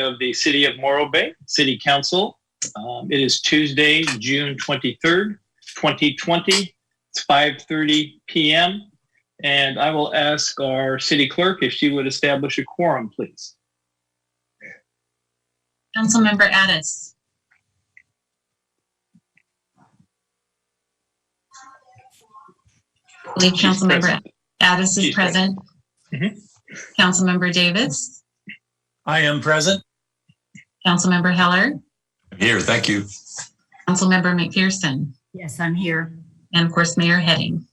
of the City of Morro Bay City Council. It is Tuesday, June 23rd, 2020. It's 5:30 p.m. And I will ask our city clerk if she would establish a quorum, please. Councilmember Addis. I believe Councilmember Addis is present. Councilmember Davis. I am present. Councilmember Heller. I'm here, thank you. Councilmember McPherson. Yes, I'm here. And of course, Mayor Heading.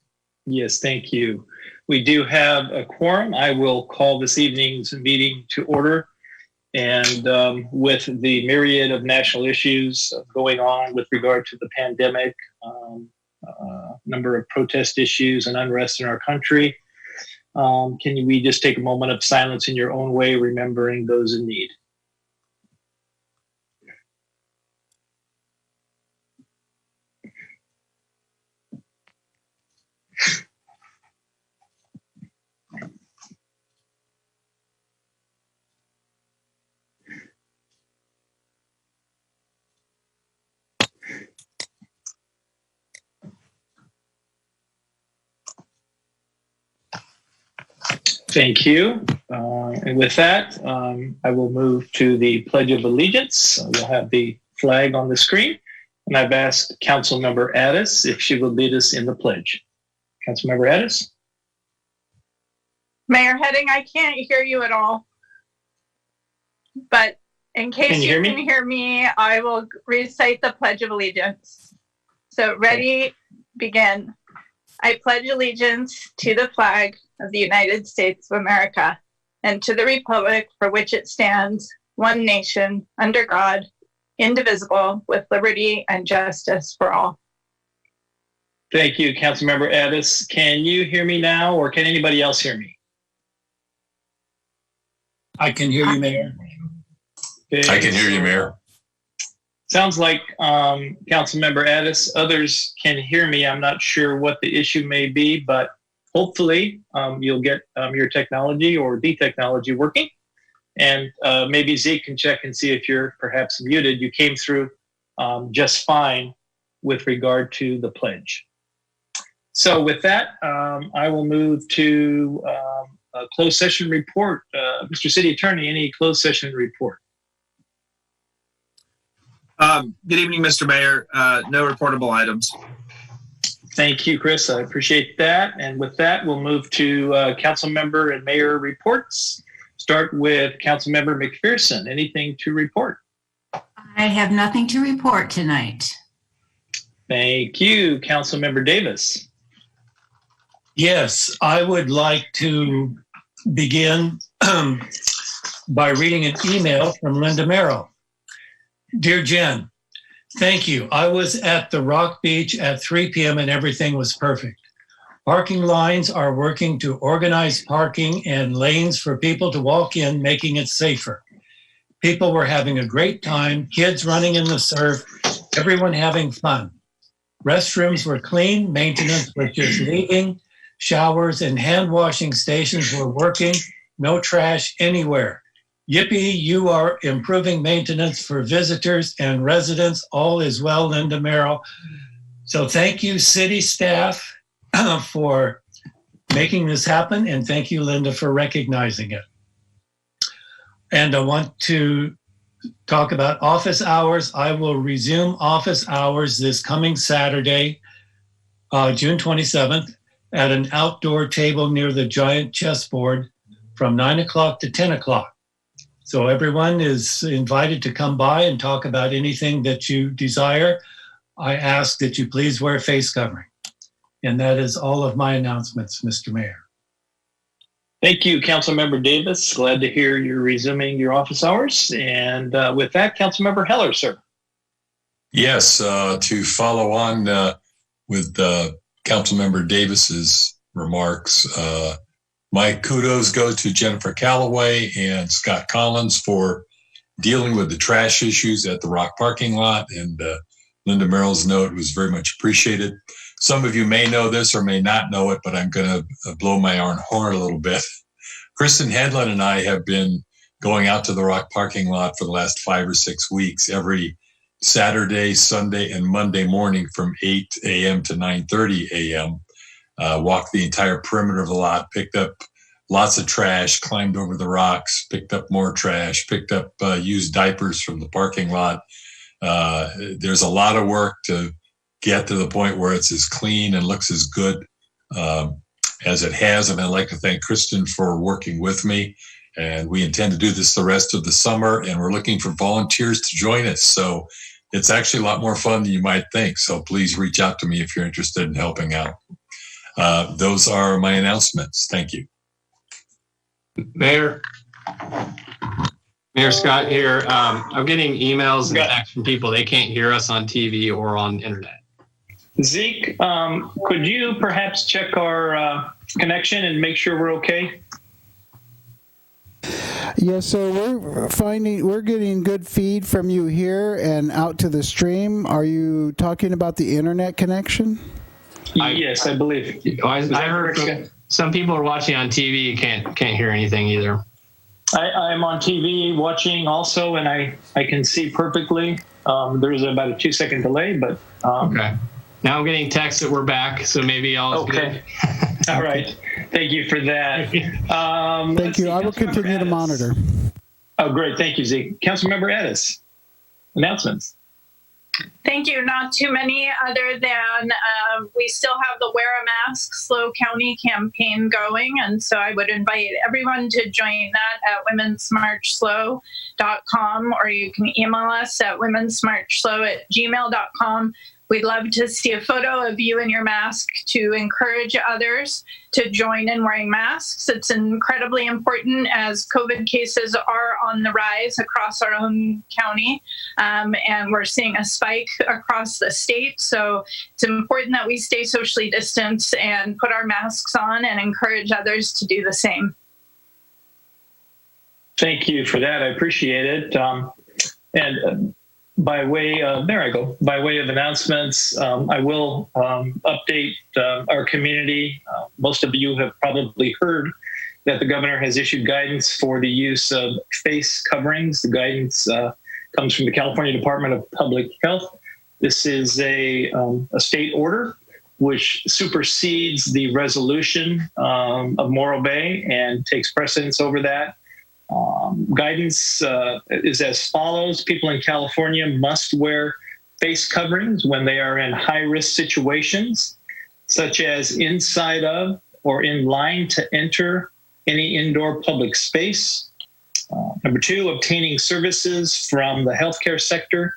Yes, thank you. We do have a quorum. I will call this evening's meeting to order. And with the myriad of national issues going on with regard to the pandemic, number of protest issues and unrest in our country, can we just take a moment of silence in your own way, remembering those in need? Thank you. And with that, I will move to the Pledge of Allegiance. We'll have the flag on the screen. And I've asked Councilmember Addis if she will lead us in the pledge. Councilmember Addis? Mayor Heading, I can't hear you at all. But in case you can hear me, I will recite the Pledge of Allegiance. So ready, begin. I pledge allegiance to the flag of the United States of America and to the republic for which it stands, one nation, under God, indivisible, with liberty and justice for all. Thank you, Councilmember Addis. Can you hear me now, or can anybody else hear me? I can hear you, Mayor. Okay. I can hear you, Mayor. Sounds like Councilmember Addis, others can hear me. I'm not sure what the issue may be, but hopefully you'll get your technology or the technology working. And maybe Zeke can check and see if you're perhaps muted. You came through just fine with regard to the pledge. So with that, I will move to a closed session report. Mr. City Attorney, any closed session report? Good evening, Mr. Mayor. No reportable items. Thank you, Chris. I appreciate that. And with that, we'll move to council member and mayor reports. Start with Councilmember McPherson. Anything to report? I have nothing to report tonight. Thank you. Councilmember Davis. Yes, I would like to begin by reading an email from Linda Merrill. Dear Jen, thank you. I was at the Rock Beach at 3 p.m. and everything was perfect. Parking lines are working to organize parking and lanes for people to walk in, making it safer. People were having a great time, kids running in the surf, everyone having fun. Restrooms were clean, maintenance was just leaving, showers and hand washing stations were working, no trash anywhere. Yippee, you are improving maintenance for visitors and residents. All is well, Linda Merrill. So thank you, city staff, for making this happen. And thank you, Linda, for recognizing it. And I want to talk about office hours. I will resume office hours this coming Saturday, June 27th, at an outdoor table near the giant chessboard from 9 o'clock to 10 o'clock. So everyone is invited to come by and talk about anything that you desire. I ask that you please wear face covering. And that is all of my announcements, Mr. Mayor. Thank you, Councilmember Davis. Glad to hear you're resuming your office hours. And with that, Councilmember Heller, sir. Yes, to follow on with Councilmember Davis's remarks, my kudos go to Jennifer Calloway and Scott Collins for dealing with the trash issues at the Rock parking lot. And Linda Merrill's note was very much appreciated. Some of you may know this or may not know it, but I'm going to blow my own horn a little bit. Kristen Hedlund and I have been going out to the Rock parking lot for the last 5 or 6 weeks, every Saturday, Sunday, and Monday morning from 8 a.m. to 9:30 a.m. Walked the entire perimeter of the lot, picked up lots of trash, climbed over the rocks, picked up more trash, picked up used diapers from the parking lot. There's a lot of work to get to the point where it's as clean and looks as good as it has. And I'd like to thank Kristen for working with me. And we intend to do this the rest of the summer, and we're looking for volunteers to join us. So it's actually a lot more fun than you might think. So please reach out to me if you're interested in helping out. Those are my announcements. Thank you. Mayor Scott here. I'm getting emails and texts from people. They can't hear us on TV or on internet. Zeke, could you perhaps check our connection and make sure we're okay? Yes, so we're getting good feed from you here and out to the stream. Are you talking about the internet connection? Yes, I believe. I heard some people are watching on TV can't hear anything either. I'm on TV watching also, and I can see perfectly. There's about a 2-second delay, but okay. Now I'm getting texts that we're back, so maybe all is good. All right. Thank you for that. Thank you. I will continue to monitor. Oh, great. Thank you, Zeke. Councilmember Addis, announcements. Thank you. Not too many other than we still have the Wear a Mask Slow County campaign going. And so I would invite everyone to join that at womensmarchslow.com, or you can email us at womensmarchslow@gmail.com. We'd love to see a photo of you in your mask to encourage others to join in wearing masks. It's incredibly important as COVID cases are on the rise across our own county, and we're seeing a spike across the state. So it's important that we stay socially distanced and put our masks on and encourage others to do the same. Thank you for that. I appreciate it. By way of announcements, I will update our community. Most of you have probably heard that the governor has issued guidance for the use of face coverings. The guidance comes from the California Department of Public Health. This is a state order which supersedes the resolution of Morro Bay and takes precedence over that. Guidance is as follows. People in California must wear face coverings when they are in high-risk situations, such as inside of or in line to enter any indoor public space. Number 2, obtaining services from the healthcare sector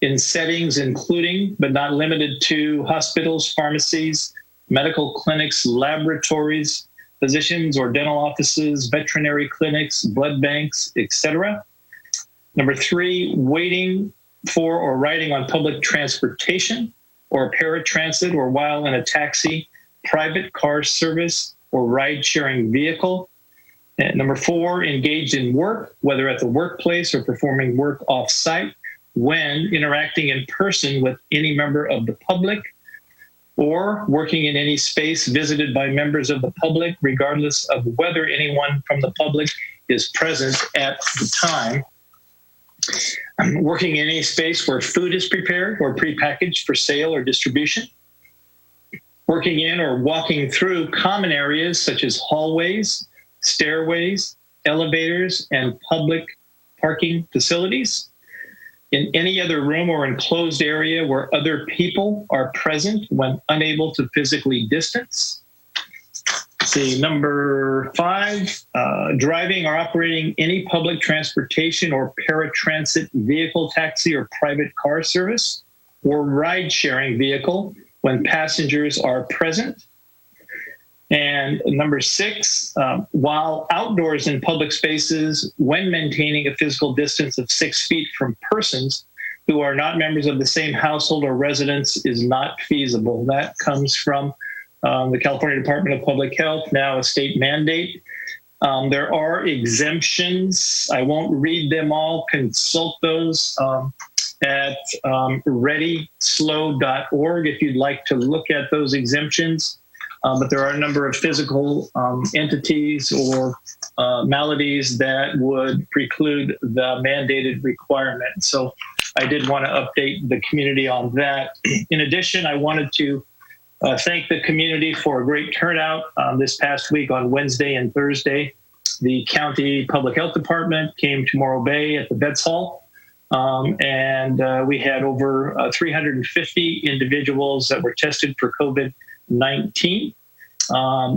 in settings including, but not limited to, hospitals, pharmacies, medical clinics, laboratories, physicians or dental offices, veterinary clinics, blood banks, etc. Number 3, waiting for or riding on public transportation or paratransit or while in a taxi, private car service, or ride-sharing vehicle. And number 4, engaged in work, whether at the workplace or performing work off-site, when interacting in person with any member of the public, or working in any space visited by members of the public, regardless of whether anyone from the public is present at the time. Working in any space where food is prepared or prepackaged for sale or distribution. Working in or walking through common areas such as hallways, stairways, elevators, and public parking facilities. In any other room or enclosed area where other people are present when unable to physically distance. See, number 5, driving or operating any public transportation or paratransit vehicle, taxi, or private car service, or ride-sharing vehicle when passengers are present. And number 6, while outdoors in public spaces, when maintaining a physical distance of 6 feet from persons who are not members of the same household or residence is not feasible. That comes from the California Department of Public Health, now a state mandate. There are exemptions. I won't read them all. Consult those at readyslow.org if you'd like to look at those exemptions. But there are a number of physical entities or maladies that would preclude the mandated requirement. So I did want to update the community on that. In addition, I wanted to thank the community for a great turnout this past week on Wednesday and Thursday. The county public health department came to Morro Bay at the Vets Hall, and we had over 350 individuals that were tested for COVID-19.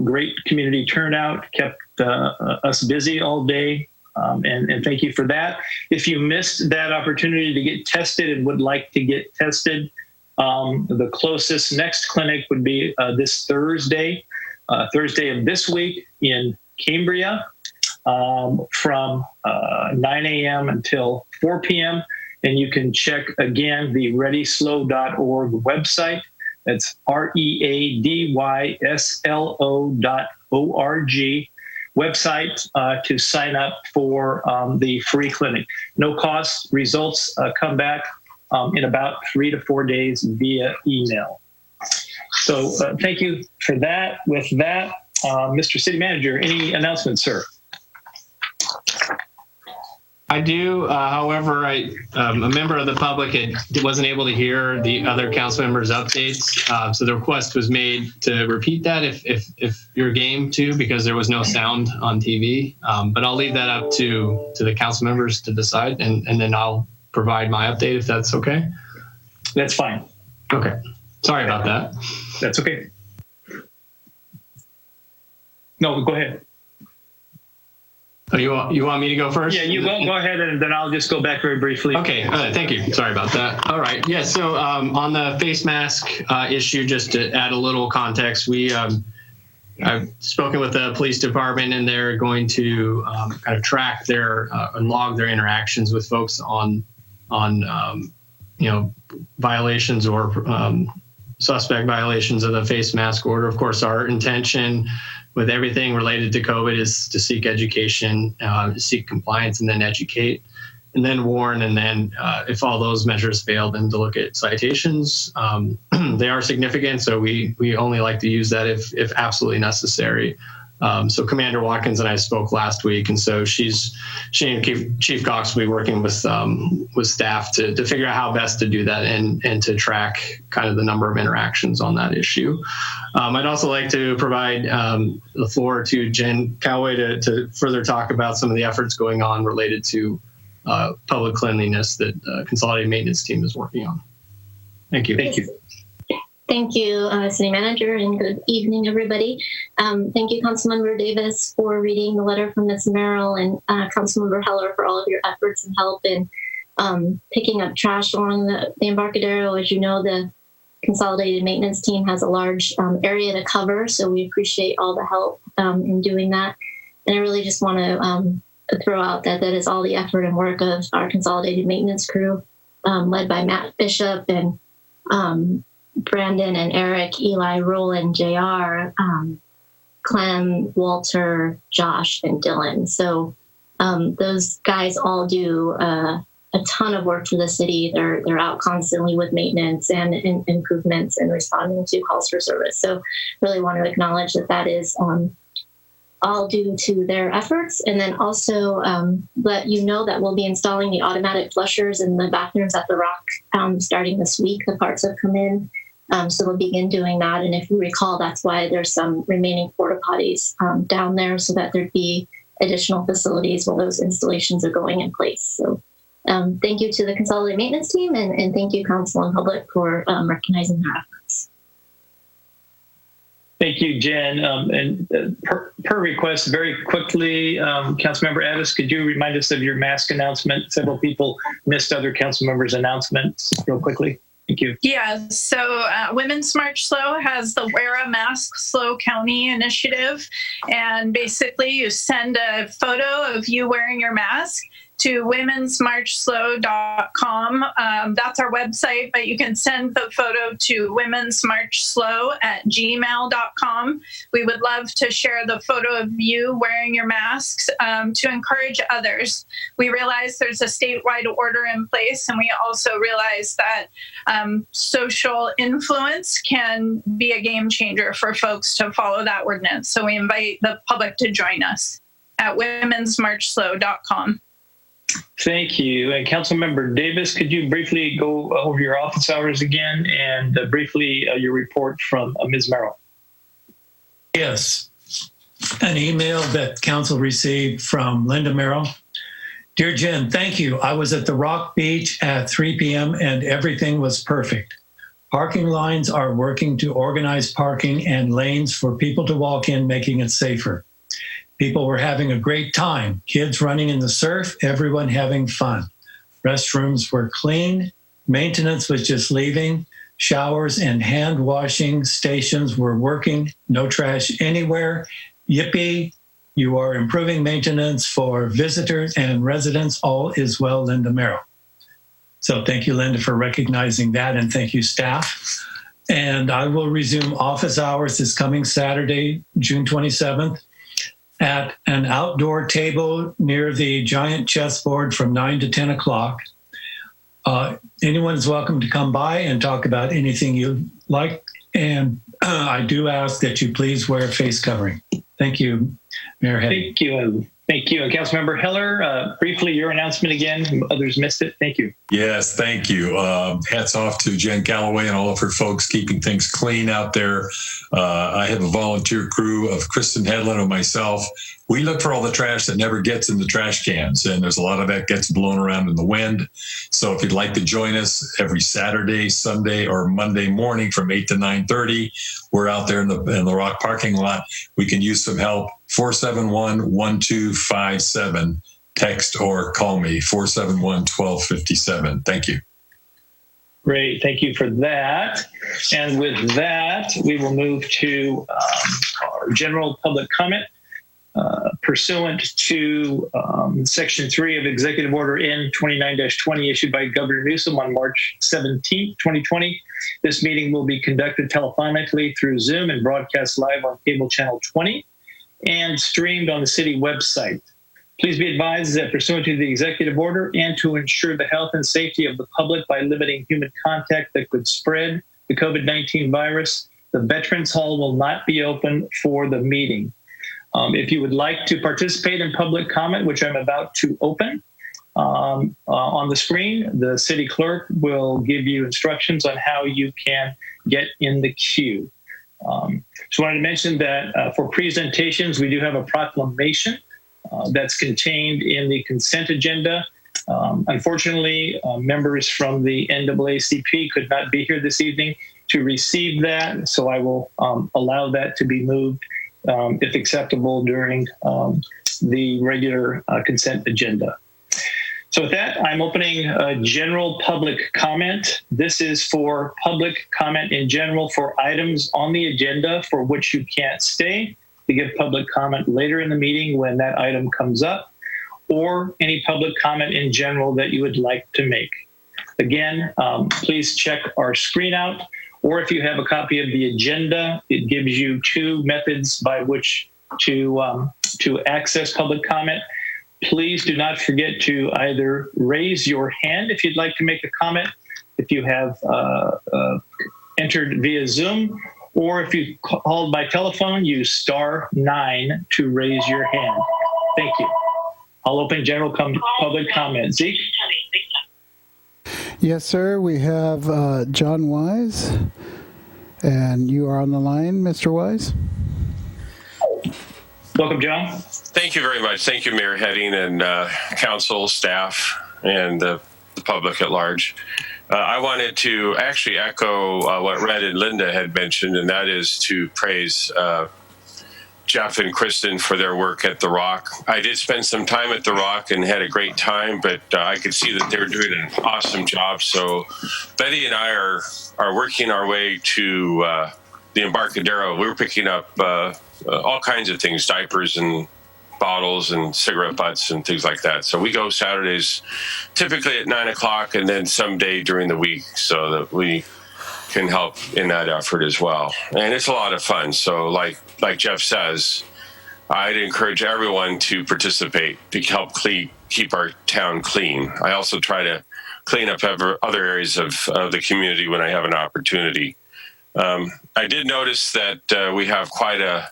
Great community turnout, kept us busy all day, and thank you for that. If you missed that opportunity to get tested and would like to get tested, the closest next clinic would be this Thursday of this week in Cambria, from 9 a.m. until 4 p.m. And you can check again the readyslo.org website. That's readyslo.org website to sign up for the free clinic. No cost. Results come back in about 3 to 4 days via email. So thank you for that. With that, Mr. City Manager, any announcements, sir? I do. However, a member of the public wasn't able to hear the other council members' updates. So the request was made to repeat that if you're game to, because there was no sound on TV. But I'll leave that up to the council members to decide, and then I'll provide my update if that's okay. That's fine. Okay. Sorry about that. That's okay. No, go ahead. Oh, you want me to go first? Yeah, you go ahead, and then I'll just go back very briefly. Okay, thank you. Sorry about that. All right, yeah, so on the face mask issue, just to add a little context, I've spoken with the police department, and they're going to kind of track and log their interactions with folks on violations or suspect violations of the face mask order. Of course, our intention with everything related to COVID is to seek education, seek compliance, and then educate, and then warn. And then if all those measures fail, then to look at citations. They are significant, so we only like to use that if absolutely necessary. So Commander Watkins and I spoke last week, and so she and Chief Cox will be working with staff to figure out how best to do that and to track kind of the number of interactions on that issue. I'd also like to provide the floor to Jen Calloway to further talk about some of the efforts going on related to public cleanliness that Consolidated Maintenance Team is working on. Thank you. Thank you. Thank you, City Manager, and good evening, everybody. Thank you, Councilmember Davis, for reading the letter from Ms. Merrill, and Councilmember Heller for all of your efforts and help in picking up trash along the Embarcadero. As you know, the Consolidated Maintenance Team has a large area to cover, so we appreciate all the help in doing that. And I really just want to throw out that is all the effort and work of our Consolidated Maintenance crew, led by Matt Bishop and Brandon and Eric, Eli, Roland, JR, Clem, Walter, Josh, and Dylan. So those guys all do a ton of work for the city. They're out constantly with maintenance and improvements and responding to calls for service. So really want to acknowledge that is all due to their efforts. And then also let you know that we'll be installing the automatic flushers in the bathrooms at the Rock starting this week. The parts have come in. So we'll begin doing that. And if you recall, that's why there's some remaining porta potties down there, so that there'd be additional facilities while those installations are going in place. So thank you to the Consolidated Maintenance Team, and thank you, Council and Public, for recognizing their efforts. Thank you, Jen. And per request, very quickly, Councilmember Addis, could you remind us of your mask announcement? Several people missed other council members' announcements real quickly. Thank you. Yeah, so Women's March Slow has the Wear a Mask Slow County initiative. And basically you send a photo of you wearing your mask to womensmarchslow.com. That's our website, but you can send the photo to womensmarchslow@gmail.com. We would love to share the photo of you wearing your masks to encourage others. We realize there's a statewide order in place, and we also realize that social influence can be a game changer for folks to follow that ordinance. So we invite the public to join us. at womensmarchslow.com. Thank you. And Councilmember Davis, could you briefly go over your office hours again and briefly your report from Ms. Merrill? Yes. An email that council received from Linda Merrill. Dear Jen, thank you. I was at the Rock Beach at 3 p.m. and everything was perfect. Parking lines are working to organize parking and lanes for people to walk in, making it safer. People were having a great time. Kids running in the surf, everyone having fun. Restrooms were clean. Maintenance was just leaving. Showers and hand washing stations were working. No trash anywhere. Yippee. You are improving maintenance for visitors and residents. All is well, Linda Merrill. So thank you, Linda, for recognizing that, and thank you, staff. And I will resume office hours this coming Saturday, June 27th, at an outdoor table near the giant chessboard from 9 to 10 o'clock. Anyone is welcome to come by and talk about anything you like. And I do ask that you please wear a face covering. Thank you, Mayor Heading. Thank you. Thank you. And Councilmember Heller, briefly, your announcement again. Others missed it. Thank you. Yes, thank you. Hats off to Jen Calloway and all of her folks keeping things clean out there. I have a volunteer crew of Kristen Hedlund and myself. We look for all the trash that never gets in the trash cans, and there's a lot of that gets blown around in the wind. So if you'd like to join us every Saturday, Sunday, or Monday morning from 8 to 9:30, we're out there in the Rock parking lot. We can use some help. 471-1257. Text or call me, 471-1257. Thank you. Great. Thank you for that. And with that, we will move to our general public comment. Pursuant to Section 3 of Executive Order N29-20 issued by Governor Newsom on March 17, 2020, this meeting will be conducted telephonically through Zoom and broadcast live on cable channel 20 and streamed on the city website. Please be advised that pursuant to the executive order and to ensure the health and safety of the public by limiting human contact that could spread the COVID-19 virus, the Veterans Hall will not be open for the meeting. If you would like to participate in public comment, which I'm about to open on the screen, the city clerk will give you instructions on how you can get in the queue. Just wanted to mention that for presentations, we do have a proclamation that's contained in the consent agenda. Unfortunately, members from the NAACP could not be here this evening to receive that, so I will allow that to be moved if acceptable during the regular consent agenda. So with that, I'm opening general public comment. This is for public comment in general for items on the agenda for which you can't stay to give public comment later in the meeting when that item comes up, or any public comment in general that you would like to make. Again, please check our screen out, or if you have a copy of the agenda, it gives you two methods by which to access public comment. Please do not forget to either raise your hand if you'd like to make a comment, if you have entered via Zoom, or if you called by telephone, use *9 to raise your hand. Thank you. I'll open general public comment. Zeke? Yes, sir. We have John Wise, and you are on the line, Mr. Wise. Welcome, John. Thank you very much. Thank you, Mayor Heading and council, staff, and the public at large. I wanted to actually echo what Red and Linda had mentioned, and that is to praise Jeff and Kristen for their work at The Rock. I did spend some time at The Rock and had a great time, but I could see that they were doing an awesome job. So Betty and I are working our way to the Embarcadero. We were picking up all kinds of things, diapers and bottles and cigarette butts and things like that. So we go Saturdays typically at 9 o'clock and then someday during the week so that we can help in that effort as well. And it's a lot of fun. So like Jeff says, I'd encourage everyone to participate to help keep our town clean. I also try to clean up other areas of the community when I have an opportunity. I did notice that we have quite a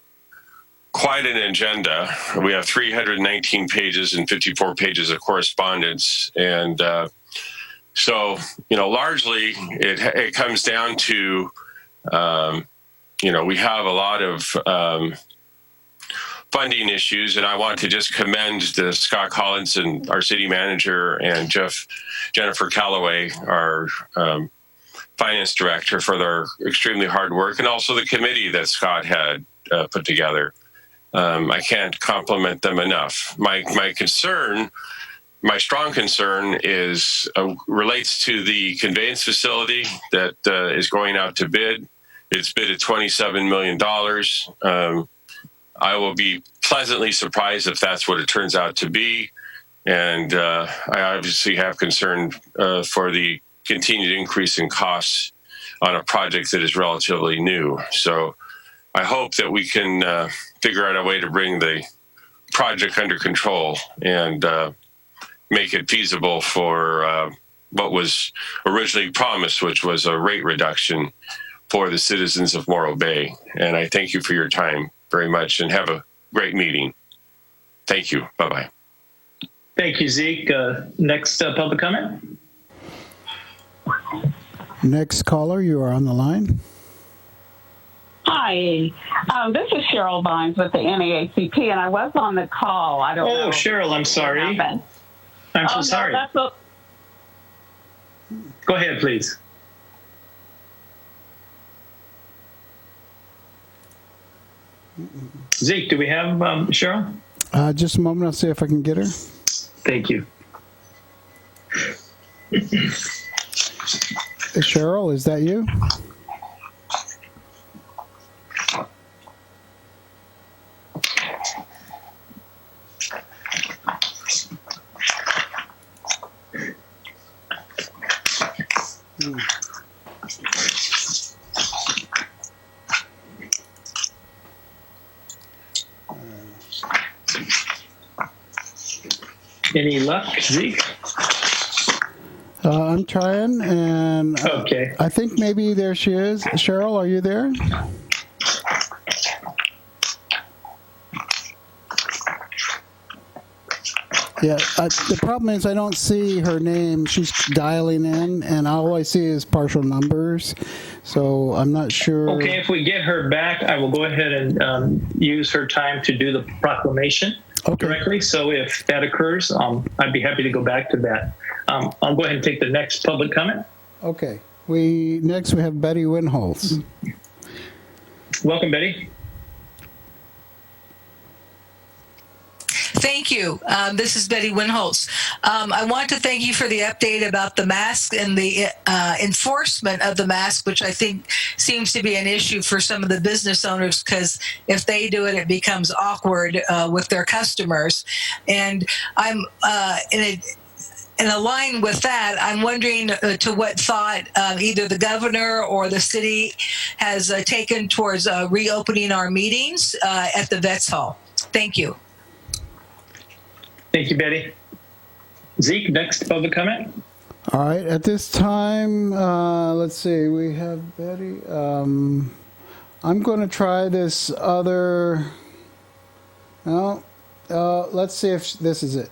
quite an agenda. We have 319 pages and 54 pages of correspondence. And so, largely it comes down to, we have a lot of funding issues, and I want to just commend Scott Collins and our city manager and Jennifer Callaway, our finance director, for their extremely hard work, and also the committee that Scott had put together. I can't compliment them enough. My strong concern is relates to the conveyance facility that is going out to bid. It's bid at $27 million. I will be pleasantly surprised if that's what it turns out to be. And I obviously have concern for the continued increase in costs on a project that is relatively new. So I hope that we can figure out a way to bring the project under control and make it feasible for what was originally promised, which was a rate reduction for the citizens of Morro Bay. And I thank you for your time very much, and have a great meeting. Thank you. Bye-bye. Thank you, Zeke. Next public comment. Next caller, you are on the line. Hi, this is Cheryl Vines with the NAACP, and I was on the call. I don't know. Oh, Cheryl, I'm sorry. I'm so sorry. Go ahead, please. Zeke, do we have Cheryl? Just a moment. I'll see if I can get her. Thank you. Cheryl, is that you? Any luck, Zeke? I'm trying, and okay. I think maybe there she is. Cheryl, are you there? Yeah, the problem is I don't see her name. She's dialing in, and all I see is partial numbers, so I'm not sure. Okay, if we get her back, I will go ahead and use her time to do the proclamation directly. So if that occurs, I'd be happy to go back to that. I'll go ahead and take the next public comment. Okay. Next we have Betty Winholtz. Welcome, Betty. Thank you. This is Betty Winholtz. I want to thank you for the update about the mask and the enforcement of the mask, which I think seems to be an issue for some of the business owners, because if they do it, it becomes awkward with their customers. And I'm in a line with that, I'm wondering to what thought either the governor or the city has taken towards reopening our meetings at the Vets Hall. Thank you. Thank you, Betty. Zeke, next public comment. All right. At this time, let's see. We have Betty. I'm going to try this other. No. Let's see if this is it.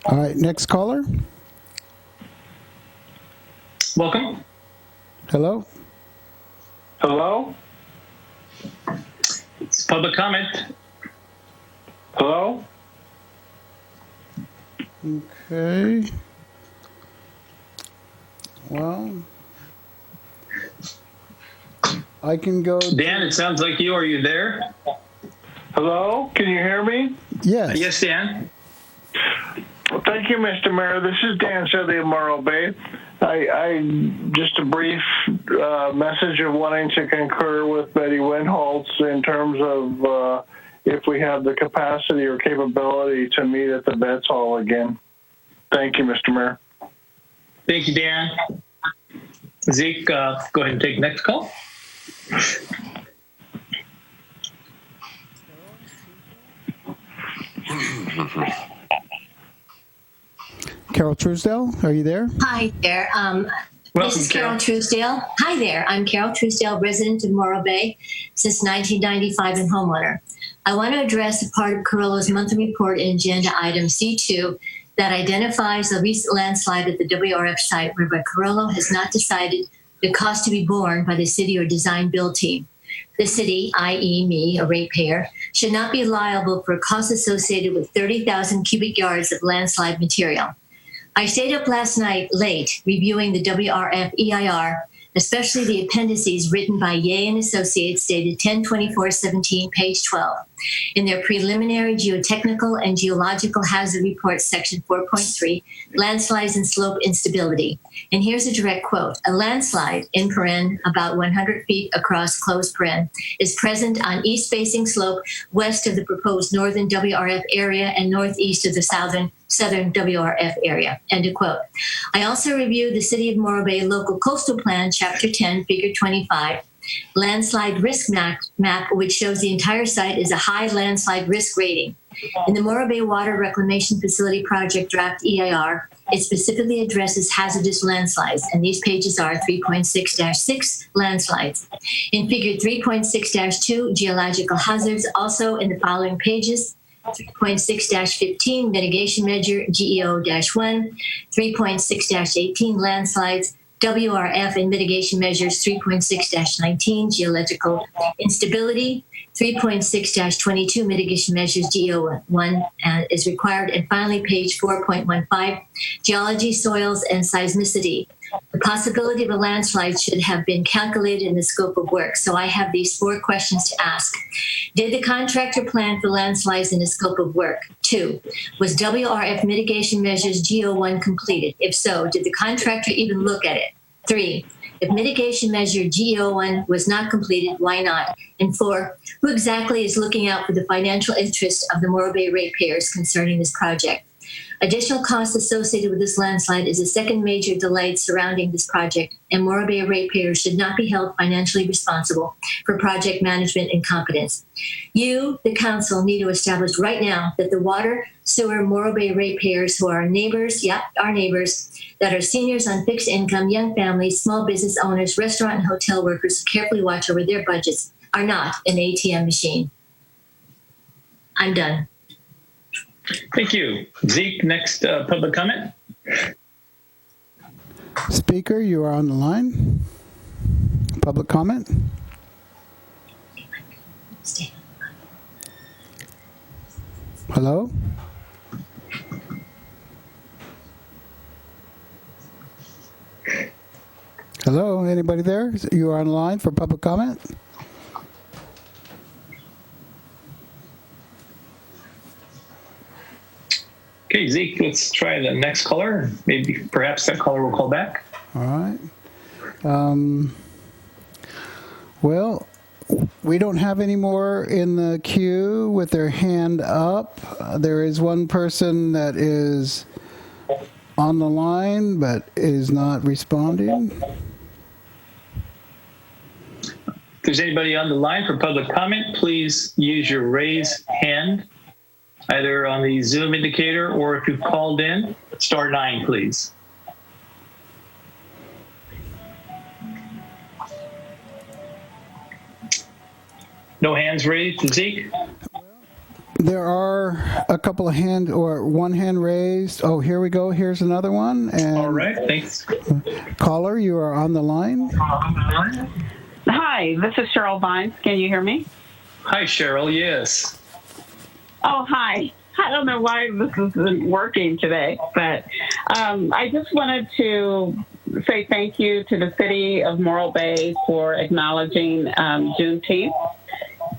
All right. Next caller. Welcome. Hello. Hello. It's public comment. Hello. Okay. Well, I can go. Dan, it sounds like you. Are you there? Hello. Can you hear me? Yes. Yes, Dan. Well, thank you, Mr. Mayor. This is Dan Sedley of Morro Bay. I just a brief message of wanting to concur with Betty Winholtz in terms of if we have the capacity or capability to meet at the Vets Hall again. Thank you, Mr. Mayor. Thank you, Dan. Zeke, go ahead and take next call. Carol Truesdale, are you there? Hi there. This is Carol Truesdale. Hi there. I'm Carol Truesdale, resident of Morro Bay since 1995 and homeowner. I want to address the part of Carollo's monthly report in agenda item C2 that identifies the recent landslide at the WRF site whereby Carollo has not decided the cost to be borne by the city or design build team. The city, i.e. me, a ratepayer, should not be liable for costs associated with 30,000 cubic yards of landslide material. I stayed up last night late reviewing the WRF EIR, especially the appendices written by Ye and Associates dated 10/24/17, page 12, in their preliminary geotechnical and geological hazard report, section 4.3, landslides and slope instability. And here's a direct quote: a landslide, in paren, about 100 feet across, close paren, is present on east-facing slope west of the proposed northern WRF area and northeast of the southern WRF area, end of quote. I also reviewed the City of Morro Bay Local Coastal Plan, Chapter 10, Figure 25, landslide risk map, which shows the entire site is a high landslide risk rating. In the Morro Bay Water Reclamation Facility Project Draft EIR, it specifically addresses hazardous landslides, and these pages are 3.6-6 landslides. In Figure 3.6-2, geological hazards, also in the following pages: 3.6-15 mitigation measure, GEO-1, 3.6-18 landslides, WRF and mitigation measures, 3.6-19 geological instability, 3.6-22 mitigation measures, GEO-1 is required, and finally page 4.15, geology, soils, and seismicity. The possibility of a landslide should have been calculated in the scope of work. So I have these 4 questions to ask. Did the contractor plan for landslides in the scope of work? 2, was WRF mitigation measures GEO-1 completed? If so, did the contractor even look at it? 3, if mitigation measure GEO-1 was not completed, why not? And 4, who exactly is looking out for the financial interest of the Morro Bay ratepayers concerning this project? Additional costs associated with this landslide is a second major delay surrounding this project, and Morro Bay ratepayers should not be held financially responsible for project management incompetence. You, the council, need to establish right now that the water, sewer, Morro Bay ratepayers who are our neighbors, our neighbors, that are seniors on fixed income, young families, small business owners, restaurant and hotel workers who carefully watch over their budgets, are not an ATM machine. I'm done. Thank you. Zeke, next public comment. Speaker, you are on the line. Public comment. Hello? Hello, anybody there? You are on the line for public comment? Okay, Zeke, let's try the next caller. Maybe perhaps that caller will call back. All right. Well, we don't have any more in the queue with their hand up. There is one person that is on the line but is not responding. If there's anybody on the line for public comment, please use your raise hand, either on the Zoom indicator or if you've called in, *9, please. No hands raised, Zeke? There are a couple of one hand raised. Oh, here we go. Here's another one. And all right, thanks. Caller, you are on the line. Hi, this is Cheryl Vines. Can you hear me? Hi, Cheryl. Yes. Oh, hi. I don't know why this isn't working today, but I just wanted to say thank you to the City of Morro Bay for acknowledging Juneteenth.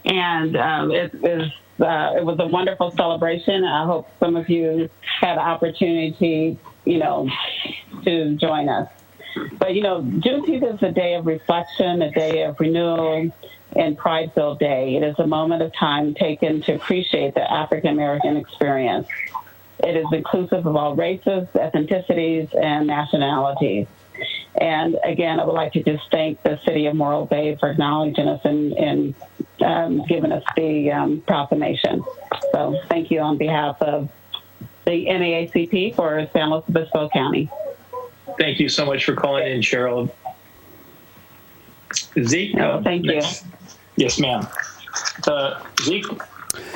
And it was a wonderful celebration. I hope some of you had the opportunity, to join us. But, Juneteenth is a day of reflection, a day of renewal, and Pride-filled day. It is a moment of time taken to appreciate the African-American experience. It is inclusive of all races, ethnicities, and nationalities. And again, I would like to just thank the City of Morro Bay for acknowledging us and giving us the proclamation. So thank you on behalf of the NAACP for San Luis Obispo County. Thank you so much for calling in, Cheryl. Zeke? Thank you. Yes, ma'am. Zeke,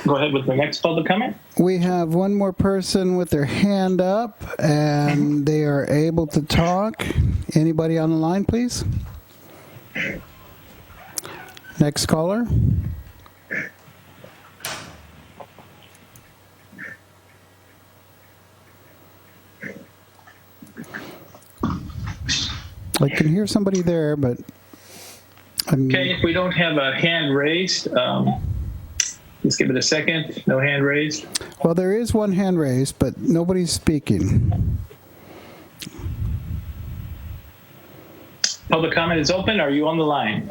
Go ahead with the next public comment. We have one more person with their hand up, and they are able to talk. Anybody on the line, please? Next caller. I can hear somebody there, but okay, if we don't have a hand raised, let's give it a second. No hand raised. Well, there is one hand raised, but nobody's speaking. Public comment is open. Are you on the line?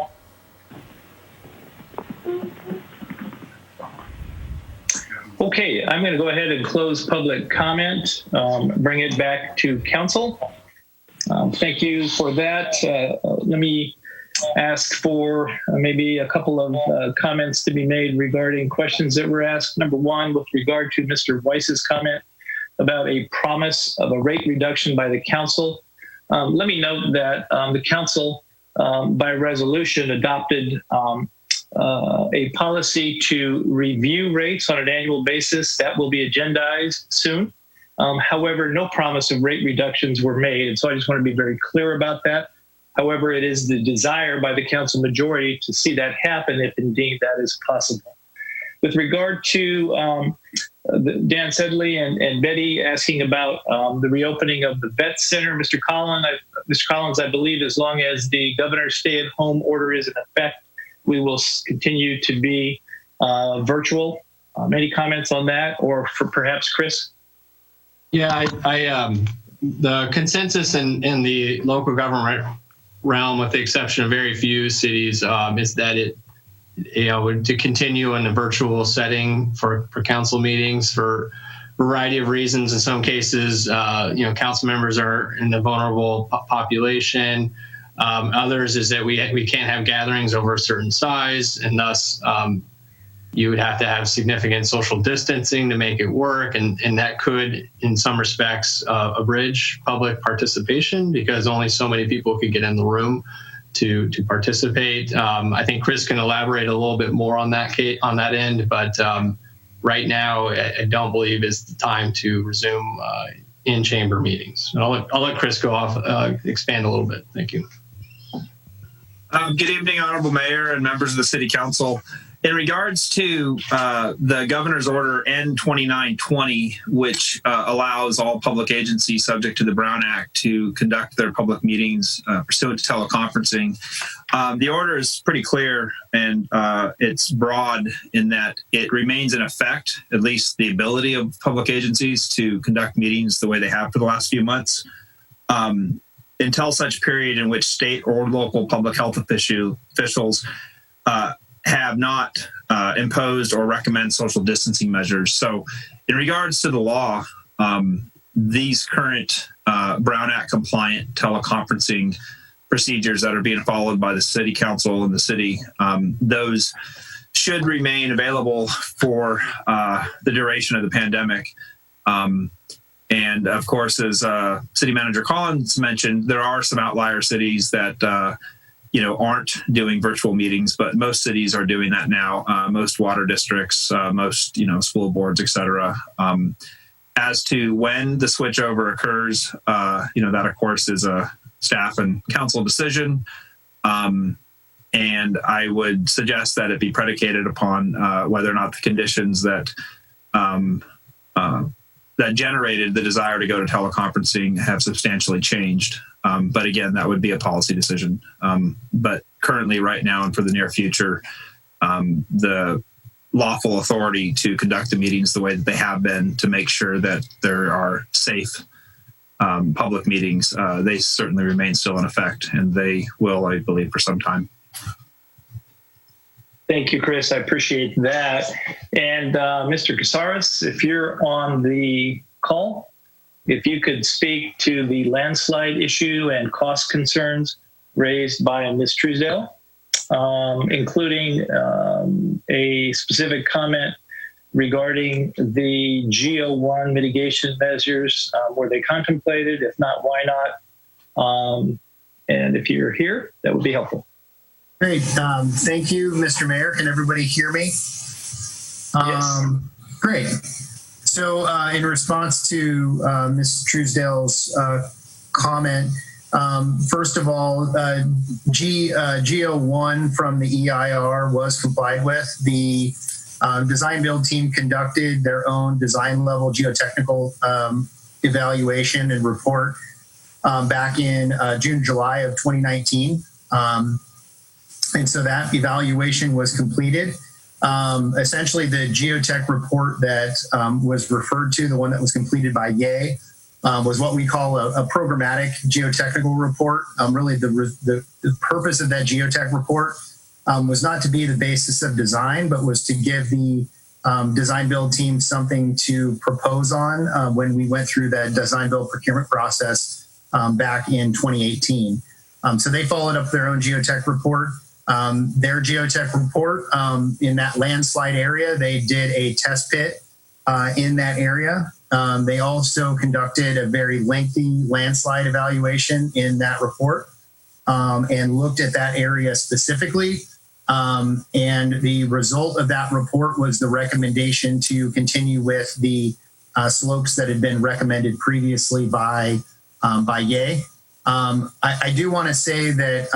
Okay, I'm going to go ahead and close public comment, bring it back to council. Thank you for that. Let me ask for maybe a couple of comments to be made regarding questions that were asked. Number one, with regard to Mr. Weiss's comment about a promise of a rate reduction by the council. Let me note that the council, by resolution, adopted a policy to review rates on an annual basis. That will be agendized soon. However, no promise of rate reductions were made, and so I just want to be very clear about that. However, it is the desire by the council majority to see that happen if indeed that is possible. With regard to Dan Sedley and Betty asking about the reopening of the vet center, Mr. Collins, I believe as long as the governor's stay-at-home order is in effect, we will continue to be virtual. Any comments on that, or for perhaps Chris? Yeah, the consensus in the local government realm, with the exception of very few cities, is that it, to continue in a virtual setting for council meetings for a variety of reasons. In some cases, council members are in the vulnerable population. Others is that we can't have gatherings over a certain size, and thus you would have to have significant social distancing to make it work, and that could, in some respects, abridge public participation because only so many people could get in the room to participate. I think Chris can elaborate a little bit more on that end, but right now I don't believe is the time to resume in-chamber meetings. And I'll let Chris go off, expand a little bit. Thank you. Good evening, Honorable Mayor and members of the City Council. In regards to the Governor's Order N2920, which allows all public agencies subject to the Brown Act to conduct their public meetings pursuant to teleconferencing, the order is pretty clear, and it's broad in that it remains in effect, at least the ability of public agencies to conduct meetings the way they have for the last few months, until such period in which state or local public health officials have not imposed or recommend social distancing measures. So in regards to the law, these current Brown Act compliant teleconferencing procedures that are being followed by the City Council and the city, those should remain available for the duration of the pandemic. And of course, as City Manager Collins mentioned, there are some outlier cities that aren't doing virtual meetings, but most cities are doing that now. Most water districts, most school boards, et cetera. As to when the switchover occurs, that of course is a staff and council decision. And I would suggest that it be predicated upon whether or not the conditions that that generated the desire to go to teleconferencing have substantially changed. But again, that would be a policy decision. But currently, right now, and for the near future, the lawful authority to conduct the meetings the way that they have been to make sure that there are safe public meetings, they certainly remain still in effect, and they will, I believe, for some time. Thank you, Chris. I appreciate that. And Mr. Casares, if you're on the call, if you could speak to the landslide issue and cost concerns raised by Ms. Truesdale, including a specific comment regarding the GO1 mitigation measures. Were they contemplated? If not, why not? And if you're here, that would be helpful. Great. Thank you, Mr. Mayor. Can everybody hear me? Yes. Great. So in response to Ms. Truesdale's comment, first of all, GO1 from the EIR was complied with. The design build team conducted their own design level geotechnical evaluation and report back in June, July of 2019. And so that evaluation was completed. Essentially, the geotech report that was referred to, the one that was completed by YAY, was what we call a programmatic geotechnical report. Really, the purpose of that geotech report was not to be the basis of design, but was to give the design build team something to propose on when we went through that design build procurement process back in 2018. So they followed up their own geotech report. Their geotech report in that landslide area, they did a test pit in that area. They also conducted a very lengthy landslide evaluation in that report and looked at that area specifically. And the result of that report was the recommendation to continue with the slopes that had been recommended previously by YAY. I do want to say that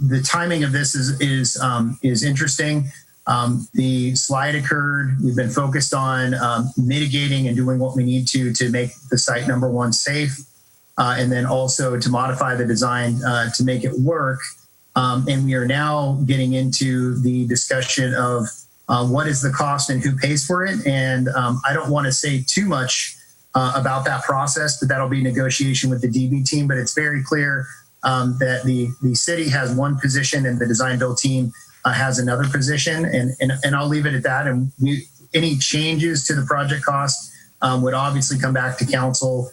the timing of this is interesting. The slide occurred. We've been focused on mitigating and doing what we need to make the site, number one, safe, and then also to modify the design to make it work. And we are now getting into the discussion of what is the cost and who pays for it. And I don't want to say too much about that process, but that'll be negotiation with the DB team. But it's very clear that the city has one position and the design build team has another position, and I'll leave it at that. And any changes to the project cost would obviously come back to council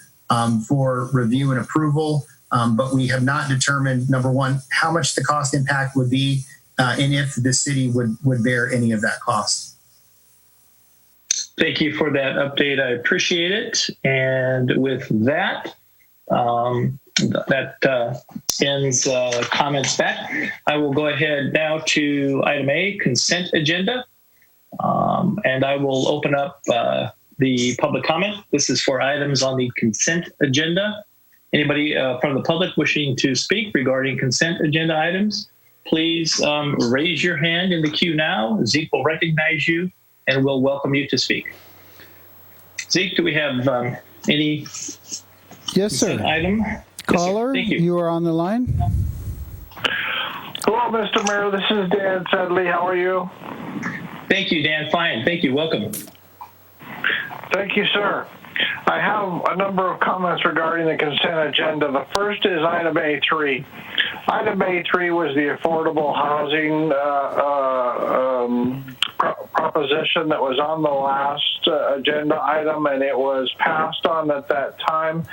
for review and approval. But we have not determined, number one, how much the cost impact would be and if the city would bear any of that cost. Thank you for that update. I appreciate it. And with that, that ends comments back. I will go ahead now to item A, consent agenda. And I will open up the public comment. This is for items on the consent agenda. Anybody from the public wishing to speak regarding consent agenda items, please raise your hand in the queue now. Zeke will recognize you and will welcome you to speak. Zeke, do we have any Yes, sir. item? Caller, Yes, you are on the line. Hello, Mr. Mayor. This is Dan Sedley. How are you? Thank you, Dan. Fine. Thank you. Welcome. Thank you, sir. I have a number of comments regarding the consent agenda. The first is item A3. Item A3 was the affordable housing proposition that was on the last agenda item, and it was passed on at that time.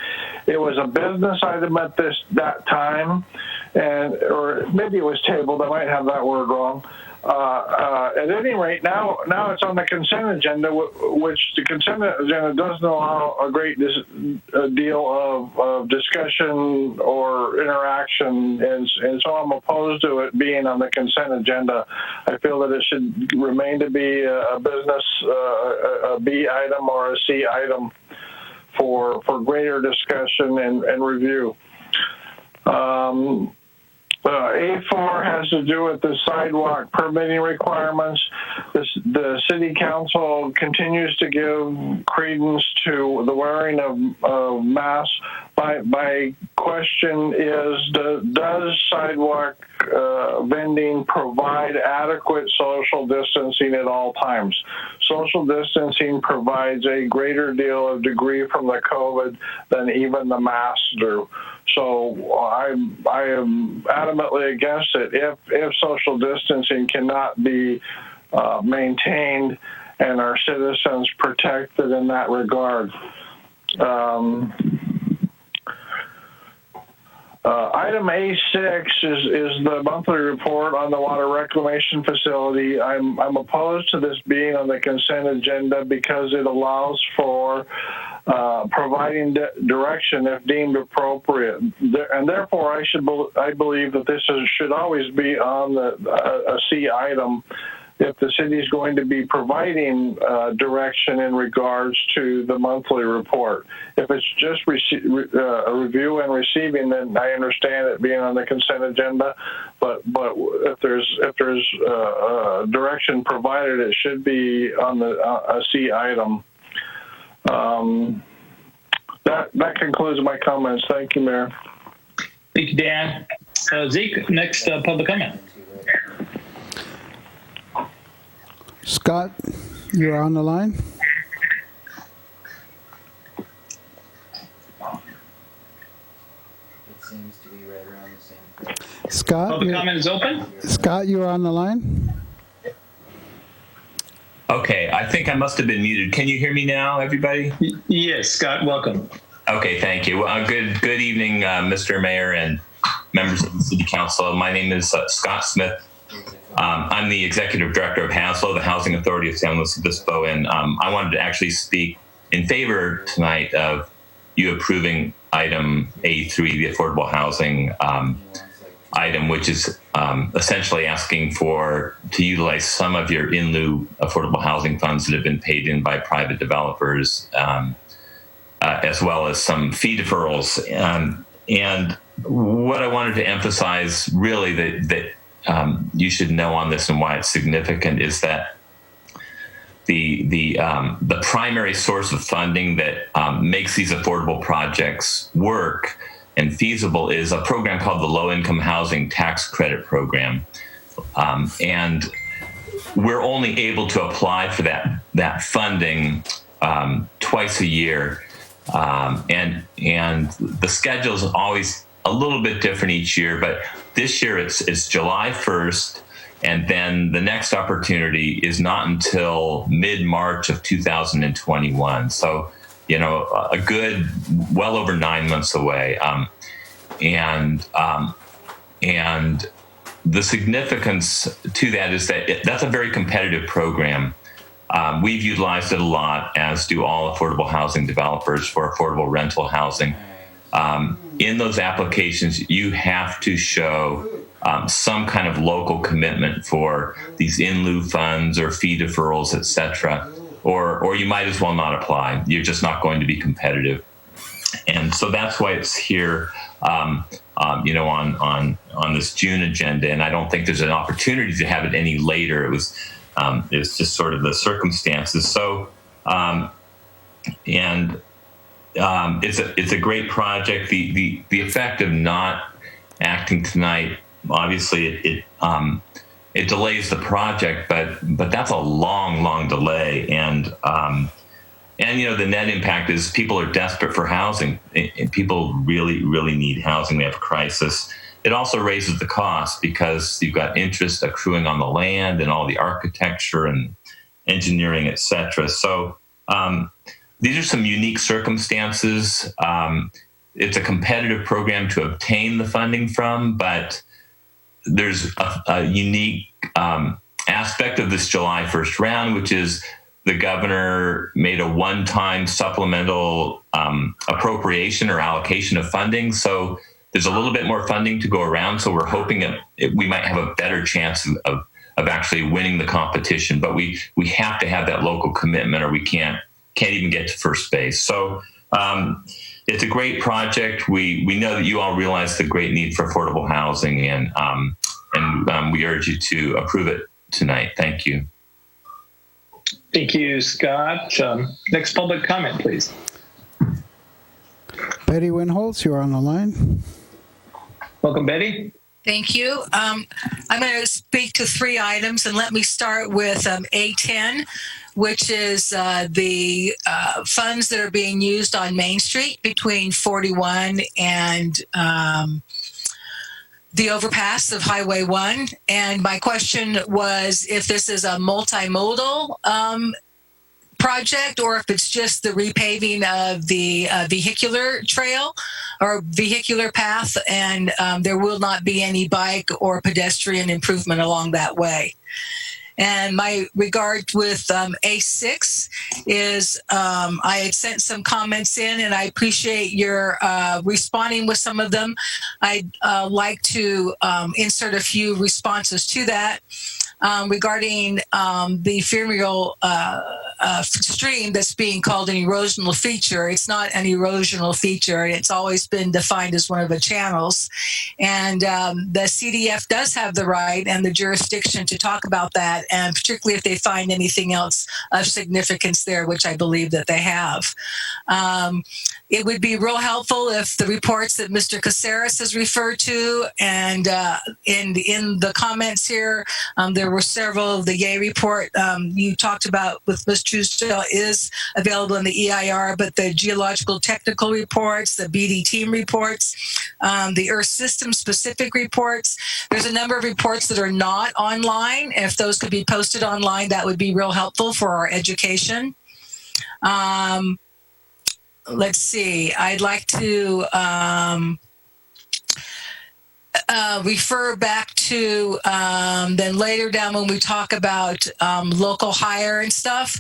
It was a business item at that time, or maybe it was tabled. I might have that word wrong. At any rate, now it's on the consent agenda, which the consent agenda doesn't allow a great deal of discussion or interaction, and so I'm opposed to it being on the consent agenda. I feel that it should remain to be a business, a B item or a C item for greater discussion and review. A4 has to do with the sidewalk permitting requirements. The city council continues to give credence to the wearing of masks. My question is, does sidewalk vending provide adequate social distancing at all times? Social distancing provides a greater deal of degree from the COVID than even the masks do. So I am adamantly against it. If social distancing cannot be maintained and our citizens protected in that regard. Item A6 is the monthly report on the water reclamation facility. I'm opposed to this being on the consent agenda because it allows for providing direction if deemed appropriate, and therefore I believe that this should always be on a C item if the city is going to be providing direction in regards to the monthly report. If it's just a review and receiving, then I understand it being on the consent agenda. But if there's direction provided, it should be on a C item. That concludes my comments. Thank you, Mayor. Thank you, Dan. Zeke, next public comment. Scott, you're on the line. Scott, public comment is open. Scott, you're on the line. Okay, I think I must have been muted. Can you hear me now, everybody? Yes, Scott, welcome. Okay, thank you. Good evening, Mr. Mayor and members of the City Council. My name is Scott Smith. I'm the Executive Director of HASLO, the Housing Authority of San Luis Obispo, and I wanted to actually speak in favor tonight of you approving item A3, the affordable housing item, which is essentially asking to utilize some of your in lieu affordable housing funds that have been paid in by private developers, as well as some fee deferrals. And what I wanted to emphasize really that you should know on this and why it's significant is that the primary source of funding that makes these affordable projects work and feasible is a program called the Low Income Housing Tax Credit Program. And we're only able to apply for that funding twice a year. And the schedule is always a little bit different each year, but this year it's July 1st, and then the next opportunity is not until mid-March of 2021. So, a good, well over 9 months away. And the significance to that is that that's a very competitive program. We've utilized it a lot, as do all affordable housing developers, for affordable rental housing. In those applications, you have to show some kind of local commitment for these in lieu funds or fee deferrals, et cetera, or you might as well not apply. You're just not going to be competitive. And so that's why it's here, on this June agenda. And I don't think there's an opportunity to have it any later. It was just sort of the circumstances. So, it's a great project. The effect of not acting tonight, obviously, it delays the project, but that's a long delay. And the net impact is people are desperate for housing, and people really need housing. They have a crisis. It also raises the cost because you've got interest accruing on the land and all the architecture and engineering, et cetera. So these are some unique circumstances. It's a competitive program to obtain the funding from, but there's a unique aspect of this July 1st round, which is the governor made a one-time supplemental appropriation or allocation of funding. So there's a little bit more funding to go around. So we're hoping we might have a better chance of actually winning the competition. But we have to have that local commitment, or we can't even get to first base. So it's a great project. We know that you all realize the great need for affordable housing, and we urge you to approve it tonight. Thank you. Thank you, Scott. Next public comment, please. Betty Winholtz, you're on the line. Welcome, Betty. Thank you. I'm going to speak to 3 items, and let me start with A10, which is the funds that are being used on Main Street between 41 and the overpass of Highway 1. And my question was if this is a multimodal project, or if it's just the repaving of the vehicular trail or vehicular path, and there will not be any bike or pedestrian improvement along that way. And my regard with A6 is I had sent some comments in, and I appreciate your responding with some of them. I'd like to insert a few responses to that. regarding the ephemeral stream that's being called an erosional feature. It's not an erosional feature. It's always been defined as one of the channels. And the CDF does have the right and the jurisdiction to talk about that, and particularly if they find anything else of significance there, which I believe that they have. It would be real helpful if the reports that Mr. Caceres has referred to, and in the comments here, there were several. The Yay report you talked about with Ms. Truesdale is available in the EIR, but the geological technical reports, the BD team reports, the Earth system specific reports, there's a number of reports that are not online. If those could be posted online, that would be real helpful for our education. Let's see, I'd like to refer back to then later down when we talk about local hire and stuff.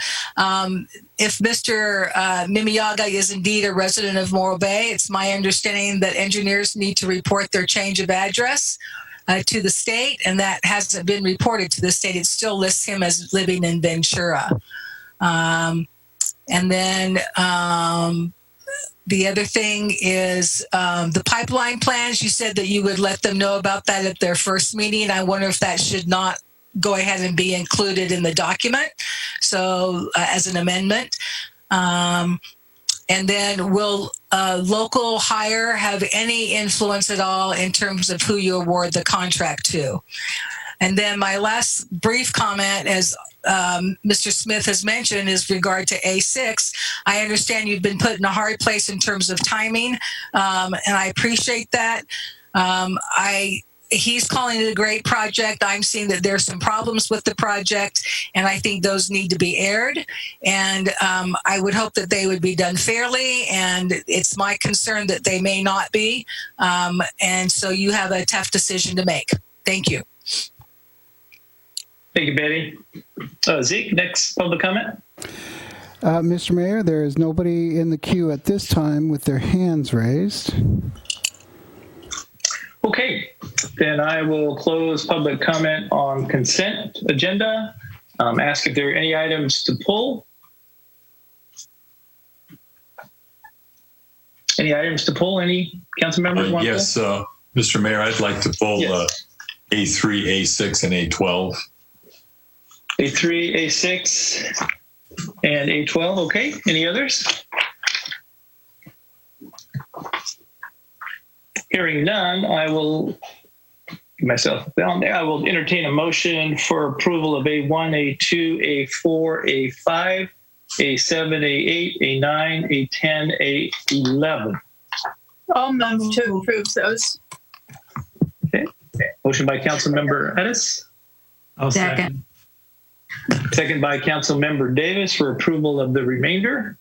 If Mr. Mimiyaga is indeed a resident of Morro Bay, it's my understanding that engineers need to report their change of address to the state, and that hasn't been reported to the state. It still lists him as living in Ventura. And then the other thing is the pipeline plans. You said that you would let them know about that at their first meeting. I wonder if that should not go ahead and be included in the document, so as an amendment. And then will local hire have any influence at all in terms of who you award the contract to? And then my last brief comment, as Mr. Smith has mentioned, is regard to A6. I understand you've been put in a hard place in terms of timing, and I appreciate that. He's calling it a great project. I'm seeing that there's some problems with the project, and I think those need to be aired. And I would hope that they would be done fairly, and it's my concern that they may not be. And so you have a tough decision to make. Thank you. Thank you, Betty. Zeke, next public comment. Mr. Mayor, there is nobody in the queue at this time with their hands raised. Okay, then I will close public comment on consent agenda. Ask if there are any items to pull. Any items to pull? Any council members want yes, to? Mr. Mayor, I'd like to pull A3, A6, and A12. A3, A6, and A12. Okay, any others? Hearing none, I will get myself down there. I will entertain a motion for approval of A1, A2, A4, A5, A7, A8, A9, A10, A11. I'll move to approve those. Okay. Motion by Councilmember Edis. I'll second. Second by Councilmember Davis for approval of the remainder.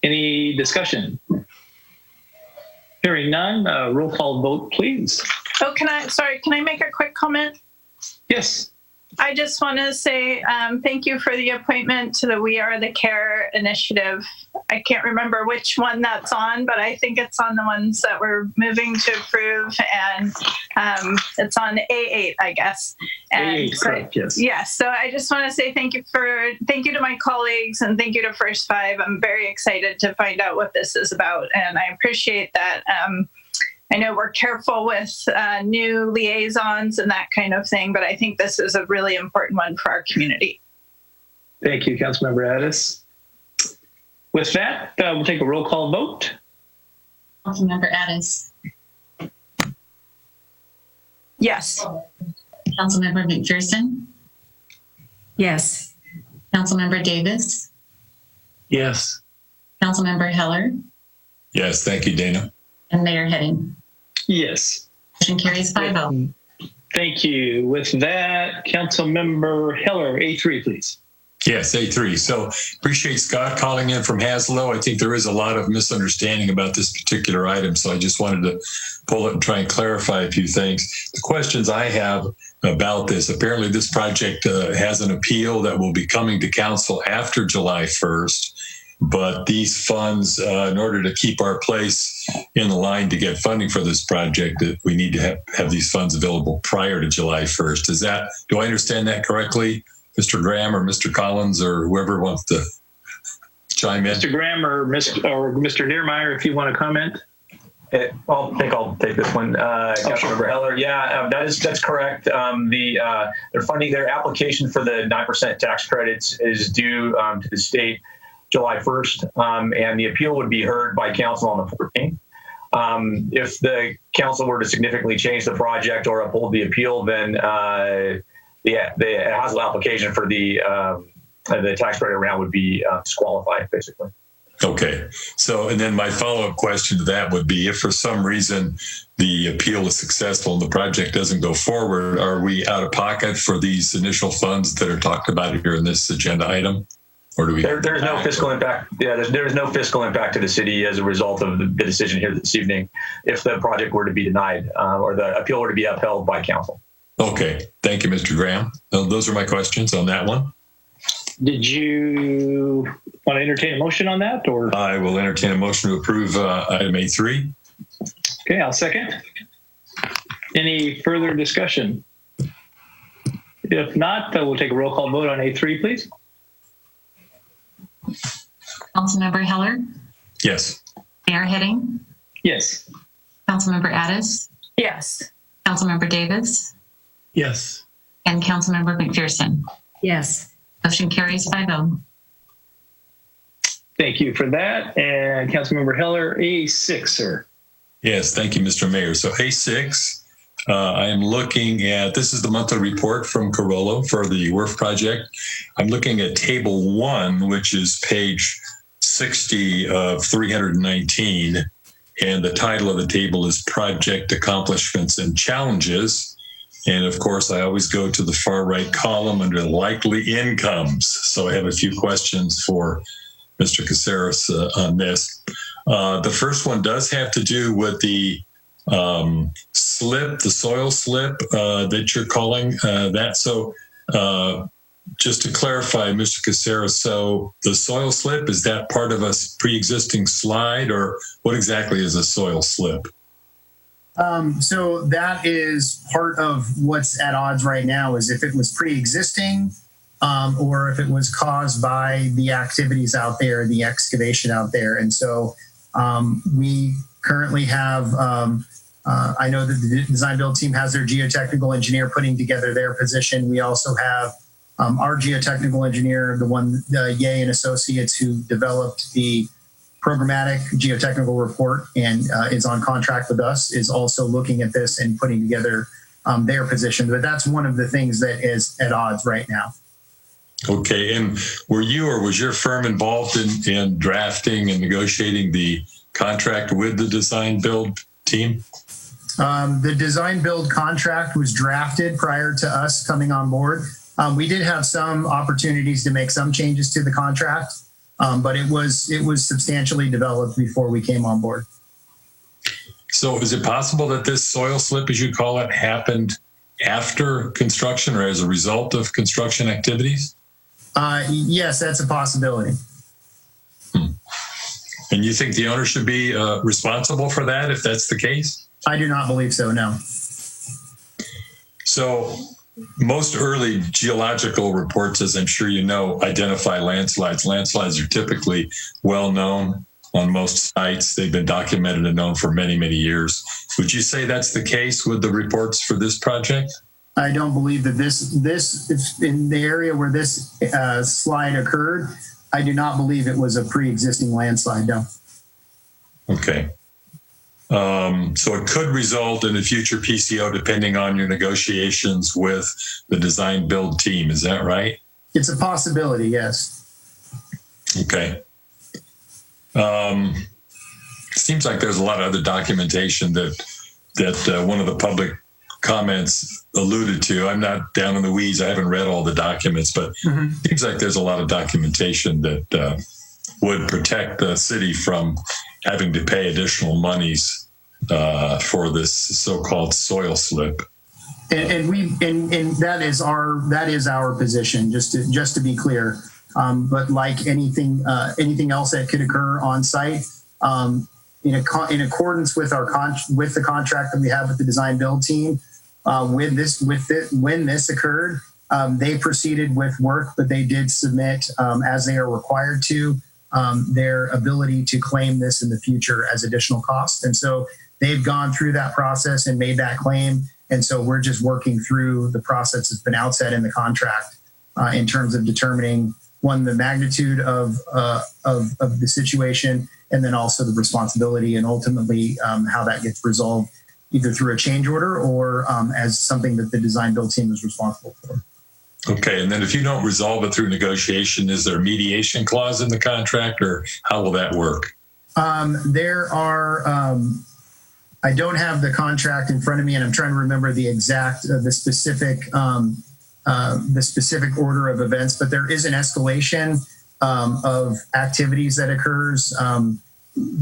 Any discussion? Hearing none, roll call vote, please. Oh, can I make a quick comment? Yes. I just want to say thank you for the appointment to the We Are the Care initiative. I can't remember which one that's on, but I think it's on the ones that we're moving to approve, and it's on A8, I guess. And A8, correct, yes. Yes, so I just want to say thank you to my colleagues, and thank you to First Five. I'm very excited to find out what this is about, and I appreciate that. I know we're careful with new liaisons and that kind of thing, but I think this is a really important one for our community. Thank you, Councilmember Addis. With that, we'll take a roll call vote. Councilmember Addis. Yes. Councilmember McPherson. Yes. Councilmember Davis. Yes. Councilmember Heller. Yes, thank you, Dana. And Mayor Heading. Yes. Motion carries 5-0. Thank you. With that, Councilmember Heller, A3, please. Yes, A3. So appreciate Scott calling in from Haslow. I think there is a lot of misunderstanding about this particular item, so I just wanted to pull it and try and clarify a few things. The questions I have about this, apparently this project has an appeal that will be coming to council after July 1st. But these funds, in order to keep our place in the line to get funding for this project, that we need to have these funds available prior to July 1st. Do I understand that correctly, Mr. Graham or Mr. Collins or whoever wants to chime in? Mr. Graham or Mr. Niermeyer, if you want to comment. Well, I think I'll take this one. Councilmember Heller. Yeah, that's correct. Their funding, their application for the 9% tax credits is due to the state July 1st, and the appeal would be heard by council on the 14th. If the council were to significantly change the project or uphold the appeal, then the housing application for the tax credit round would be disqualified, basically. Okay. So, and then my follow-up question to that would be, if for some reason the appeal is successful and the project doesn't go forward, are we out of pocket for these initial funds that are talked about here in this agenda item? Or do we? There's no fiscal impact. Yeah, there's no fiscal impact to the city as a result of the decision here this evening if the project were to be denied or the appeal were to be upheld by council. Okay. Thank you, Mr. Graham. Those are my questions on that one. Did you want to entertain a motion on that, or? I will entertain a motion to approve item A3. Okay, I'll second. Any further discussion? If not, we'll take a roll call vote on A3, please. Councilmember Heller, Yes. Mayor Heading, Yes. Councilmember Addis, Yes. Councilmember Davis, Yes. and Councilmember McPherson. Yes. Motion carries 5-0. Thank you for that. And Councilmember Heller, A6, sir. Yes, thank you, Mr. Mayor. So A6, I am looking at, this is the monthly report from Carollo for the WRF project. I'm looking at table 1, which is page 60 of 319. And the title of the table is Project Accomplishments and Challenges. And of course, I always go to the far right column under likely incomes. So I have a few questions for Mr. Caceres on this. The first one does have to do with the slip, the soil slip that you're calling that. So just to clarify, Mr. Caceres, so the soil slip, is that part of a pre-existing slide, or what exactly is a soil slip? So that is part of what's at odds right now, is if it was pre-existing or if it was caused by the activities out there, the excavation out there. And so we currently have, I know that the design build team has their geotechnical engineer putting together their position. We also have our geotechnical engineer, the one, Ye and Associates, who developed the programmatic geotechnical report and is on contract with us, is also looking at this and putting together their position. But that's one of the things that is at odds right now. Okay. And were you or was your firm involved in drafting and negotiating the contract with the design build team? The design build contract was drafted prior to us coming on board. We did have some opportunities to make some changes to the contract. But it was substantially developed before we came on board. So is it possible that this soil slip, as you call it, happened after construction or as a result of construction activities? Yes, that's a possibility. And you think the owner should be responsible for that if that's the case? I do not believe so, no. So most early geological reports, as I'm sure you know, identify landslides. Landslides are typically well known on most sites. They've been documented and known for many, many years. Would you say that's the case with the reports for this project? I don't believe that this is in the area where this slide occurred. I do not believe it was a pre-existing landslide, no. Okay. So it could result in a future PCO depending on your negotiations with the design build team. Is that right? It's a possibility, yes. Okay. Seems like there's a lot of other documentation that one of the public comments alluded to. I'm not down in the weeds. I haven't read all the documents, but seems like there's a lot of documentation that would protect the city from having to pay additional monies for this so-called soil slip. And that is our position. Just to be clear, But like anything else that could occur on site, in accordance with with the contract that we have with the design build team, when this occurred, they proceeded with work, but they did submit, as they are required to, their ability to claim this in the future as additional cost. And so they've gone through that process and made that claim. And so we're just working through the process that's been outset in the contract in terms of determining, one, the magnitude of the situation, and then also the responsibility, and ultimately how that gets resolved, either through a change order or as something that the design build team is responsible for. Okay, and then if you don't resolve it through negotiation, is there a mediation clause in the contract, or how will that work? There are, I don't have the contract in front of me, and I'm trying to remember the exact, the specific order of events, but there is an escalation of activities that occurs.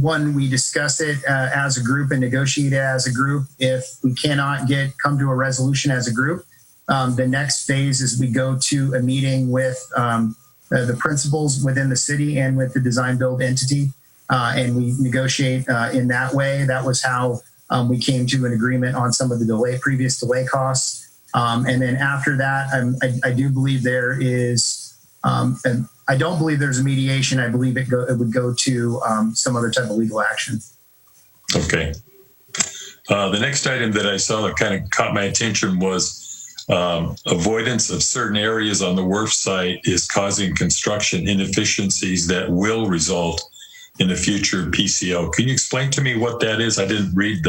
One, we discuss it as a group and negotiate it as a group. If we cannot come to a resolution as a group, the next phase is we go to a meeting with the principals within the city and with the design build entity, and we negotiate in that way. That was how we came to an agreement on some of the previous delay costs. And then after that, I do believe there is, and I don't believe there's a mediation. I believe it would go to some other type of legal action. Okay. The next item that I saw that kind of caught my attention was avoidance of certain areas on the wharf site is causing construction inefficiencies that will result in a future PCO. Can you explain to me what that is? I didn't read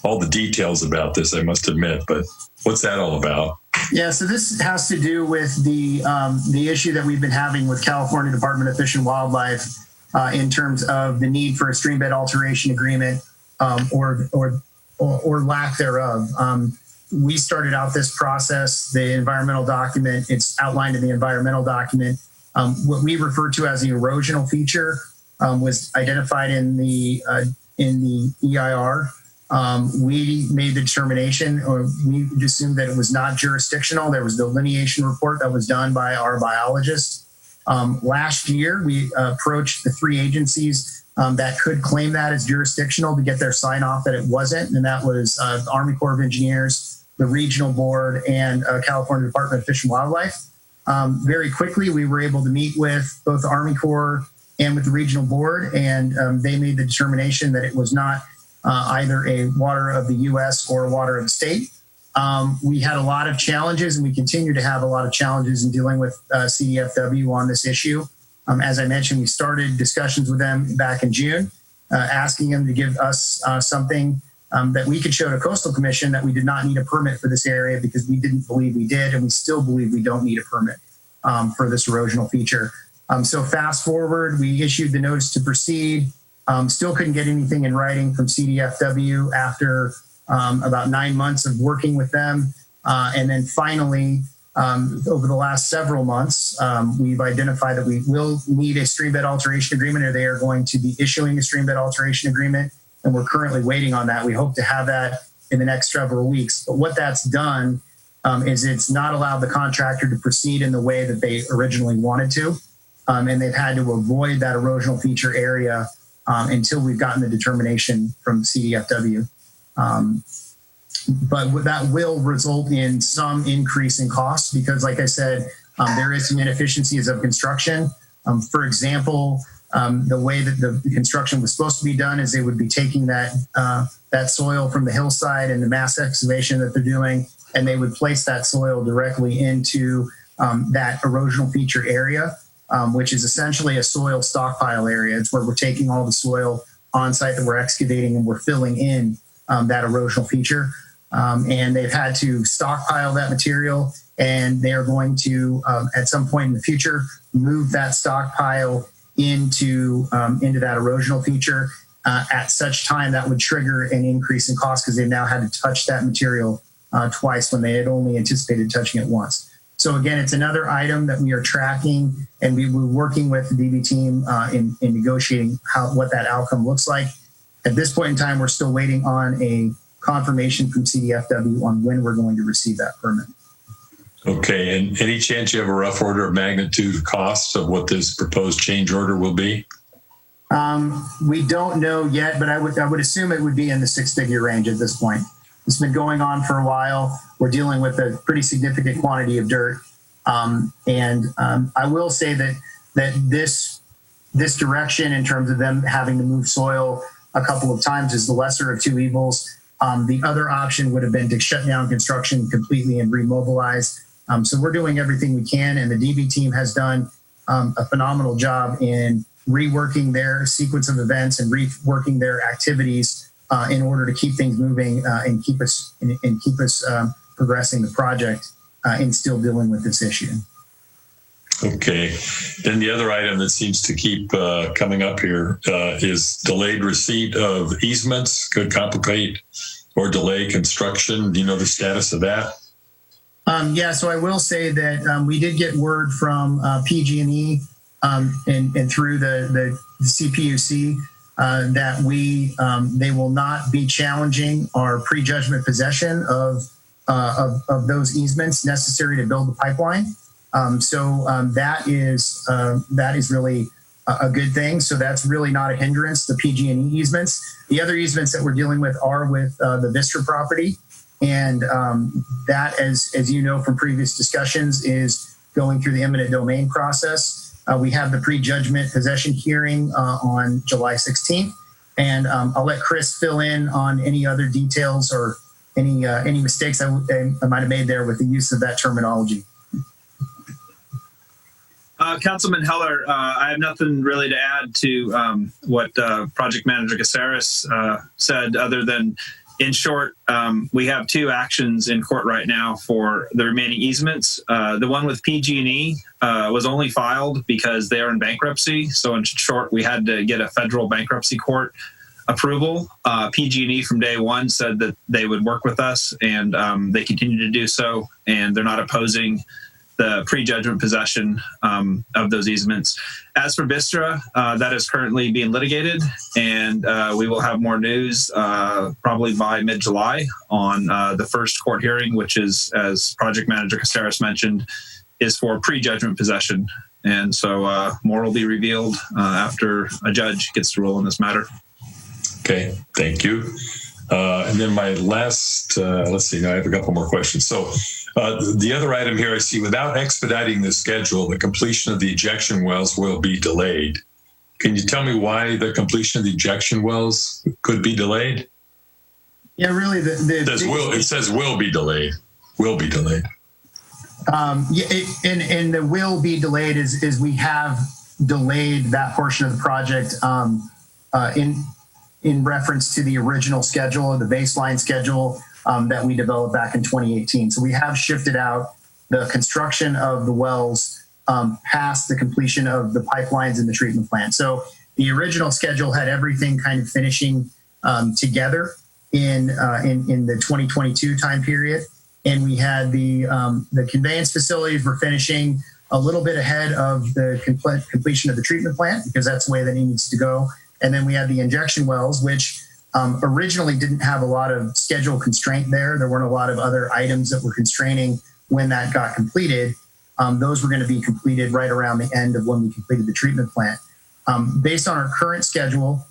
all the details about this, I must admit, but what's that all about? Yeah, so this has to do with the issue that we've been having with California Department of Fish and Wildlife in terms of the need for a stream bed alteration agreement or lack thereof. We started out this process, the environmental document, it's outlined in the environmental document. What we refer to as the erosional feature was identified in the EIR. We made the determination, or we assumed that it was not jurisdictional. There was a delineation report that was done by our biologist. Last year, we approached the three agencies that could claim that as jurisdictional to get their sign off that it wasn't. And that was the Army Corps of Engineers, the Regional Board, and California Department of Fish and Wildlife. Very quickly, we were able to meet with both the Army Corps and with the Regional Board, and they made the determination that it was not either a water of the U.S. or a water of the state. We had a lot of challenges, and we continue to have a lot of challenges in dealing with CDFW on this issue. As I mentioned, we started discussions with them back in June, asking them to give us something that we could show to Coastal Commission that we did not need a permit for this area, because we didn't believe we did, and we still believe we don't need a permit for this erosional feature. So fast forward, we issued the notice to proceed. Still couldn't get anything in writing from CDFW after about 9 months of working with them. And then finally, over the last several months, we've identified that we will need a stream bed alteration agreement, or they are going to be issuing a stream bed alteration agreement. And we're currently waiting on that. We hope to have that in the next several weeks. But what that's done is it's not allowed the contractor to proceed in the way that they originally wanted to. And they've had to avoid that erosional feature area until we've gotten the determination from CDFW. But that will result in some increase in costs because, like I said, there is some inefficiencies of construction. For example, the way that the construction was supposed to be done is they would be taking that soil from the hillside and the mass excavation that they're doing, and they would place that soil directly into that erosional feature area, which is essentially a soil stockpile area. It's where we're taking all the soil on site that we're excavating and we're filling in that erosional feature. And they've had to stockpile that material, and they are going to, at some point in the future, move that stockpile into that erosional feature at such time that would trigger an increase in cost because they've now had to touch that material twice when they had only anticipated touching it once. So again, it's another item that we are tracking, and we were working with the DB team in negotiating what that outcome looks like. At this point in time, we're still waiting on a confirmation from CDFW on when we're going to receive that permit. Okay, and any chance you have a rough order of magnitude costs of what this proposed change order will be? We don't know yet, but I would assume it would be in the six-figure range at this point. It's been going on for a while. We're dealing with a pretty significant quantity of dirt. I will say that this direction in terms of them having to move soil a couple of times is the lesser of two evils. The other option would have been to shut down construction completely and remobilize. So we're doing everything we can, and the DB team has done a phenomenal job in reworking their sequence of events and reworking their activities in order to keep things moving and keep us progressing the project and still dealing with this issue. Okay. Then the other item that seems to keep coming up here is delayed receipt of easements could complicate or delay construction. Do you know the status of that? Yeah, so I will say that we did get word from PG&E and through the CPUC that they will not be challenging our prejudgment possession of those easements necessary to build the pipeline. That is really a good thing. So that's really not a hindrance, the PG&E easements. The other easements that we're dealing with are with the Vistra property. And that, as you know from previous discussions, is going through the eminent domain process. We have the prejudgment possession hearing on July 16th. And I'll let Chris fill in on any other details or any mistakes I might have made there with the use of that terminology. Councilman Heller, I have nothing really to add to what Project Manager Caceres said, other than, in short, we have two actions in court right now for the remaining easements. The one with PG&E was only filed because they are in bankruptcy. So in short, we had to get a federal bankruptcy court approval. PG&E from day one said that they would work with us, and they continue to do so, and they're not opposing the prejudgment possession of those easements. As for Vistra, that is currently being litigated, and we will have more news probably by mid-July on the first court hearing, which is, as Project Manager Caceres mentioned, is for prejudgment possession. And so more will be revealed after a judge gets to rule on this matter. Okay, thank you. And then my last, let's see, now I have a couple more questions. So the other item here I see, without expediting the schedule, the completion of the ejection wells will be delayed. Can you tell me why the completion of the ejection wells could be delayed? Yeah, really, it says will be delayed. Will be delayed. And the will be delayed is we have delayed that portion of the project in reference to the original schedule, the baseline schedule that we developed back in 2018. So we have shifted out the construction of the wells past the completion of the pipelines and the treatment plant. So the original schedule had everything kind of finishing together in the 2022 time period. And we had the conveyance facilities were finishing a little bit ahead of the completion of the treatment plant, because that's the way that it needs to go. And then we had the injection wells, which originally didn't have a lot of schedule constraint there. There weren't a lot of other items that were constraining when that got completed. Those were going to be completed right around the end of when we completed the treatment plant. Based on our current schedule,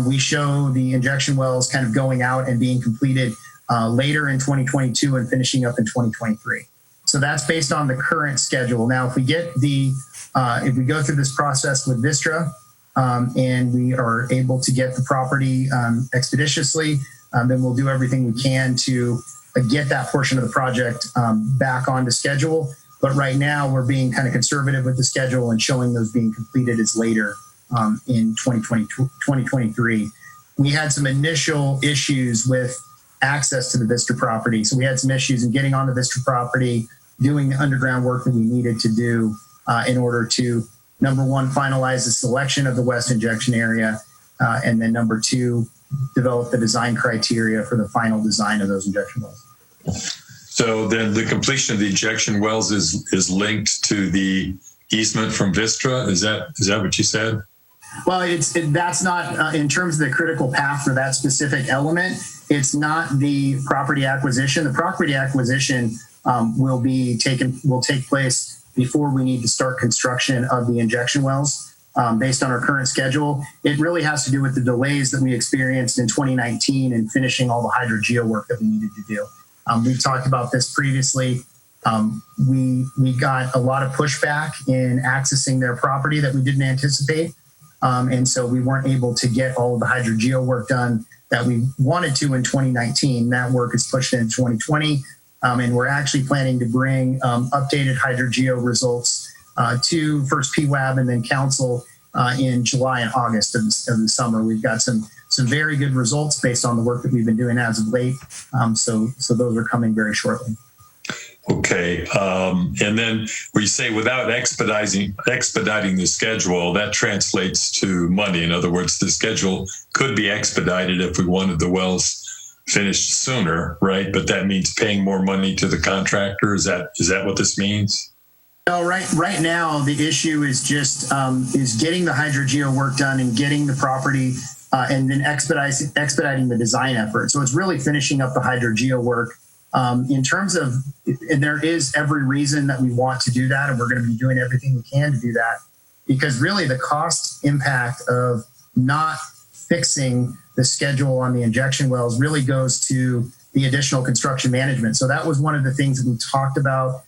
we show the injection wells kind of going out and being completed later in 2022 and finishing up in 2023. So that's based on the current schedule. Now, if we go through this process with Vistra, and we are able to get the property expeditiously, then we'll do everything we can to get that portion of the project back onto schedule. But right now, we're being kind of conservative with the schedule and showing those being completed as later in 2023. We had some initial issues with access to the Vistra property. So we had some issues in getting on the Vistra property, doing the underground work that we needed to do in order to, number one, finalize the selection of the west injection area, and then number two, develop the design criteria for the final design of those injection wells. So then the completion of the injection wells is linked to the easement from Vistra? Is that what you said? Well, that's not in terms of the critical path for that specific element. it's not the property acquisition. The property acquisition will take place before we need to start construction of the injection wells. Based on our current schedule, it really has to do with the delays that we experienced in 2019 and finishing all the hydrogeo work that we needed to do. We've talked about this previously. We got a lot of pushback in accessing their property that we didn't anticipate. And so we weren't able to get all of the hydrogeo work done that we wanted to in 2019. That work is pushed into 2020. And we're actually planning to bring updated hydrogeo results to first PWAB and then council in July and August of the summer. We've got some very good results based on the work that we've been doing as of late. So those are coming very shortly. Okay. And then we say without expediting the schedule, that translates to money. In other words, the schedule could be expedited if we wanted the wells finished sooner, right? But that means paying more money to the contractor. Is that what this means? No, right now the issue is just is getting the hydrogeo work done and getting the property and then expediting the design effort. So it's really finishing up the hydrogeo work. In terms of, and there is every reason that we want to do that, and we're going to be doing everything we can to do that, because really the cost impact of not fixing the schedule on the injection wells really goes to the additional construction management. So that was one of the things that we talked about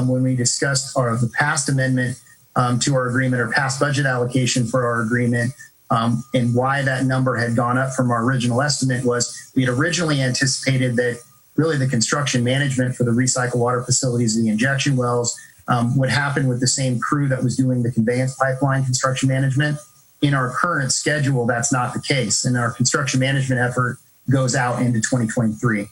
when we discussed the past amendment to our agreement, or past budget allocation for our agreement, and why that number had gone up from our original estimate was we had originally anticipated that really the construction management for the recycled water facilities and the injection wells would happen with the same crew that was doing the conveyance pipeline construction management. In our current schedule, that's not the case, and our construction management effort goes out into 2023.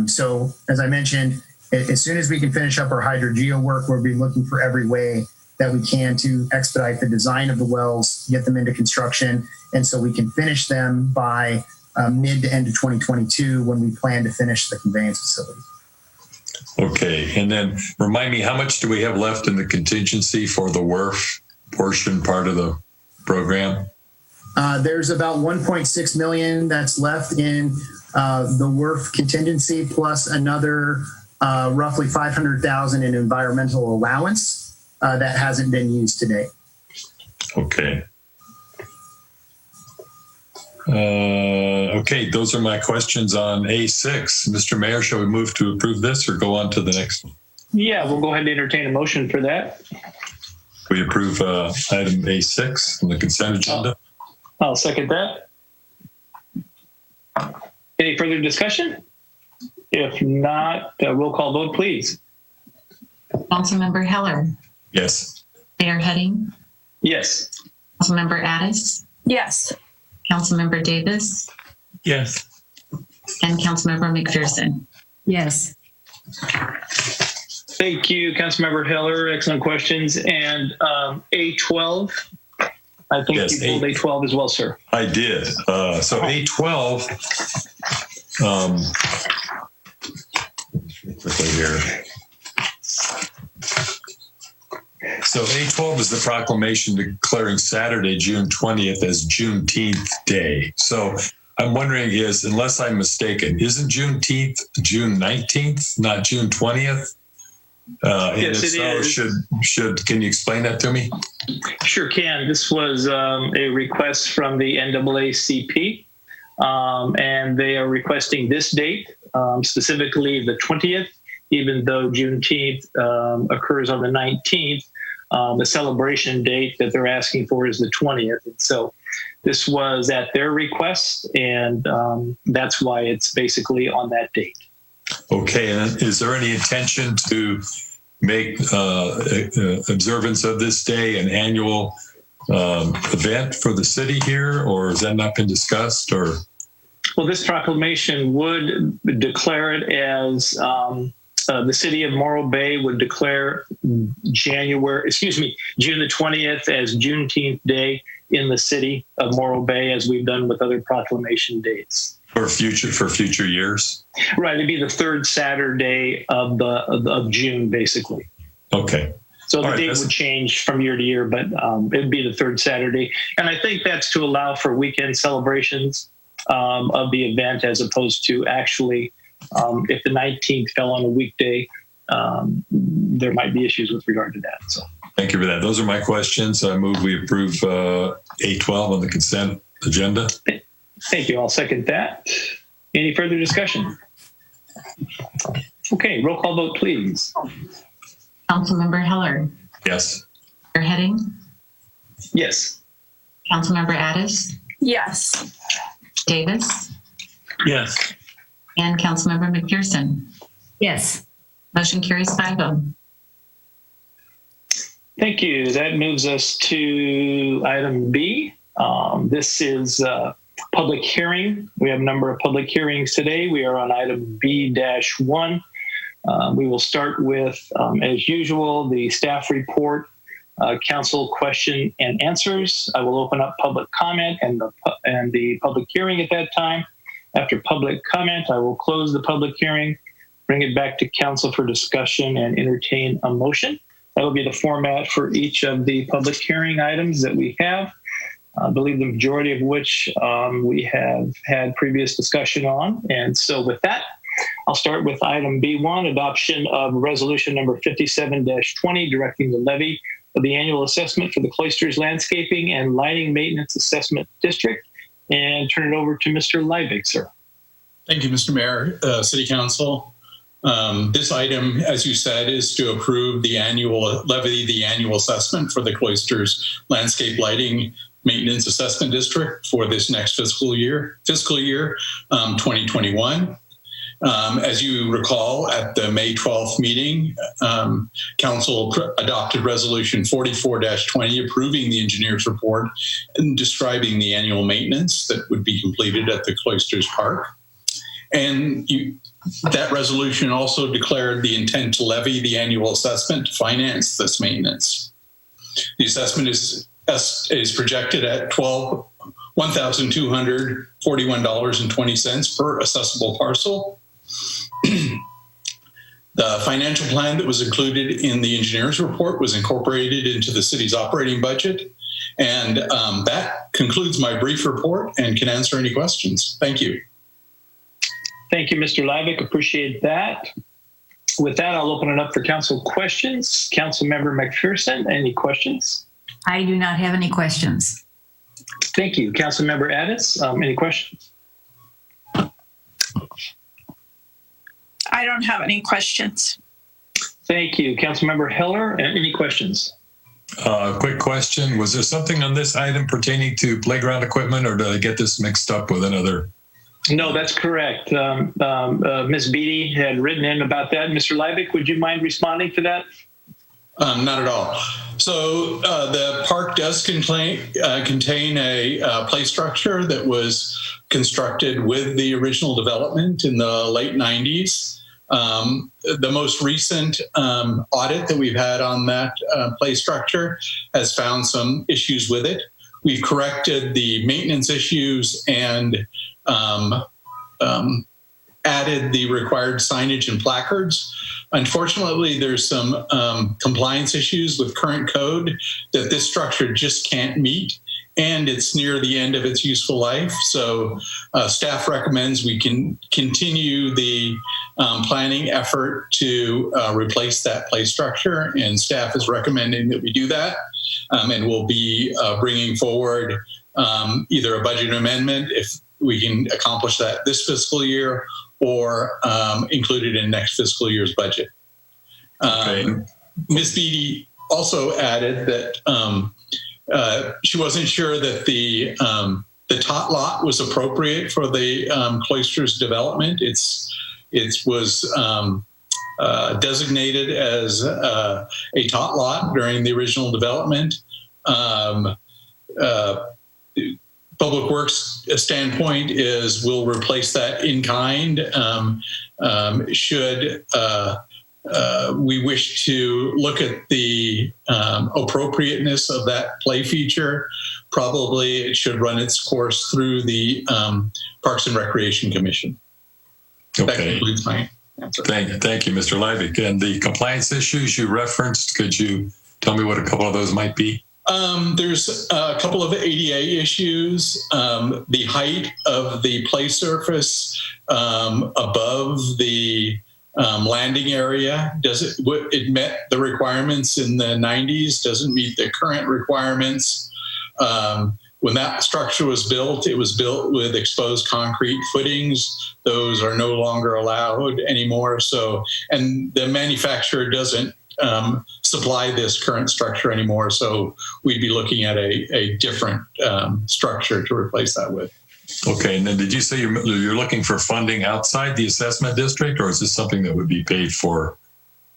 So as I mentioned, as soon as we can finish up our hydrogeo work, we'll be looking for every way that we can to expedite the design of the wells, get them into construction, and so we can finish them by mid to end of 2022 when we plan to finish the conveyance facility. Okay, and then remind me, how much do we have left in the contingency for the WRF portion part of the program? There's about 1.6 million that's left in the WRF contingency, plus another roughly 500,000 in environmental allowance that hasn't been used to date. Okay. Okay, those are my questions on A6. Mr. Mayor, shall we move to approve this or go on to the next one? Yeah, we'll go ahead and entertain a motion for that. We approve item A6 on the consent agenda. I'll second that. Any further discussion? If not, roll call vote, please. Councilmember Heller. Yes. Mayor Heading. Yes. Councilmember Addis. Yes. Councilmember Davis. Yes. And Councilmember McPherson. Yes. Thank you, Councilmember Heller. Excellent questions. And A12, I think yes, you pulled A12 as well, sir. I did. So A12, quickly here. So A12 is the proclamation declaring Saturday, June 20th as Juneteenth Day. So I'm wondering unless I'm mistaken, isn't Juneteenth June 19th, not June 20th? Yes, it is. Can you explain that to me? Sure can. This was a request from the NAACP, and they are requesting this date, specifically the 20th, even though Juneteenth occurs on the 19th. The celebration date that they're asking for is the 20th. And so this was at their request, and that's why it's basically on that date. Okay, and is there any intention to make observance of this day an annual event for the city here, or has that not been discussed? Or well, this proclamation would declare it as the city of Morro Bay would declare June the 20th as Juneteenth Day in the city of Morro Bay, as we've done with other proclamation dates. For future years? Right, it'd be the third Saturday of June, basically. Okay. So the date would change from year to year, but it'd be the third Saturday. And I think that's to allow for weekend celebrations of the event, as opposed to actually, if the 19th fell on a weekday, there might be issues with regard to that. So, thank you for that. Those are my questions. I move we approve 812 on the consent agenda. Thank you. I'll second that. Any further discussion? Okay, roll call vote, please. Councilmember Heller. Yes. Mayor Heading. Yes. Councilmember Addis. Yes. Davis. Yes. And Councilmember McPherson. Yes. Motion carries 5-0. Thank you. That moves us to item B. This is public hearing. We have a number of public hearings today. We are on item B-1. We will start with, as usual, the staff report, council question and answers. I will open up public comment and the public hearing at that time. After public comment, I will close the public hearing, bring it back to council for discussion, and entertain a motion. That will be the format for each of the public hearing items that we have. I believe the majority of which we have had previous discussion on. And so with that, I'll start with item B1, adoption of resolution number 57-20, directing the levy of the annual assessment for the Cloisters Landscaping and Lighting Maintenance Assessment District, and turn it over to Mr. Leivik, sir. Thank you, Mr. Mayor, City Council. This item, as you said, is to approve the levy the annual assessment for the Cloisters Landscape Lighting Maintenance Assessment District for this next fiscal year 2021. As you recall, at the May 12th meeting, Council adopted Resolution 44-20, approving the engineer's report and describing the annual maintenance that would be completed at the Cloisters Park. And that resolution also declared the intent to levy the annual assessment to finance this maintenance. The assessment is projected at $1,241.20 per assessable parcel. The financial plan that was included in the engineer's report was incorporated into the city's operating budget. And that concludes my brief report and can answer any questions. Thank you. Thank you, Mr. Leivik. Appreciate that. With that, I'll open it up for council questions. Councilmember McPherson, any questions? I do not have any questions. Thank you. Councilmember Addis, any questions? I don't have any questions. Thank you. Councilmember Heller, any questions? Quick question. Was there something on this item pertaining to playground equipment, or did I get this mixed up with another? No, that's correct. Ms. Beatty had written in about that. Mr. Leivik, would you mind responding to that? Not at all. So the park does contain a play structure that was constructed with the original development in the late 90s. The most recent audit that we've had on that play structure has found some issues with it. We've corrected the maintenance issues and added the required signage and placards. Unfortunately, there's some compliance issues with current code that this structure just can't meet, and it's near the end of its useful life. So staff recommends we can continue the planning effort to replace that play structure, and staff is recommending that we do that. And we'll be bringing forward either a budget amendment if we can accomplish that this fiscal year, or include it in next fiscal year's budget. Ms. Beatty also added that she wasn't sure that the tot lot was appropriate for the Cloisters development. It was designated as a tot lot during the original development. Public Works standpoint is we'll replace that in kind should we wish to look at the appropriateness of that play feature. Probably it should run its course through the Parks and Recreation Commission. Okay. That concludes my answer. Thank you, Mr. Leivik. And the compliance issues you referenced, could you tell me what a couple of those might be? There's a couple of ADA issues. The height of the play surface above the landing area, it met the requirements in the 90s, doesn't meet the current requirements. When that structure was built, it was built with exposed concrete footings. Those are no longer allowed anymore. And the manufacturer doesn't supply this current structure anymore. So we'd be looking at a different structure to replace that with. Okay, and then did you say you're looking for funding outside the assessment district, or is this something that would be paid for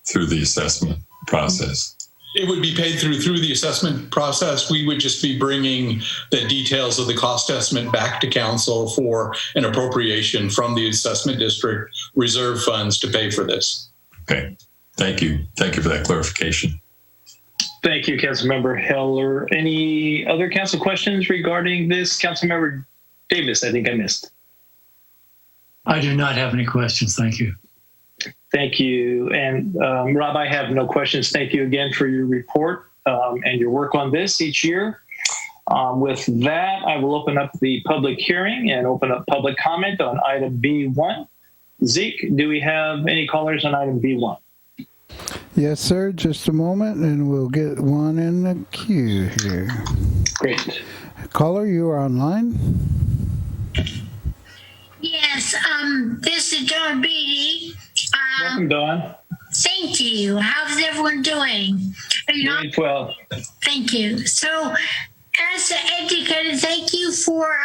through the assessment process? It would be paid through the assessment process. We would just be bringing the details of the cost estimate back to council for an appropriation from the assessment district reserve funds to pay for this. Okay, thank you. Thank you for that clarification. Thank you, Councilmember Heller. Any other council questions regarding this? Councilmember Davis, I think I missed. I do not have any questions. Thank you. Thank you. And Rob, I have no questions. Thank you again for your report and your work on this each year. With that, I will open up the public hearing and open up public comment on item B1. Zeke, do we have any callers on item B1? Yes, sir. Just a moment, and we'll get one in the queue here. Great. Caller, you are online. Yes, this is Dawn Beatty. Welcome, Dawn. Thank you. How's everyone doing? Doing well. Thank you. So, as an educator, thank you for,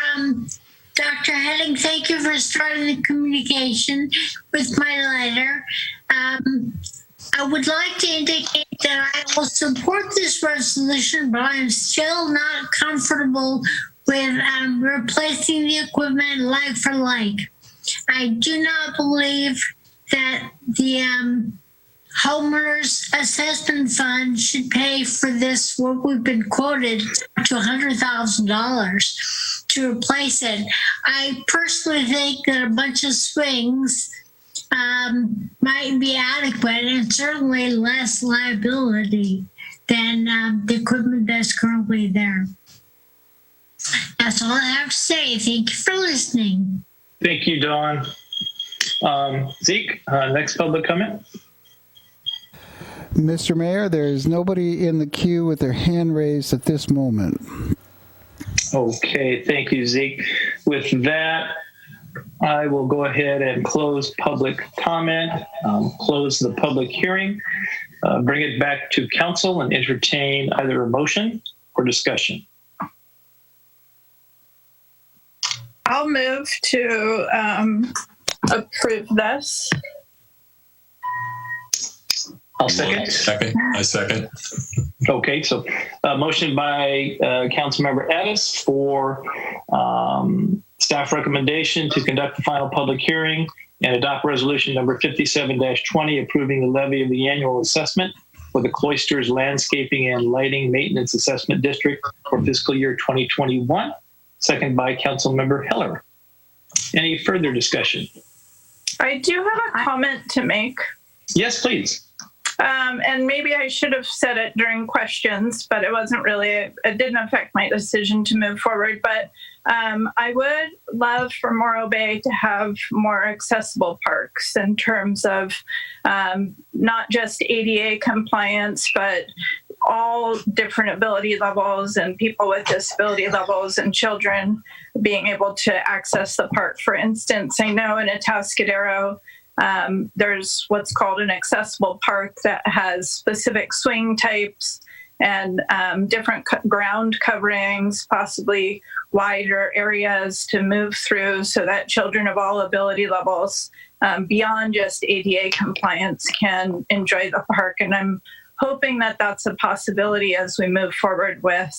Dr. Heading, thank you for starting the communication with my letter. I would like to indicate that I will support this resolution, but I'm still not comfortable with replacing the equipment like for like. I do not believe that the homeowners assessment fund should pay for this, what we've been quoted to $100,000 to replace it. I personally think that a bunch of swings might be adequate and certainly less liability than the equipment that's currently there. That's all I have to say. Thank you for listening. Thank you, Dawn. Zeke, next public comment. Mr. Mayor, there is nobody in the queue with their hand raised at this moment. Okay, thank you, Zeke. With that, I will go ahead and close public comment, close the public hearing, bring it back to council and entertain either a motion or discussion. I'll move to approve this. I'll second. I second. Okay, so motion by Councilmember Addis for staff recommendation to conduct the final public hearing and adopt resolution number 57-20 approving the levy of the annual assessment for the Cloisters Landscaping and Lighting Maintenance Assessment District for fiscal year 2021. Second by Councilmember Heller. Any further discussion? I do have a comment to make. Yes, please. And maybe I should have said it during questions, but it didn't affect my decision to move forward. But I would love for Morro Bay to have more accessible parks in terms of not just ADA compliance, but all different ability levels and people with disability levels and children being able to access the park. For instance, I know in Atascadero, there's what's called an accessible park that has specific swing types and different ground coverings, possibly wider areas to move through so that children of all ability levels beyond just ADA compliance can enjoy the park. And I'm hoping that that's a possibility as we move forward with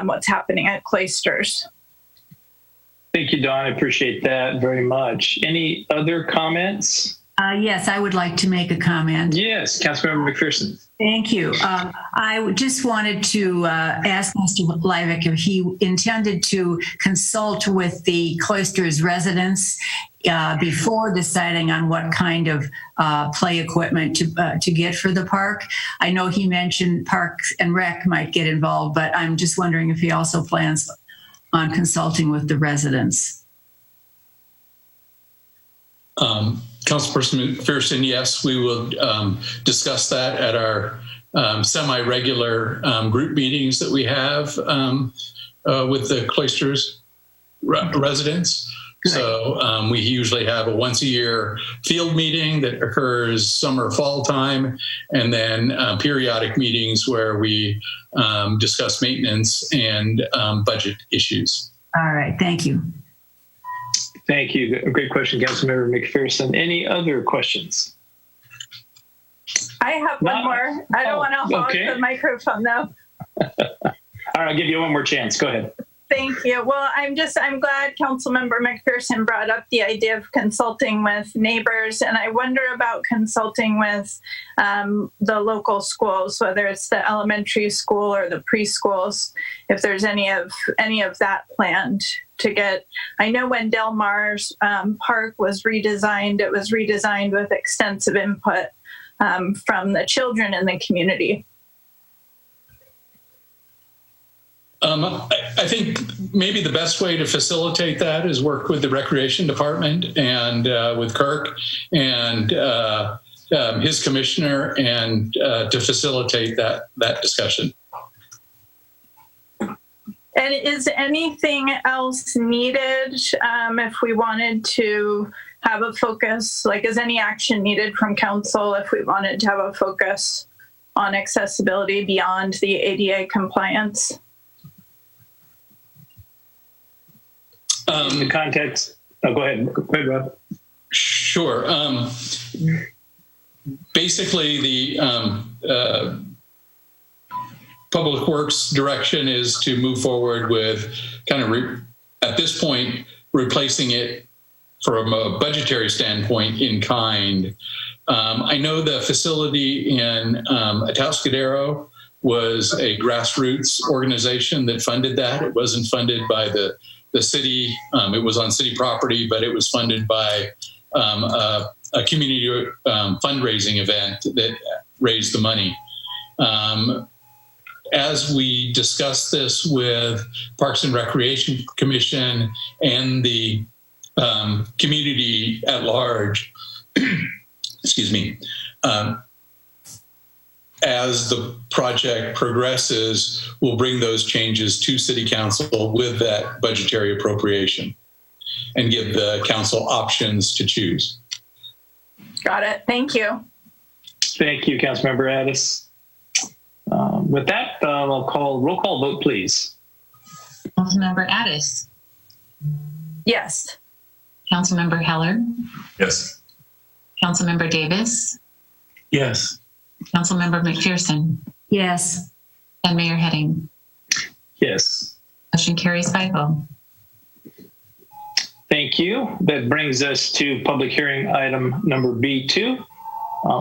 what's happening at Cloisters. Thank you, Dawn. I appreciate that very much. Any other comments Yes, I would like to make a comment. Yes, Councilmember McPherson. Thank you. I just wanted to ask Mr. Livick if he intended to consult with the cloister's residents before deciding on what kind of play equipment to get for the park. I know he mentioned Parks and Rec might get involved, but I'm just wondering if he also plans on consulting with the residents. Councilperson McPherson, yes, we will discuss that at our semi-regular group meetings that we have with the cloisters residents. So we usually have a once-a-year field meeting that occurs summer, fall time, and then periodic meetings where we discuss maintenance and budget issues. All right, thank you. Thank you. Great question, Councilmember McPherson. Any other questions? I have one more. I don't want to hog the microphone though. All right, I'll give you one more chance. Go ahead. Thank you. Well, I'm glad Councilmember McPherson brought up the idea of consulting with neighbors, and I wonder about consulting with the local schools, whether it's the elementary school or the preschools, if there's any of that planned to get. I know when Del Mar's park was redesigned, it was redesigned with extensive input from the children in the community. I think maybe the best way to facilitate that is work with the Recreation Department and with Kirk and his commissioner, and to facilitate that discussion. And is anything else needed if we wanted to have a focus? Like, is any action needed from council if we wanted to have a focus on accessibility beyond the ADA compliance? In the context, go ahead. Go ahead, Rob. Sure. Basically, the Public Works direction is to move forward with kind of, at this point, replacing it from a budgetary standpoint in kind. I know the facility in Atascadero was a grassroots organization that funded that. It wasn't funded by the city. It was on city property, but it was funded by a community fundraising event that raised the money. As we discuss this with Parks and Recreation Commission and the community at large, excuse me, as the project progresses, we'll bring those changes to City Council with that budgetary appropriation and give the council options to choose. Got it. Thank you. Thank you, Councilmember Addis. With that, I'll call roll call vote, please. Councilmember Addis. Yes. Councilmember Heller. Yes. Councilmember Davis. Yes. Councilmember McPherson. Yes. And Mayor Heading. Yes. Motion carries 5-0. Thank you. That brings us to public hearing item number B2,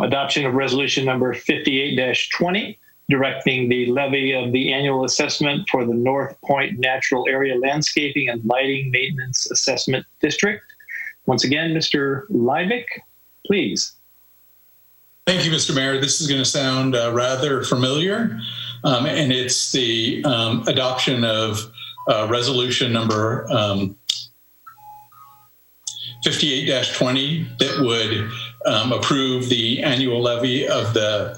adoption of resolution number 58-20, directing the levy of the annual assessment for the North Point Natural Area Landscaping and Lighting Maintenance Assessment District. Once again, Mr. Livick, please. Thank you, Mr. Mayor. This is going to sound rather familiar, and it's the adoption of resolution number 58-20 that would approve the annual levy of the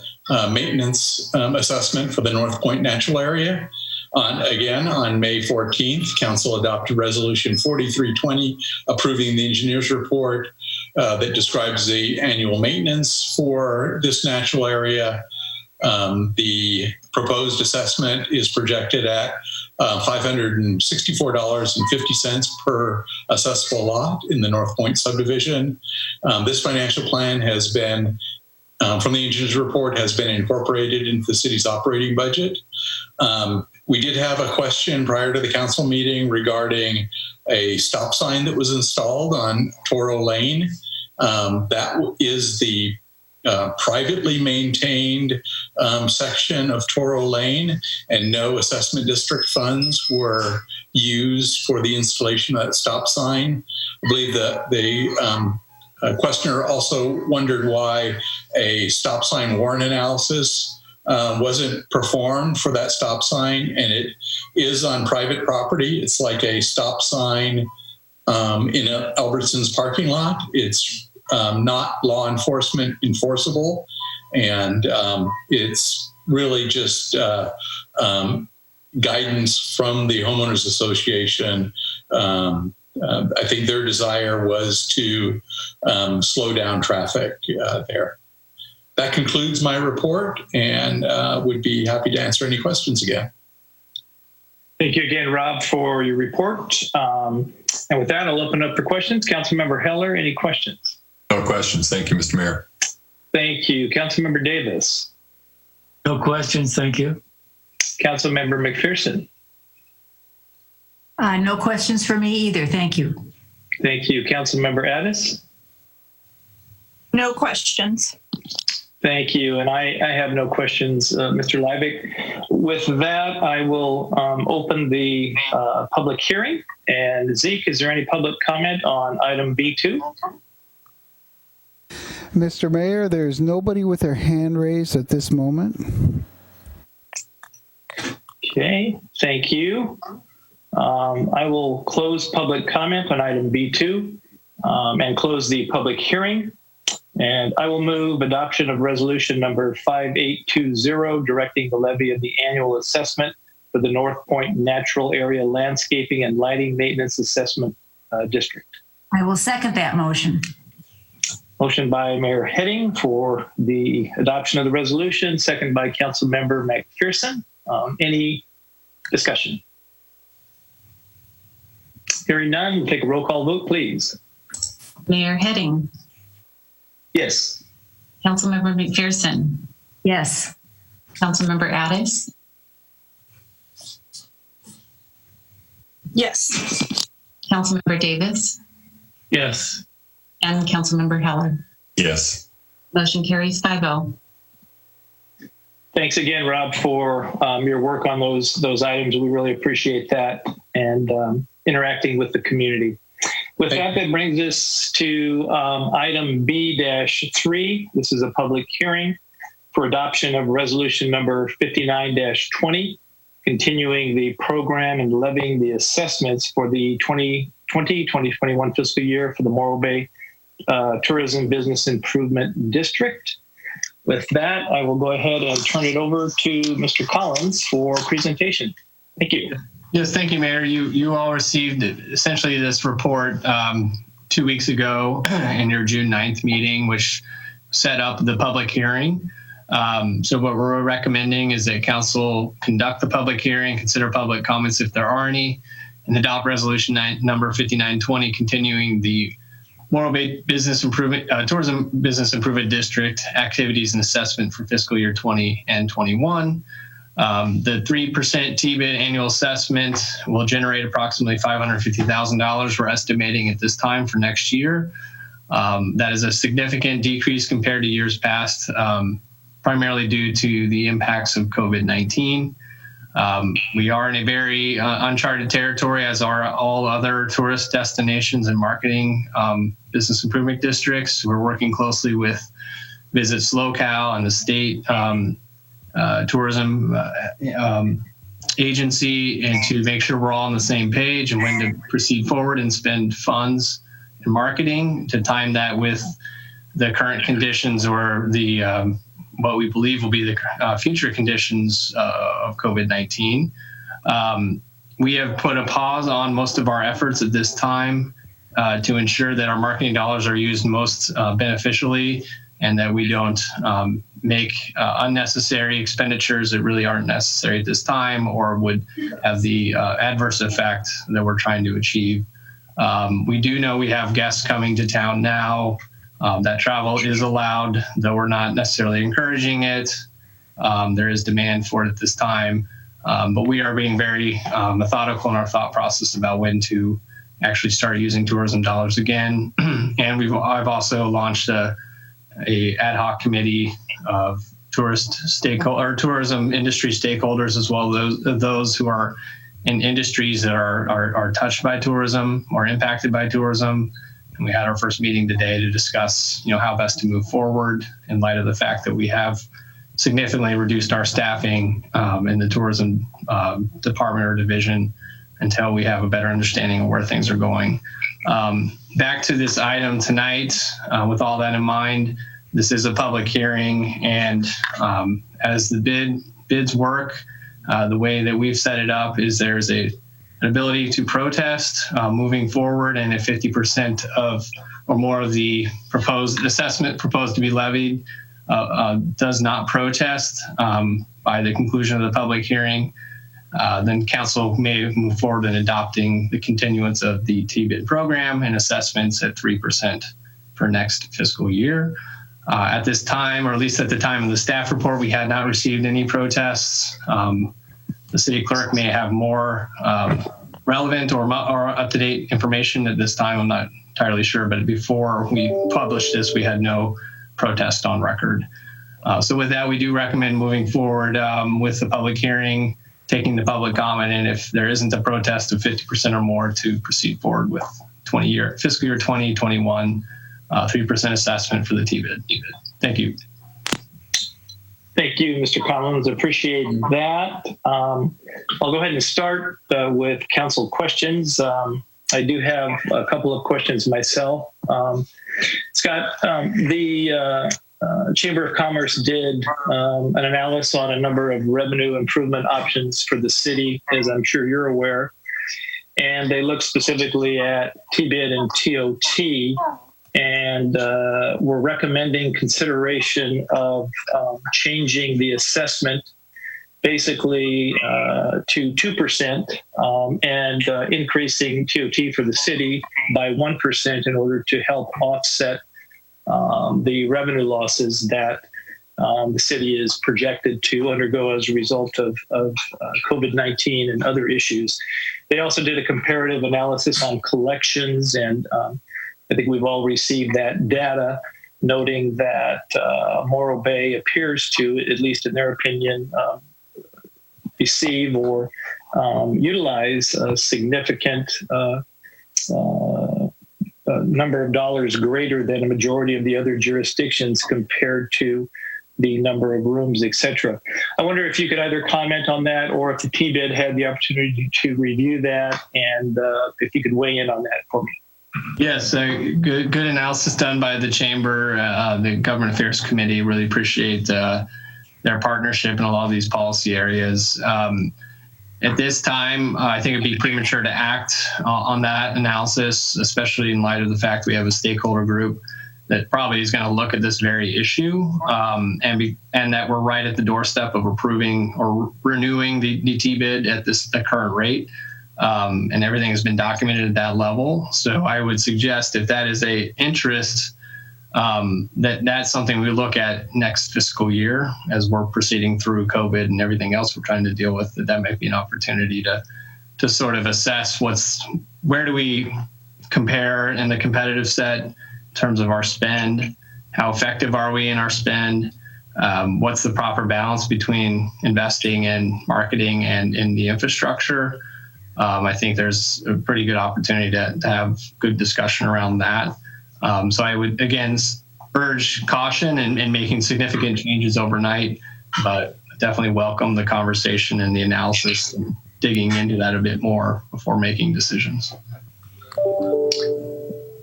maintenance assessment for the North Point Natural Area. On May 14th, Council adopted Resolution 4320, approving the engineer's report that describes the annual maintenance for this natural area. The proposed assessment is projected at $564.50 per assessable lot in the North Point subdivision. This financial plan has been, from the engineer's report, has been incorporated into the city's operating budget. We did have a question prior to the council meeting regarding a stop sign that was installed on Toro Lane. That is the privately maintained section of Toro Lane, and no assessment district funds were used for the installation of that stop sign. I believe that the questioner also wondered why a stop sign warrant analysis wasn't performed for that stop sign, and it is on private property. It's like a stop sign in Albertson's parking lot. It's not law enforcement enforceable, and it's really just guidance from the homeowners association. I think their desire was to slow down traffic there. That concludes my report, and would be happy to answer any questions again. Thank you again, Rob, for your report. And with that, I'll open up for questions. Councilmember Heller, any questions? No questions. Thank you, Mr. Mayor. Thank you. Councilmember Davis. No questions. Thank you. Councilmember McPherson. No questions for me either. Thank you. Thank you. Councilmember Addis. No questions. Thank you. And I have no questions, Mr. Liebig. With that, I will open the public hearing. And Zeke, is there any public comment on item B2? Mr. Mayor, there's nobody with their hand raised at this moment. Okay, thank you. I will close public comment on item B2 and close the public hearing. And I will move adoption of resolution number 5820, directing the levy of the annual assessment for the North Point Natural Area Landscaping and Lighting Maintenance Assessment District. I will second that motion. Motion by Mayor Heading for the adoption of the resolution, second by Councilmember McPherson. Any discussion? Hearing none, we'll take a roll call vote, please. Mayor Heading. Yes. Councilmember McPherson. Yes. Councilmember Addis. Yes. Councilmember Davis. Yes. And Councilmember Heller. Yes. Motion carries 5-0. Thanks again, Rob, for your work on those items. We really appreciate that, and interacting with the community. With that brings us to item B-3. This is a public hearing for adoption of resolution number 59-20, continuing the program and levying the assessments for the 2020-2021 fiscal year for the Morro Bay Tourism Business Improvement District. With that, I will go ahead and turn it over to Mr. Collins for presentation. Thank you. Yes, thank you, Mayor. You all received essentially this report 2 weeks ago in your June 9th meeting, which set up the public hearing. So what we're recommending is that council conduct the public hearing, consider public comments if there are any, and adopt resolution number 5920, continuing the Morro Bay Business Improvement Tourism Business Improvement District activities and assessment for fiscal year 20 and 21. The 3% TBID annual assessment will generate approximately $550,000 we're estimating at this time for next year. That is a significant decrease compared to years past, primarily due to the impacts of COVID-19. We are in a very uncharted territory, as are all other tourist destinations and marketing business improvement districts. We're working closely with Visits Locale and the state tourism agency, and to make sure we're all on the same page and when to proceed forward and spend funds in marketing, to time that with the current conditions or the what we believe will be the future conditions of COVID-19. We have put a pause on most of our efforts at this time to ensure that our marketing dollars are used most beneficially, and that we don't make unnecessary expenditures that really aren't necessary at this time or would have the adverse effect that we're trying to achieve. We do know we have guests coming to town now. That travel is allowed, though we're not necessarily encouraging it. There is demand for it at this time, but we are being very methodical in our thought process about when to actually start using tourism dollars again. And I've also launched a ad hoc committee of tourism industry stakeholders, as well as those who are in industries that are touched by tourism or impacted by tourism. And we had our first meeting today to discuss, how best to move forward in light of the fact that we have significantly reduced our staffing in the tourism department or division until we have a better understanding of where things are going. Back to this item tonight, with all that in mind, this is a public hearing, and as the bids work, the way that we've set it up is there's an ability to protest moving forward, and if 50% or more of the proposed assessment proposed to be levied does not protest by the conclusion of the public hearing, then council may move forward in adopting the continuance of the TBID program and assessments at 3% for next fiscal year. At this time, or at least at the time of the staff report, we had not received any protests. The city clerk may have more relevant or up-to-date information at this time. I'm not entirely sure, but before we published this, we had no protest on record. So with that, we do recommend moving forward with the public hearing, taking the public comment, and if there isn't a protest of 50% or more, to proceed forward with fiscal year 2021 3% assessment for the TBID. Thank you. Thank you, Mr. Collins. Appreciate that. I'll go ahead and start with council questions. I do have a couple of questions myself. Scott, the Chamber of Commerce did an analysis on a number of revenue improvement options for the city, as I'm sure you're aware. And they looked specifically at TBID and TOT, and we're recommending consideration of changing the assessment basically to 2% and increasing TOT for the city by 1% in order to help offset the revenue losses that the city is projected to undergo as a result of COVID-19 and other issues. They also did a comparative analysis on collections, and I think we've all received that data, noting that Morro Bay appears to, at least in their opinion, receive or utilize a significant number of dollars greater than a majority of the other jurisdictions compared to the number of rooms, et cetera. I wonder if you could either comment on that, or if the TBID had the opportunity to review that, and if you could weigh in on that for me. Yes, good analysis done by the Chamber, the Government Affairs Committee. Really appreciate their partnership in a lot of these policy areas. At this time, I think it'd be premature to act on that analysis, especially in light of the fact we have a stakeholder group that probably is going to look at this very issue, and that we're right at the doorstep of approving or renewing the TBID at the current rate. And everything has been documented at that level. So I would suggest, if that is a interest, that's something we look at next fiscal year as we're proceeding through COVID and everything else we're trying to deal with. That might be an opportunity to sort of assess where do we compare in the competitive set in terms of our spend, how effective are we in our spend, what's the proper balance between investing in marketing and in the infrastructure. I think there's a pretty good opportunity to have good discussion around that. So I would, again, urge caution in making significant changes overnight, but definitely welcome the conversation and the analysis and digging into that a bit more before making decisions.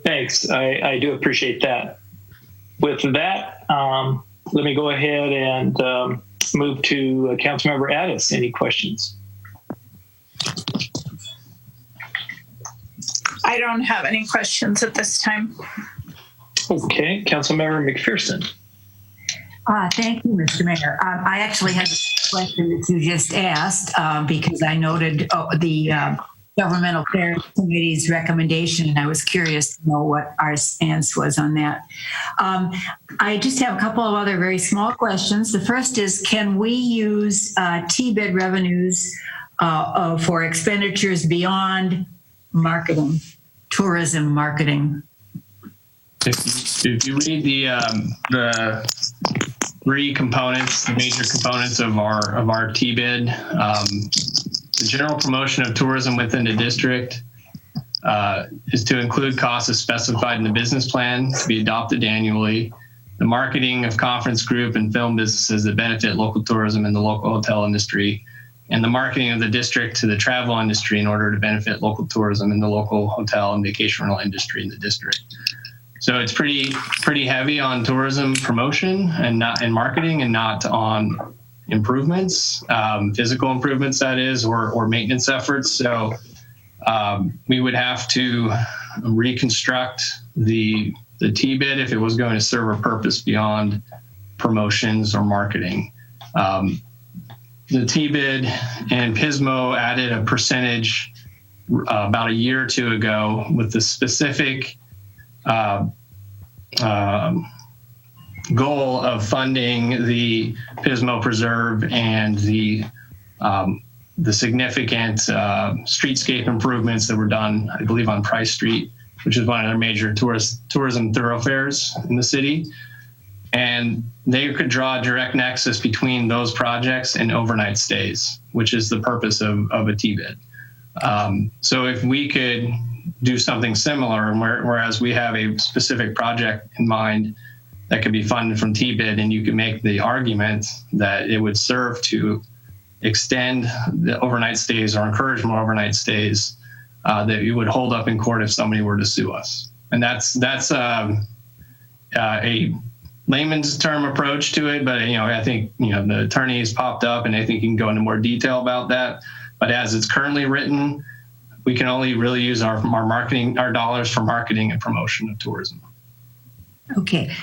Thanks. I do appreciate that. With that, let me go ahead and move to Councilmember Addis. Any questions? I don't have any questions at this time. Okay, Councilmember McPherson. Thank you, Mr. Mayor. I actually had a question that you just asked because I noted the Governmental Affairs Committee's recommendation, and I was curious to know what our stance was on that. I just have a couple of other very small questions. The first is, can we use TBID revenues for expenditures beyond marketing? tourism marketing? If you read the three components, the major components of our T-bid, the general promotion of tourism within the district is to include costs as specified in the business plan to be adopted annually. The marketing of conference group and film businesses that benefit local tourism and the local hotel industry, and the marketing of the district to the travel industry in order to benefit local tourism and the local hotel and vacation rental industry in the district. So it's pretty heavy on tourism promotion and not in marketing, and not on improvements, physical improvements, that is, or maintenance efforts. So we would have to reconstruct the T-bid if it was going to serve a purpose beyond promotions or marketing. The T-bid and Pismo added a percentage about a year or two ago with the specific goal of funding the Pismo Preserve and the significant streetscape improvements that were done, I believe, on Price Street, which is one of their major tourism thoroughfares in the city. And they could draw a direct nexus between those projects and overnight stays, which is the purpose of a T-bid. So if we could do something similar, and whereas we have a specific project in mind that could be funded from T-bid, and you could make the argument that it would serve to extend the overnight stays or encourage more overnight stays, that you would hold up in court if somebody were to sue us. And that's a layman's term approach to it, but I think the attorneys popped up, and I think you can go into more detail about that. But as it's currently written, we can only really use our dollars for marketing and promotion of tourism. Okay,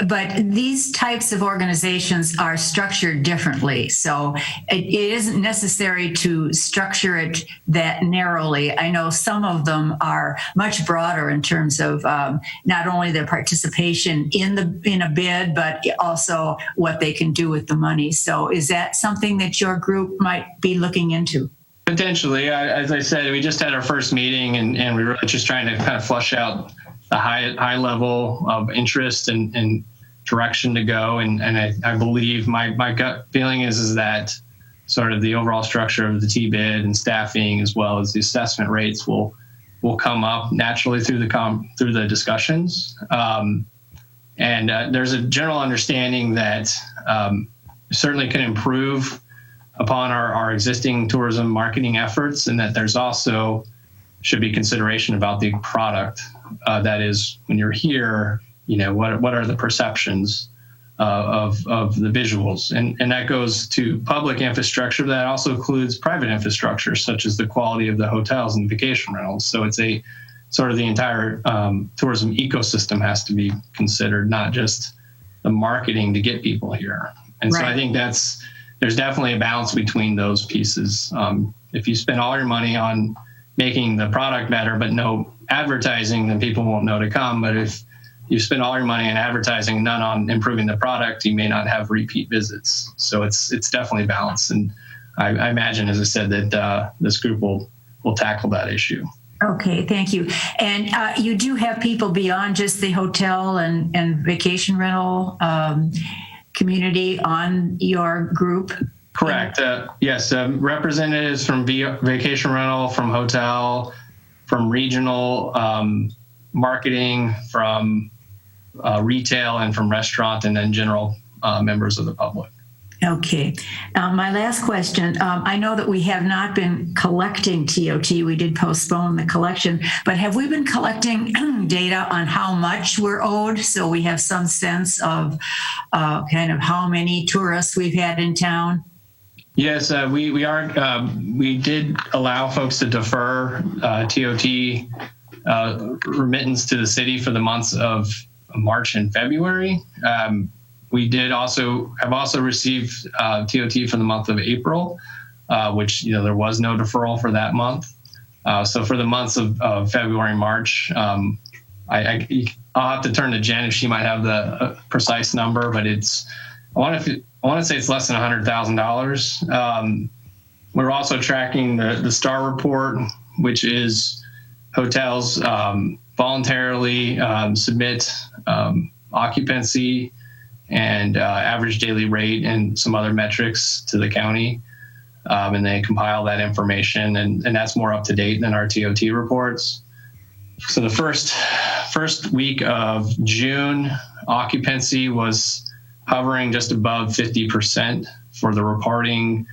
but these types of organizations are structured differently, so it isn't necessary to structure it that narrowly. I know some of them are much broader in terms of not only their participation in a bid, but also what they can do with the money. So is that something that your group might be looking into? Potentially. As I said, we just had our first meeting, and we were just trying to kind of flush out the high level of interest and direction to go. And I believe my gut feeling is that sort of the overall structure of the T-bid and staffing, as well as the assessment rates, will come up naturally through the discussions. And there's a general understanding that certainly can improve upon our existing tourism marketing efforts, and that there's also should be consideration about the product. That is, when you're here, what are the perceptions of the visuals, and that goes to public infrastructure. That also includes private infrastructure, such as the quality of the hotels and vacation rentals. So it's a sort of the entire tourism ecosystem has to be considered, not just the marketing to get people here. And right. So I think there's definitely a balance between those pieces. If you spend all your money on making the product better, but no advertising, then people won't know to come. But if you spend all your money on advertising, none on improving the product, you may not have repeat visits. So it's definitely balanced. And I imagine, as I said, that this group will tackle that issue. Okay, thank you. And you do have people beyond just the hotel and vacation rental community on your group? Correct. Yes, representatives from vacation rental, from hotel, from regional marketing, from retail, and from restaurant, and then general members of the public. Okay. My last question. I know that we have not been collecting TOT. We did postpone the collection, but have we been collecting data on how much we're owed, so we have some sense of kind of how many tourists we've had in town? Yes, we are. We did allow folks to defer TOT remittance to the city for the months of March and February. We did also received TOT for the month of April, which there was no deferral for that month. So for the months of February and March, I'll have to turn to Jen if she might have the precise number, but I want to say it's less than $100,000. We're also tracking the STAR report, which is hotels voluntarily submit occupancy and average daily rate and some other metrics to the county. And they compile that information, and that's more up to date than our TOT reports. So the first week of June, occupancy was hovering just above 50% for the reporting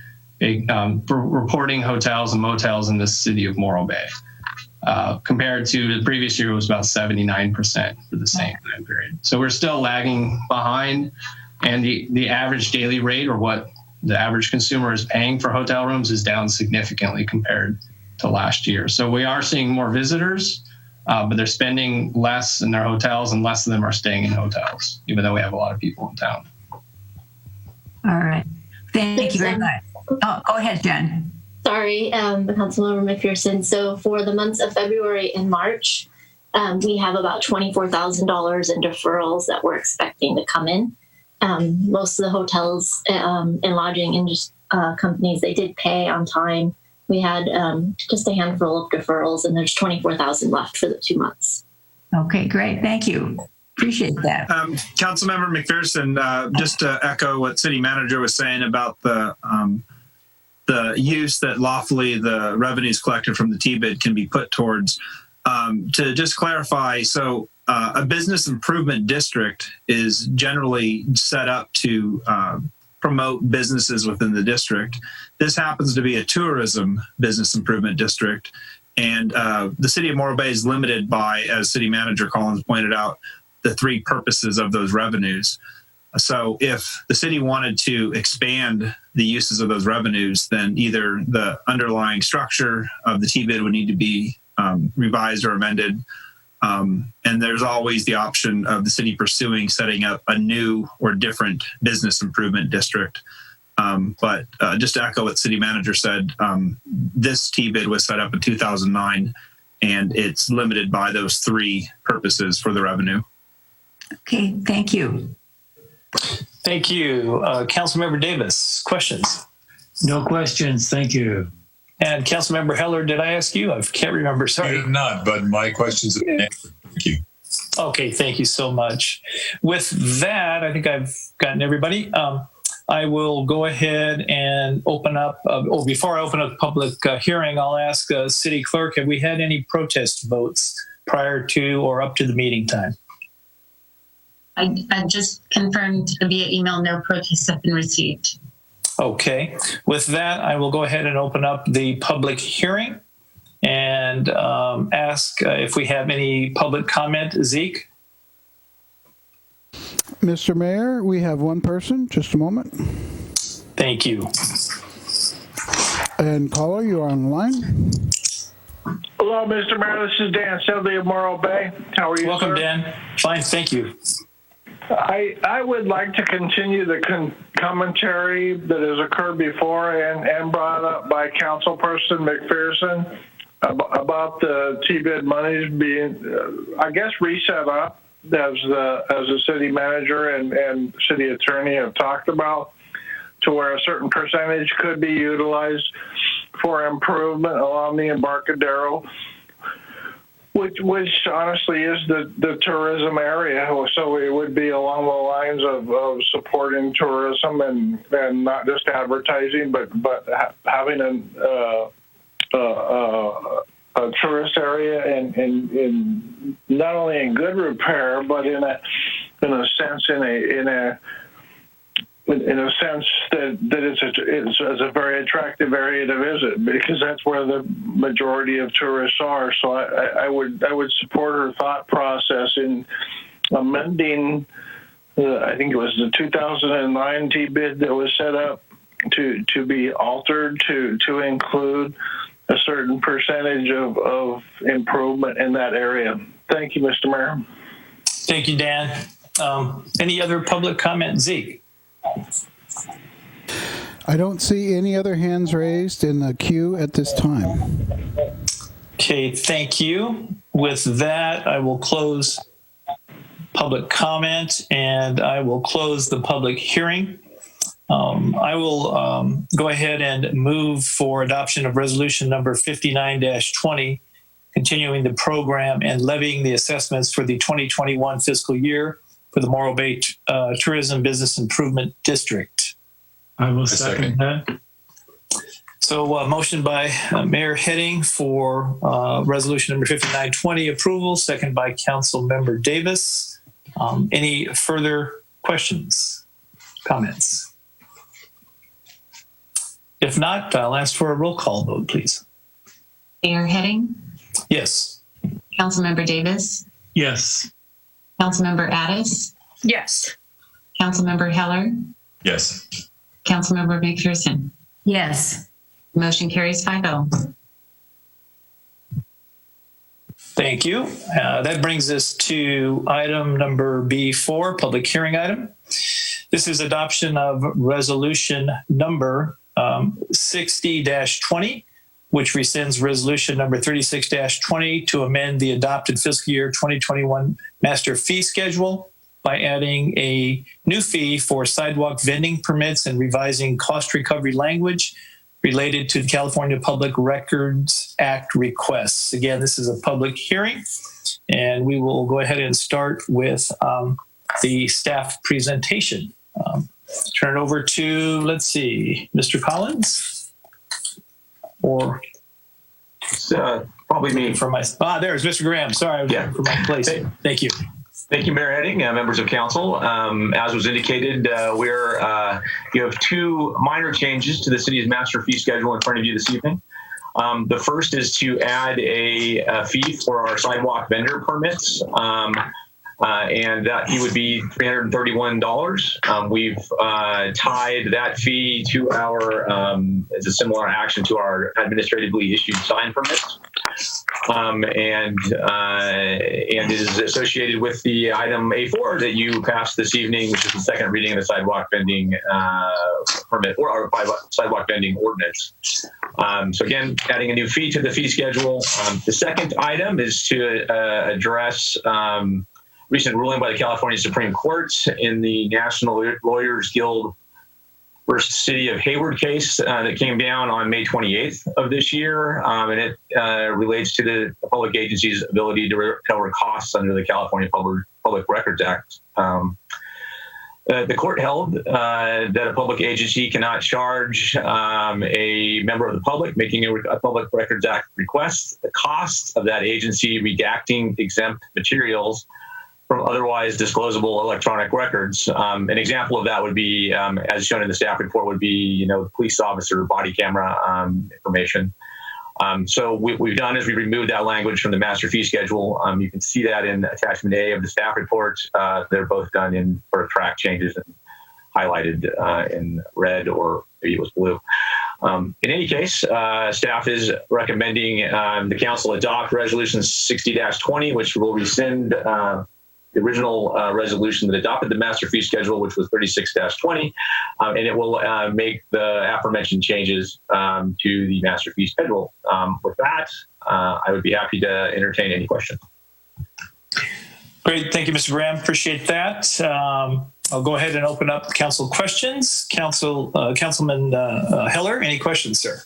hotels and motels in the city of Morro Bay. Compared to the previous year, it was about 79% for the same time period. So we're still lagging behind, and the average daily rate, or what the average consumer is paying for hotel rooms, is down significantly compared to last year. So we are seeing more visitors, but they're spending less in their hotels, and less of them are staying in hotels, even though we have a lot of people in town. All right. Thank you very much. Oh, go ahead, Jen. Sorry, Councilmember McPherson. So for the months of February and March, we have about $24,000 in deferrals that we're expecting to come in. Most of the hotels and lodging companies, they did pay on time. We had just a handful of deferrals, and there's $24,000 left for the 2 months. Okay, great. Thank you. Appreciate that. Councilmember McPherson, just to echo what City Manager was saying about the use that lawfully the revenues collected from the T-bid can be put towards. To just clarify, so a business improvement district is generally set up to promote businesses within the district. This happens to be a tourism business improvement district, and the City of Morro Bay is limited by, as City Manager Collins pointed out, the 3 purposes of those revenues. So if the city wanted to expand the uses of those revenues, then either the underlying structure of the T-bid would need to be revised or amended. And there's always the option of the city pursuing setting up a new or different business improvement district. But just to echo what City Manager said, this T-bid was set up in 2009, and it's limited by those 3 purposes for the revenue. Okay, thank you. Thank you. Councilmember Davis, questions? No questions, thank you. And Councilmember Heller, did I ask you? I can't remember, sorry. You have not, but my questions have been answered. Thank you. Okay, thank you so much. With that, I think I've gotten everybody. I will go ahead and open up, before I open up the public hearing, I'll ask City Clerk, have we had any protest votes prior to or up to the meeting time? I just confirmed via email, no protests have been received. Okay. With that, I will go ahead and open up the public hearing and ask if we have any public comment. Zeke? Mr. Mayor, we have one person. Just a moment. Thank you. And caller, you are on the line. Hello, Mr. Mayor. This is Dan Sedley of Morro Bay. How are you, Welcome, sir? Dan. Fine, thank you. I would like to continue the commentary that has occurred before and brought up by Councilperson McPherson about the T-bid monies being, I guess, reset up as the city manager and city attorney have talked about, to where a certain percentage could be utilized for improvement along the Embarcadero, which honestly is the tourism area. So it would be along the lines of supporting tourism and not just advertising, but having a tourist area and not only in good repair, but in a sense that it's a very attractive area to visit, because that's where the majority of tourists are. So I would support her thought process in amending I think it was the 2009 T-bid that was set up to be altered to include a certain percentage of improvement in that area. Thank you, Mr. Mayor. Thank you, Dan. Any other public comment, Zeke? I don't see any other hands raised in the queue at this time. Okay, thank you. With that, I will close public comment and I will close the public hearing. I will go ahead and move for adoption of resolution number 59-20, continuing the program and levying the assessments for the 2021 fiscal year for the Morro Bay Tourism Business Improvement District. I will second that. So motion by Mayor Heading for resolution number 5920 approval, second by Council Member Davis. Any further questions, comments? If not, I'll ask for a roll call vote, please. Mayor Heading? Yes. Councilmember Davis? Yes. Councilmember Addis? Yes. Councilmember Heller? Yes. Councilmember McPherson? Yes. Motion carries 5-0. Thank you. That brings us to item number B4, public hearing item. This is adoption of resolution number 60-20, which rescinds resolution number 36-20 to amend the adopted fiscal year 2021 master fee schedule by adding a new fee for sidewalk vending permits and revising cost recovery language related to the California Public Records Act requests. Again, this is a public hearing, and we will go ahead and start with the staff presentation. Turn it over to, let's see, Mr. Collins, or probably me. From my there's Mr. Graham. Sorry, I was looking for my place. Thank you. Thank you, Mayor Heading, members of council. As was indicated, you have two minor changes to the city's master fee schedule in front of you this evening. The first is to add a fee for our sidewalk vendor permits. And that fee would be $331. We've tied that fee to our, as a similar action to our administratively issued sign permits. And it is associated with the item A4 that you passed this evening, which is the second reading of the sidewalk vending permit or sidewalk vending ordinance. So again, adding a new fee to the fee schedule. The second item is to address recent ruling by the California Supreme Court in the National Lawyers Guild versus City of Hayward case that came down on May 28th of this year. And it relates to the public agency's ability to recover costs under the California Public Records Act. The court held that a public agency cannot charge a member of the public making a Public Records Act request the cost of that agency redacting exempt materials from otherwise disclosable electronic records. An example of that would be, as shown in the staff report, would be, police officer body camera information. So what we've done is we removed that language from the master fee schedule. You can see that in attachment A of the staff report. They're both done in sort of track changes and highlighted in red, or maybe it was blue. In any case, staff is recommending the council adopt resolution 60-20, which will rescind the original resolution that adopted the master fee schedule, which was 36-20, and it will make the aforementioned changes to the master fee schedule. With that, I would be happy to entertain any questions. Great. Thank you, Mr. Graham. Appreciate that. I'll go ahead and open up council questions. Councilman Heller, any questions, sir?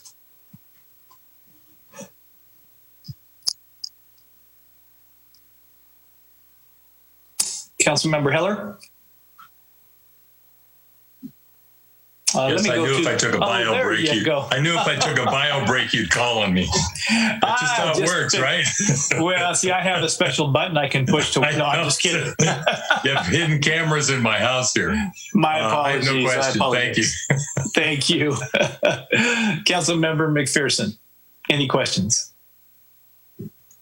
Councilmember Heller? Yes, I knew if I took a bio break, you'd call on me. That's just how it works, right? Well, see, I have a special button I can push to. No, I'm just kidding. You have hidden cameras in my house here. My apologies. I have no question. Thank you. Councilmember McPherson, any questions?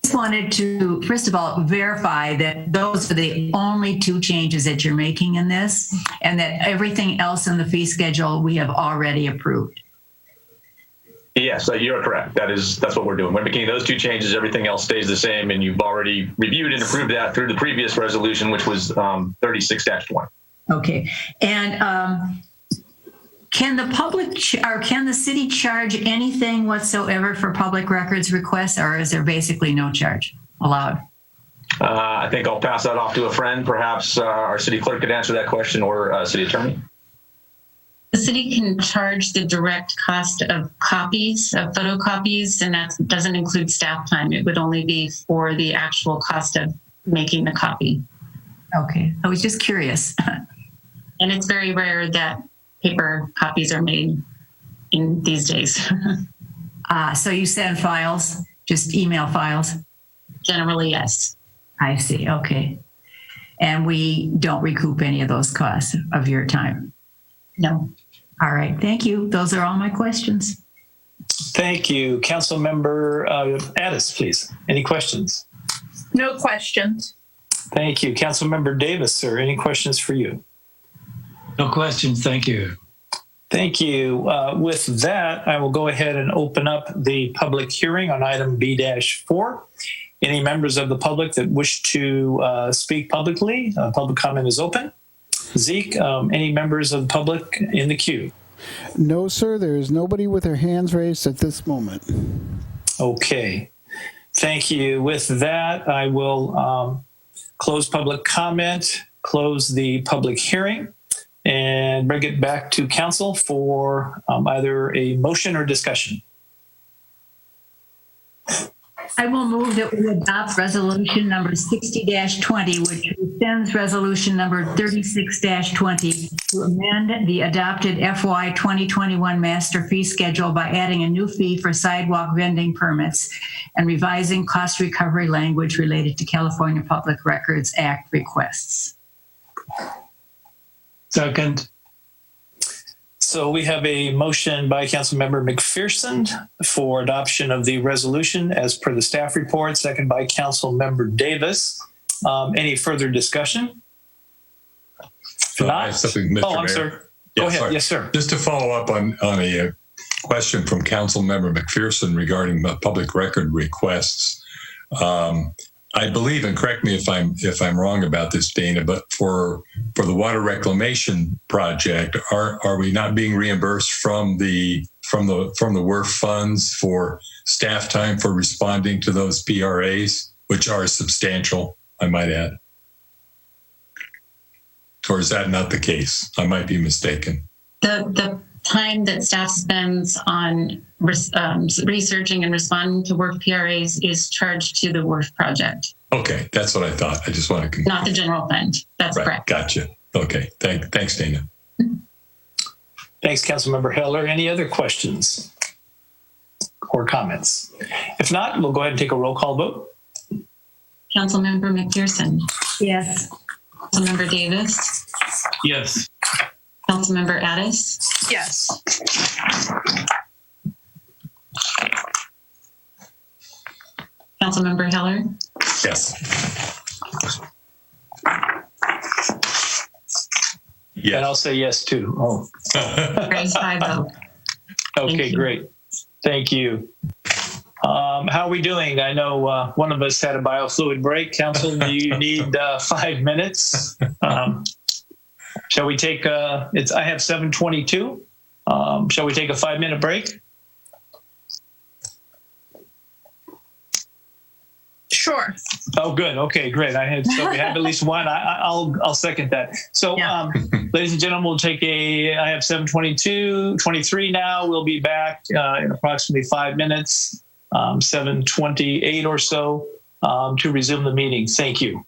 Just wanted to, first of all, verify that those are the only two changes that you're making in this, and that everything else in the fee schedule we have already approved. Yes, you're correct. That's what we're doing. We're making those two changes. Everything else stays the same, and you've already reviewed and approved that through the previous resolution, which was 36-20. Okay, and can the city charge anything whatsoever for public records requests, or is there basically no charge allowed? I think I'll pass that off to a friend. Perhaps our city clerk could answer that question, or city attorney. The city can charge the direct cost of copies, of photocopies, and that doesn't include staff time. It would only be for the actual cost of making the copy. Okay, I was just curious. And it's very rare that paper copies are made in these days. So you send files, just email files? Generally, yes. I see, okay. And we don't recoup any of those costs of your time? No. All right, thank you. Those are all my questions. Thank you. Councilmember Addis, please. Any questions? No questions. Thank you. Councilmember Davis, sir, any questions for you? No questions. Thank you. Thank you. With that, I will go ahead and open up the public hearing on item B-4. Any members of the public that wish to speak publicly, public comment is open. Zeke, any members of the public in the queue? No, sir. There is nobody with their hands raised at this moment. Okay. Thank you. With that, I will close public comment, close the public hearing, and bring it back to council for either a motion or discussion. I will move that we adopt resolution number 60-20, which rescinds resolution number 36-20 to amend the adopted FY 2021 master fee schedule by adding a new fee for sidewalk vending permits and revising cost recovery language related to California Public Records Act requests. Second. So we have a motion by Councilmember McPherson for adoption of the resolution as per the staff report, second by Councilmember Davis. Any further discussion? I have something, Mr. I'm Mayor. sorry. Go ahead. Sorry. Yes, sir. Just to follow up on a question from Councilmember McPherson regarding public record requests. I believe, and correct me if I'm wrong about this, Dana, but for the water reclamation project, are we not being reimbursed from the WRF funds for staff time for responding to those PRAs, which are substantial, I might add? Or is that not the case? I might be mistaken. The time that staff spends on researching and responding to WRF PRAs is charged to the WRF project. Okay, that's what I thought. I just want to not the general fund. That's right, correct. Gotcha. Okay, thanks, Dana. Thanks, Councilmember Heller. Any other questions or comments? If not, we'll go ahead and take a roll call vote. Councilmember McPherson. Yes. Councilmember Davis. Yes. Councilmember Addis. Yes. Councilmember Heller. Yes. Yeah. And I'll say yes too. Oh. Raise 5-0. Okay, great. Thank you. How are we doing? I know one of us had a biofluid break. Council, do you need 5 minutes? Shall we take I have 7:22. Shall we take a 5-minute break? Sure. Oh, good. Okay, great. We have at least one. I'll second that. So, ladies and gentlemen, we'll take I have 7:23 now. We'll be back in approximately 5 minutes, 7:28 or so, to resume the meeting. Thank you.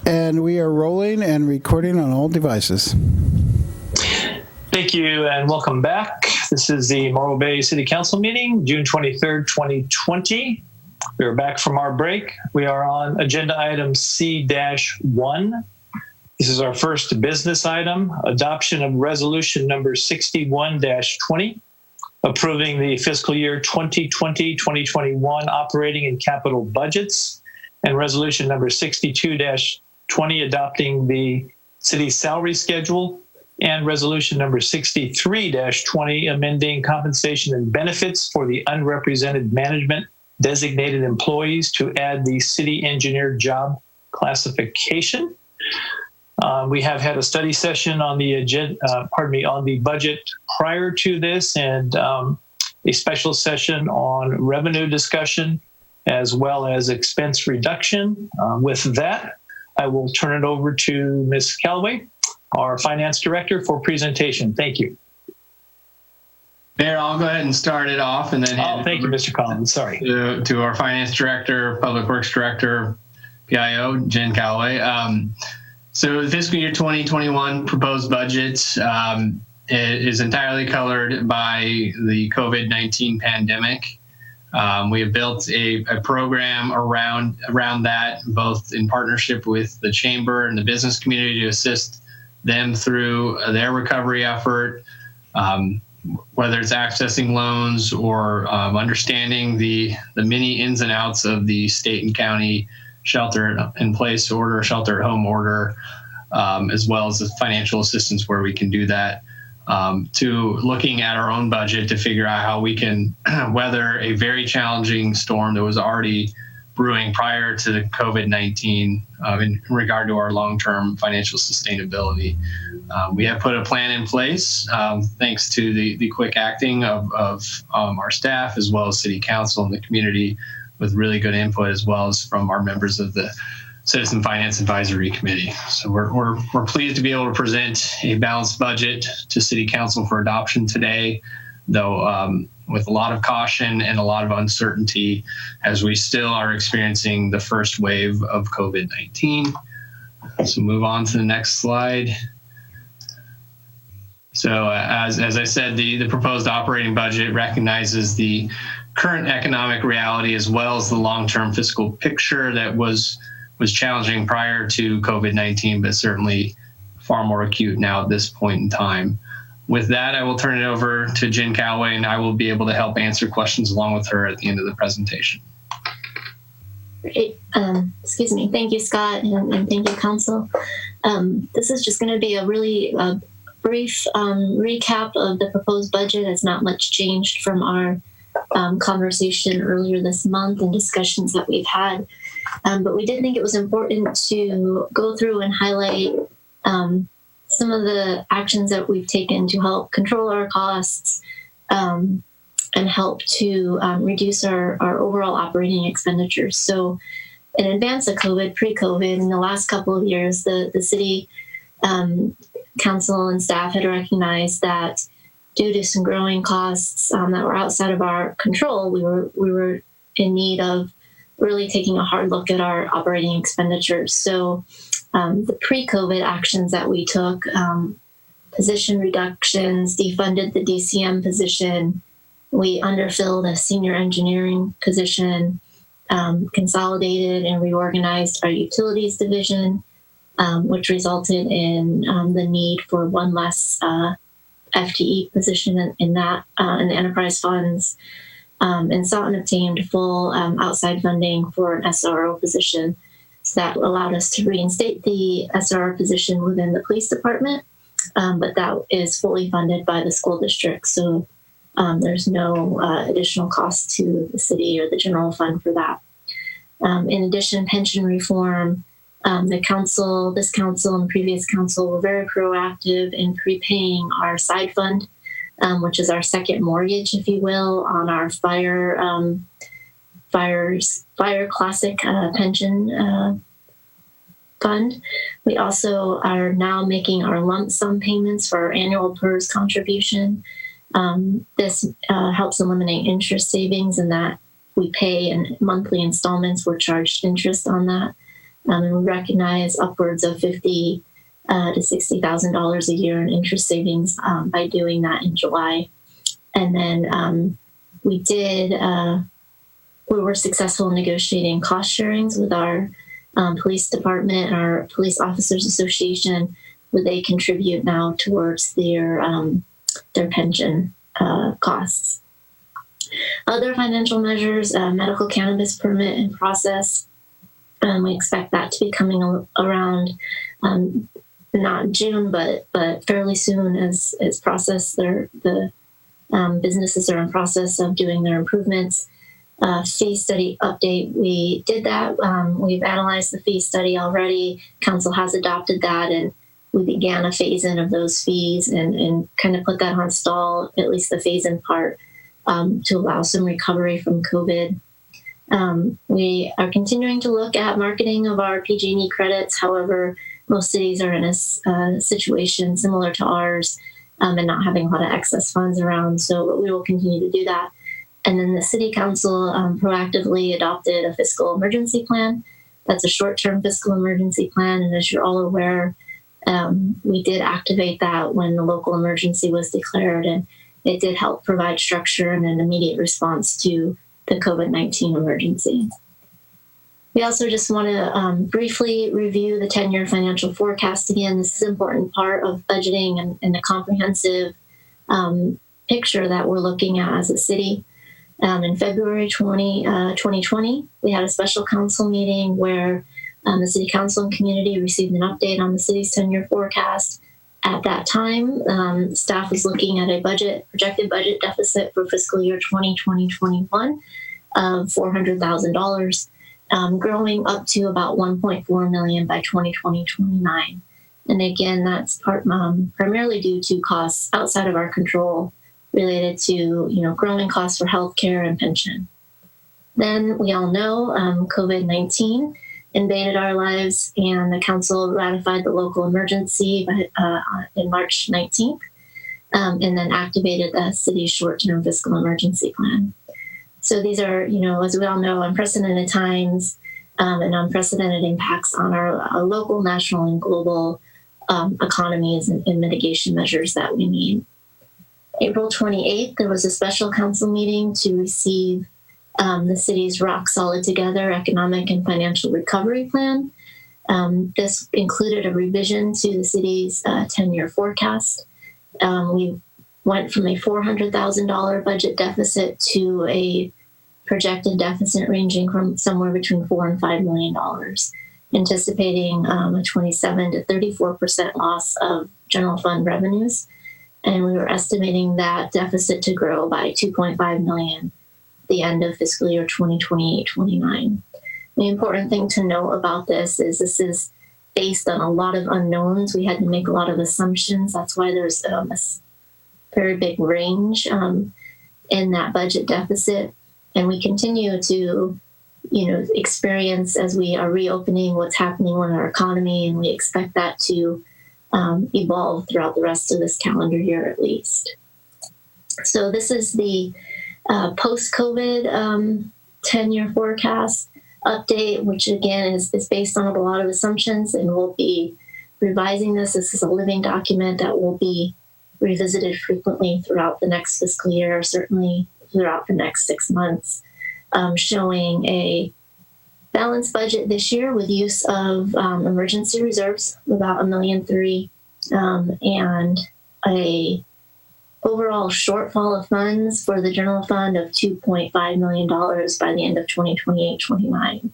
And we are rolling and recording on all devices. Thank you and welcome back. This is the Morro Bay City Council meeting, June 23rd, 2020. We are back from our break. We are on agenda item C-1. This is our first business item, adoption of resolution number 61-20, approving the fiscal year 2020-2021 operating and capital budgets, and resolution number 62-20, adopting the city salary schedule, and resolution number 63-20, amending compensation and benefits for the unrepresented management designated employees to add the city engineer job classification. We have had a study session on the on the budget prior to this, and a special session on revenue discussion as well as expense reduction. With that, I will turn it over to Ms. Callaway, our finance director, for presentation. Thank you. Mayor, I'll go ahead and start it off and then thank you, Mr. Collins. Sorry. To our finance director, public works director, PIO, Jen Callaway. So the fiscal year 2021 proposed budget is entirely colored by the COVID-19 pandemic. We have built a program around that, both in partnership with the chamber and the business community to assist them through their recovery effort, whether it's accessing loans or understanding the many ins and outs of the state and county shelter in place order, shelter at home order, as well as the financial assistance where we can do that, to looking at our own budget to figure out how we can weather a very challenging storm that was already brewing prior to the COVID-19 in regard to our long-term financial sustainability. We have put a plan in place thanks to the quick acting of our staff as well as city council and the community, with really good input as well as from our members of the Citizen Finance Advisory Committee. So we're pleased to be able to present a balanced budget to City Council for adoption today, though with a lot of caution and a lot of uncertainty as we still are experiencing the first wave of COVID-19. So move on to the next slide. So as I said, the proposed operating budget recognizes the current economic reality as well as the long-term fiscal picture that was challenging prior to COVID-19, but certainly far more acute now at this point in time. With that, I will turn it over to Jen Callaway, and I will be able to help answer questions along with her at the end of the presentation. Great. Excuse me. Thank you, Scott, and thank you, Council. This is just going to be a really brief recap of the proposed budget. It's not much changed from our conversation earlier this month and discussions that we've had. But we did think it was important to go through and highlight some of the actions that we've taken to help control our costs and help to reduce our overall operating expenditures. So in advance of COVID, pre-COVID, in the last couple of years, the city council and staff had recognized that due to some growing costs that were outside of our control, we were in need of really taking a hard look at our operating expenditures. So the pre-COVID actions that we took, position reductions, defunded the DCM position, we underfilled a senior engineering position, consolidated and reorganized our utilities division, which resulted in the need for one less FTE position in the enterprise funds, and sought and obtained full outside funding for an SRO position. So that allowed us to reinstate the SRO position within the police department, but that is fully funded by the school district. So there's no additional cost to the city or the general fund for that. In addition, pension reform, the council, this council and previous council were very proactive in prepaying our side fund, which is our second mortgage, if you will, on our fire classic pension fund. We also are now making our lump sum payments for our annual PERS contribution. This helps eliminate interest savings in that we pay in monthly installments. We're charged interest on that. And we recognize upwards of $50,000 to $60,000 a year in interest savings by doing that in July. And then we were successful in negotiating cost sharings with our police department, our police officers association, where they contribute now towards their pension costs. Other financial measures, medical cannabis permit in process. We expect that to be coming around not June, but fairly soon as process. The businesses are in process of doing their improvements. fee study update. We did that. We've analyzed the fee study already. Council has adopted that, and we began a phase-in of those fees and kind of put that on stall, at least the phase-in part, to allow some recovery from COVID. We are continuing to look at marketing of our PG&E credits. However, most cities are in a situation similar to ours and not having a lot of excess funds around. So we will continue to do that. And then the City Council proactively adopted a fiscal emergency plan. That's a short-term fiscal emergency plan. And as you're all aware, we did activate that when the local emergency was declared. And it did help provide structure and an immediate response to the COVID-19 emergency. We also just want to briefly review the 10-year financial forecast again. This is an important part of budgeting and a comprehensive picture that we're looking at as a city. In February 2020, we had a special council meeting where the City Council and community received an update on the city's 10-year forecast. At that time, staff was looking at a projected budget deficit for fiscal year 2020-21 of $400,000, growing up to about $1.4 million by 2020-29. And again, that's primarily due to costs outside of our control related to growing costs for healthcare and pension. Then we all know COVID-19 invaded our lives, and the council ratified the local emergency in March 19th, and then activated the city's short-term fiscal emergency plan. So these are, as we all know, unprecedented times and unprecedented impacts on our local, national, and global economies and mitigation measures that we need. April 28th, there was a special council meeting to receive the city's Rock Solid Together economic and financial recovery plan. This included a revision to the city's 10-year forecast. We went from a $400,000 budget deficit to a projected deficit ranging from somewhere between $4 and $5 million, anticipating a 27 to 34% loss of general fund revenues. And we were estimating that deficit to grow by $2.5 million at the end of fiscal year 2028-29. The important thing to know about this is based on a lot of unknowns. We had to make a lot of assumptions. That's why there's a very big range in that budget deficit. And we continue to, experience as we are reopening what's happening in our economy, and we expect that to evolve throughout the rest of this calendar year at least. So this is the post-COVID 10-year forecast update, which again is based on a lot of assumptions, and we'll be revising this. This is a living document that will be revisited frequently throughout the next fiscal year, certainly throughout the next 6 months, showing a balanced budget this year with use of emergency reserves, about $1.3 million, and a overall shortfall of funds for the general fund of $2.5 million by the end of 2028-29.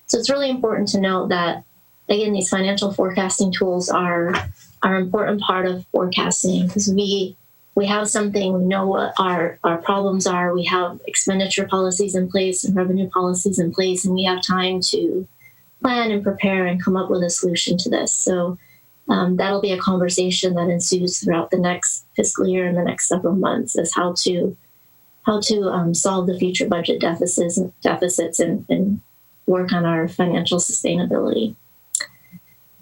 So it's really important to note that, again, these financial forecasting tools are an important part of forecasting, because we have something, we know what our problems are, we have expenditure policies in place and revenue policies in place, and we have time to plan and prepare and come up with a solution to this. So that'll be a conversation that ensues throughout the next fiscal year and the next several months, is how to solve the future budget deficits and work on our financial sustainability.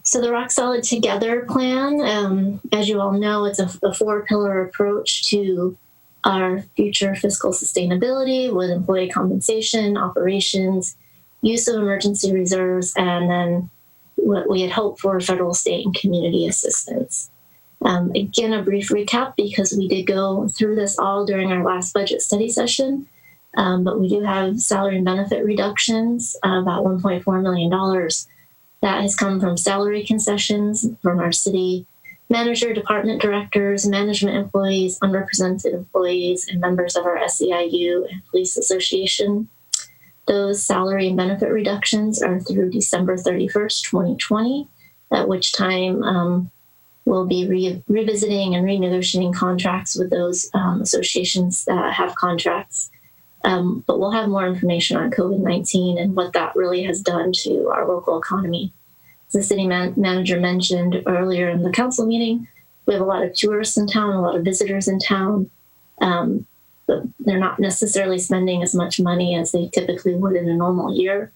So the Rock Solid Together plan, as you all know, it's a 4-pillar approach to our future fiscal sustainability with employee compensation, operations, use of emergency reserves, and then what we had hoped for federal, state, and community assistance. Again, a brief recap, because we did go through this all during our last budget study session, but we do have salary and benefit reductions, about $1.4 million. That has come from salary concessions from our city manager, department directors, management employees, unrepresented employees, and members of our SEIU and police association. Those salary and benefit reductions are through December 31st, 2020, at which time we'll be revisiting and renegotiating contracts with those associations that have contracts But we'll have more information on COVID-19 and what that really has done to our local economy. As the city manager mentioned earlier in the council meeting, we have a lot of tourists in town, a lot of visitors in town. But they're not necessarily spending as much money as they typically would in a normal year.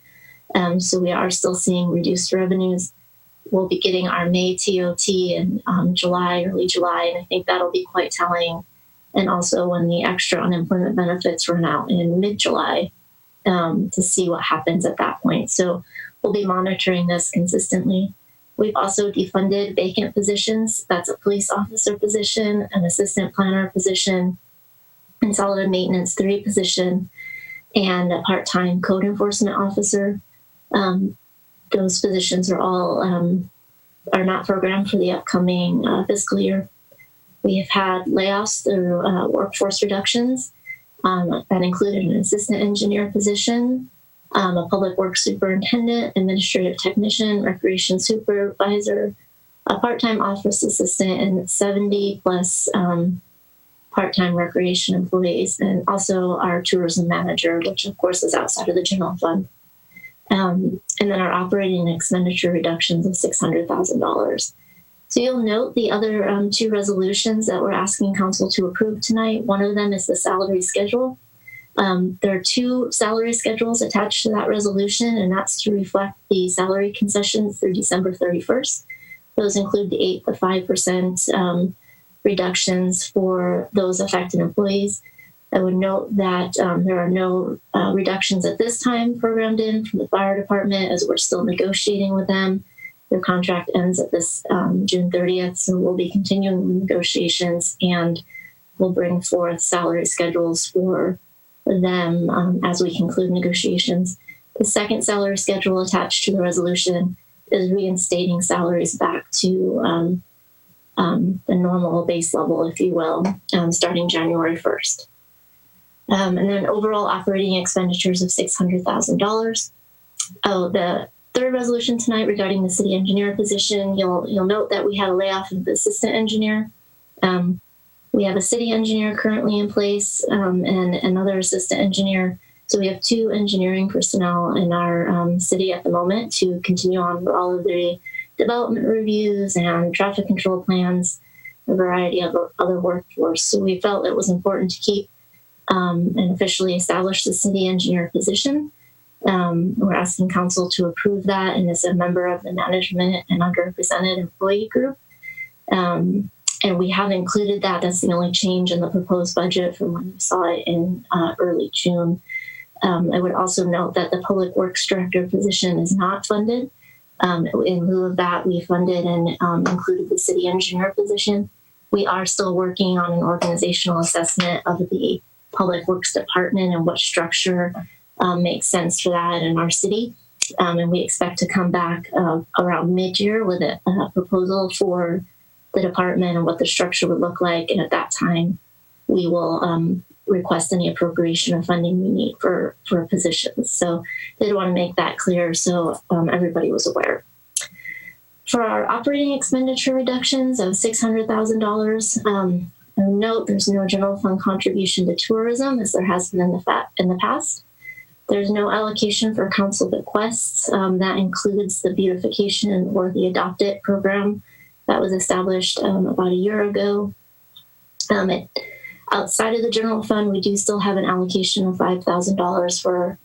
So we are still seeing reduced revenues. We'll be getting our May TOT in July, early July, and I think that'll be quite telling. And also when the extra unemployment benefits run out in mid-July to see what happens at that point. So we'll be monitoring this consistently. We've also defunded vacant positions. That's a police officer position, an assistant planner position, consolidated maintenance 3 position, and a part-time code enforcement officer. Those positions are all are not programmed for the upcoming fiscal year. We have had layoffs through workforce reductions. That included an assistant engineer position, a public works superintendent, administrative technician, recreation supervisor, a part-time office assistant, and 70 plus part-time recreation employees, and also our tourism manager, which of course is outside of the general fund. And then our operating expenditure reductions of $600,000. So you'll note the other 2 resolutions that we're asking council to approve tonight. One of them is the salary schedule. There are 2 salary schedules attached to that resolution, and that's to reflect the salary concessions through December 31st. Those include the 8 to 5% reductions for those affected employees. I would note that there are no reductions at this time programmed in from the fire department, as we're still negotiating with them. Their contract ends at this June 30th, so we'll be continuing with negotiations, and we'll bring forth salary schedules for them as we conclude negotiations. The second salary schedule attached to the resolution is reinstating salaries back to the normal base level, if you will, starting January 1st. And then overall operating expenditures of $600,000. Oh, the third resolution tonight regarding the city engineer position, you'll note that we had a layoff of the assistant engineer. We have a city engineer currently in place and another assistant engineer. So we have 2 engineering personnel in our city at the moment to continue on with all of the development reviews and traffic control plans, a variety of other workforce. So we felt it was important to keep and officially establish the city engineer position. We're asking council to approve that, and as a member of the management and underrepresented employee group. And we have included that. That's the only change in the proposed budget from when you saw it in early June. I would also note that the public works director position is not funded. In lieu of that, we funded and included the city engineer position. We are still working on an organizational assessment of the public works department and what structure makes sense for that in our city. And we expect to come back around mid-year with a proposal for the department and what the structure would look like. And at that time, we will request any appropriation of funding we need for positions. So did want to make that clear so everybody was aware. For our operating expenditure reductions of $600,000, note there's no general fund contribution to tourism as there has been in the past. There's no allocation for council bequests. That includes the beautification or the Adopt It program that was established about a year ago. Outside of the general fund, we do still have an allocation of $5,000 for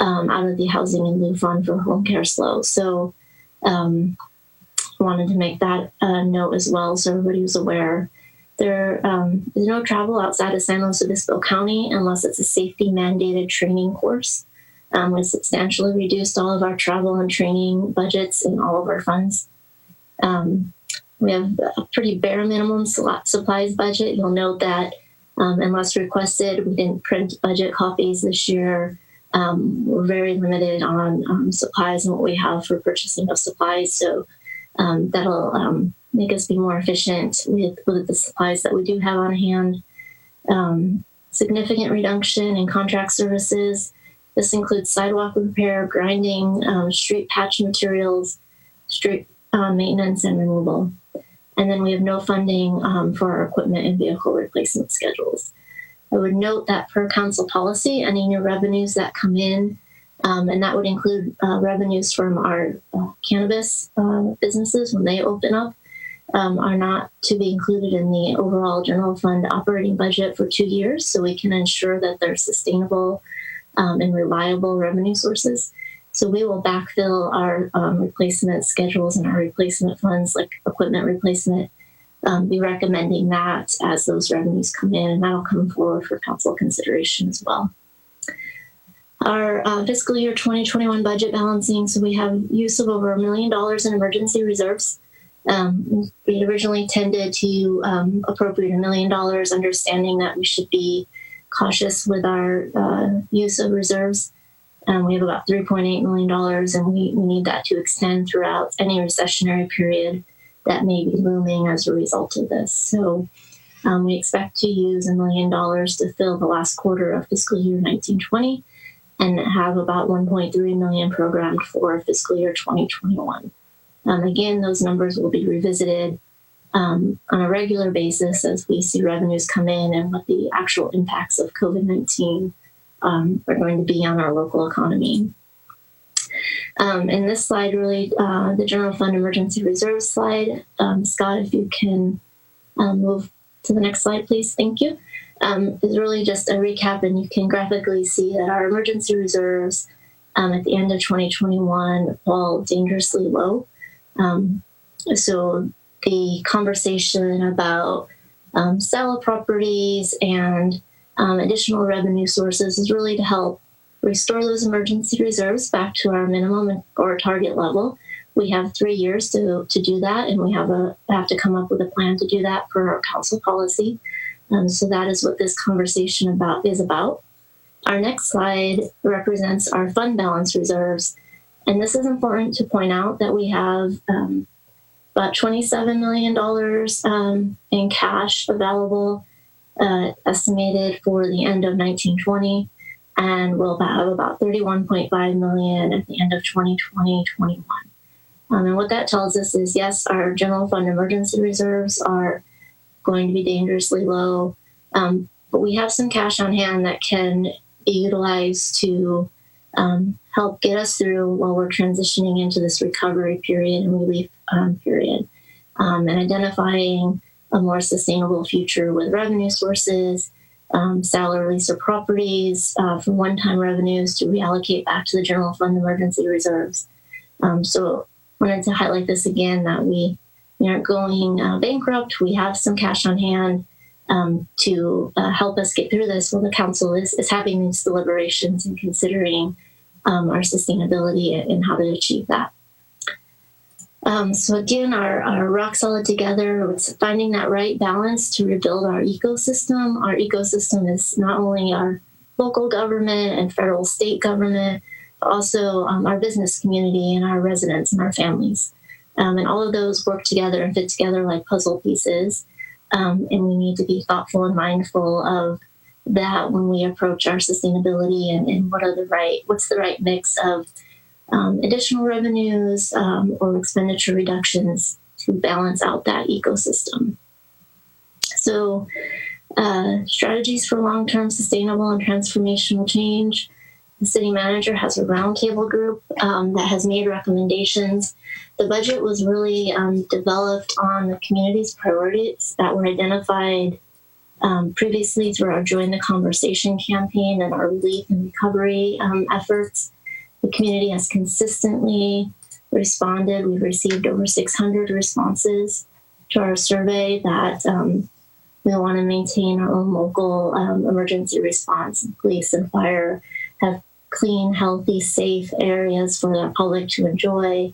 out of the housing in lieu fund for home care slow. So wanted to make that note as well so everybody was aware. There is no travel outside of San Luis Obispo County unless it's a safety mandated training course. We substantially reduced all of our travel and training budgets in all of our funds. We have a pretty bare minimum supplies budget. You'll note that unless requested, we didn't print budget copies this year. We're very limited on supplies and what we have for purchasing of supplies. So that'll make us be more efficient with the supplies that we do have on hand. Significant reduction in contract services. This includes sidewalk repair, grinding, street patch materials, street maintenance, and removal. And then we have no funding for our equipment and vehicle replacement schedules. I would note that per council policy, any new revenues that come in, and that would include revenues from our cannabis businesses when they open up, are not to be included in the overall general fund operating budget for 2 years, so we can ensure that they're sustainable and reliable revenue sources. So we will backfill our replacement schedules and our replacement funds, like equipment replacement, be recommending that as those revenues come in, and that'll come forward for council consideration as well. Our fiscal year 2021 budget balancing, so we have use of over $1 million in emergency reserves. We originally intended to appropriate $1 million, understanding that we should be cautious with our use of reserves. We have about $3.8 million, and we need that to extend throughout any recessionary period that may be looming as a result of this. So we expect to use $1 million to fill the last quarter of fiscal year 1920 and have about $1.3 million programmed for fiscal year 2021. Again, those numbers will be revisited on a regular basis as we see revenues come in and what the actual impacts of COVID-19 are going to be on our local economy. In this slide, really, the general fund emergency reserve slide, Scott, if you can move to the next slide, please. Thank you. Is really just a recap, and you can graphically see that our emergency reserves at the end of 2021 fall dangerously low. So the conversation about sale of properties and additional revenue sources is really to help restore those emergency reserves back to our minimum or target level. We have 3 years to do that, and we have to come up with a plan to do that for our council policy. So that is what this conversation is about. Our next slide represents our fund balance reserves. And this is important to point out that we have about $27 million in cash available, estimated for the end of 1920, and we'll have about $31.5 million at the end of 2020-21. And what that tells us is, yes, our general fund emergency reserves are going to be dangerously low, but we have some cash on hand that can be utilized to help get us through while we're transitioning into this recovery period and relief period, and identifying a more sustainable future with revenue sources, salary lease or properties from one-time revenues to reallocate back to the general fund emergency reserves. So I wanted to highlight this again, that we aren't going bankrupt. We have some cash on hand to help us get through this while the council is having these deliberations and considering our sustainability and how to achieve that. So again, our rock solid together, it's finding that right balance to rebuild our ecosystem. Our ecosystem is not only our local government and federal state government, but also our business community and our residents and our families. And all of those work together and fit together like puzzle pieces. And we need to be thoughtful and mindful of that when we approach our sustainability and what's the right mix of additional revenues or expenditure reductions to balance out that ecosystem. So strategies for long-term sustainable and transformational change. The city manager has a roundtable group that has made recommendations. The budget was really developed on the community's priorities that were identified previously through our Join the Conversation campaign and our relief and recovery efforts. The community has consistently responded. We've received over 600 responses to our survey that we want to maintain our own local emergency response. Police and fire have clean, healthy, safe areas for the public to enjoy,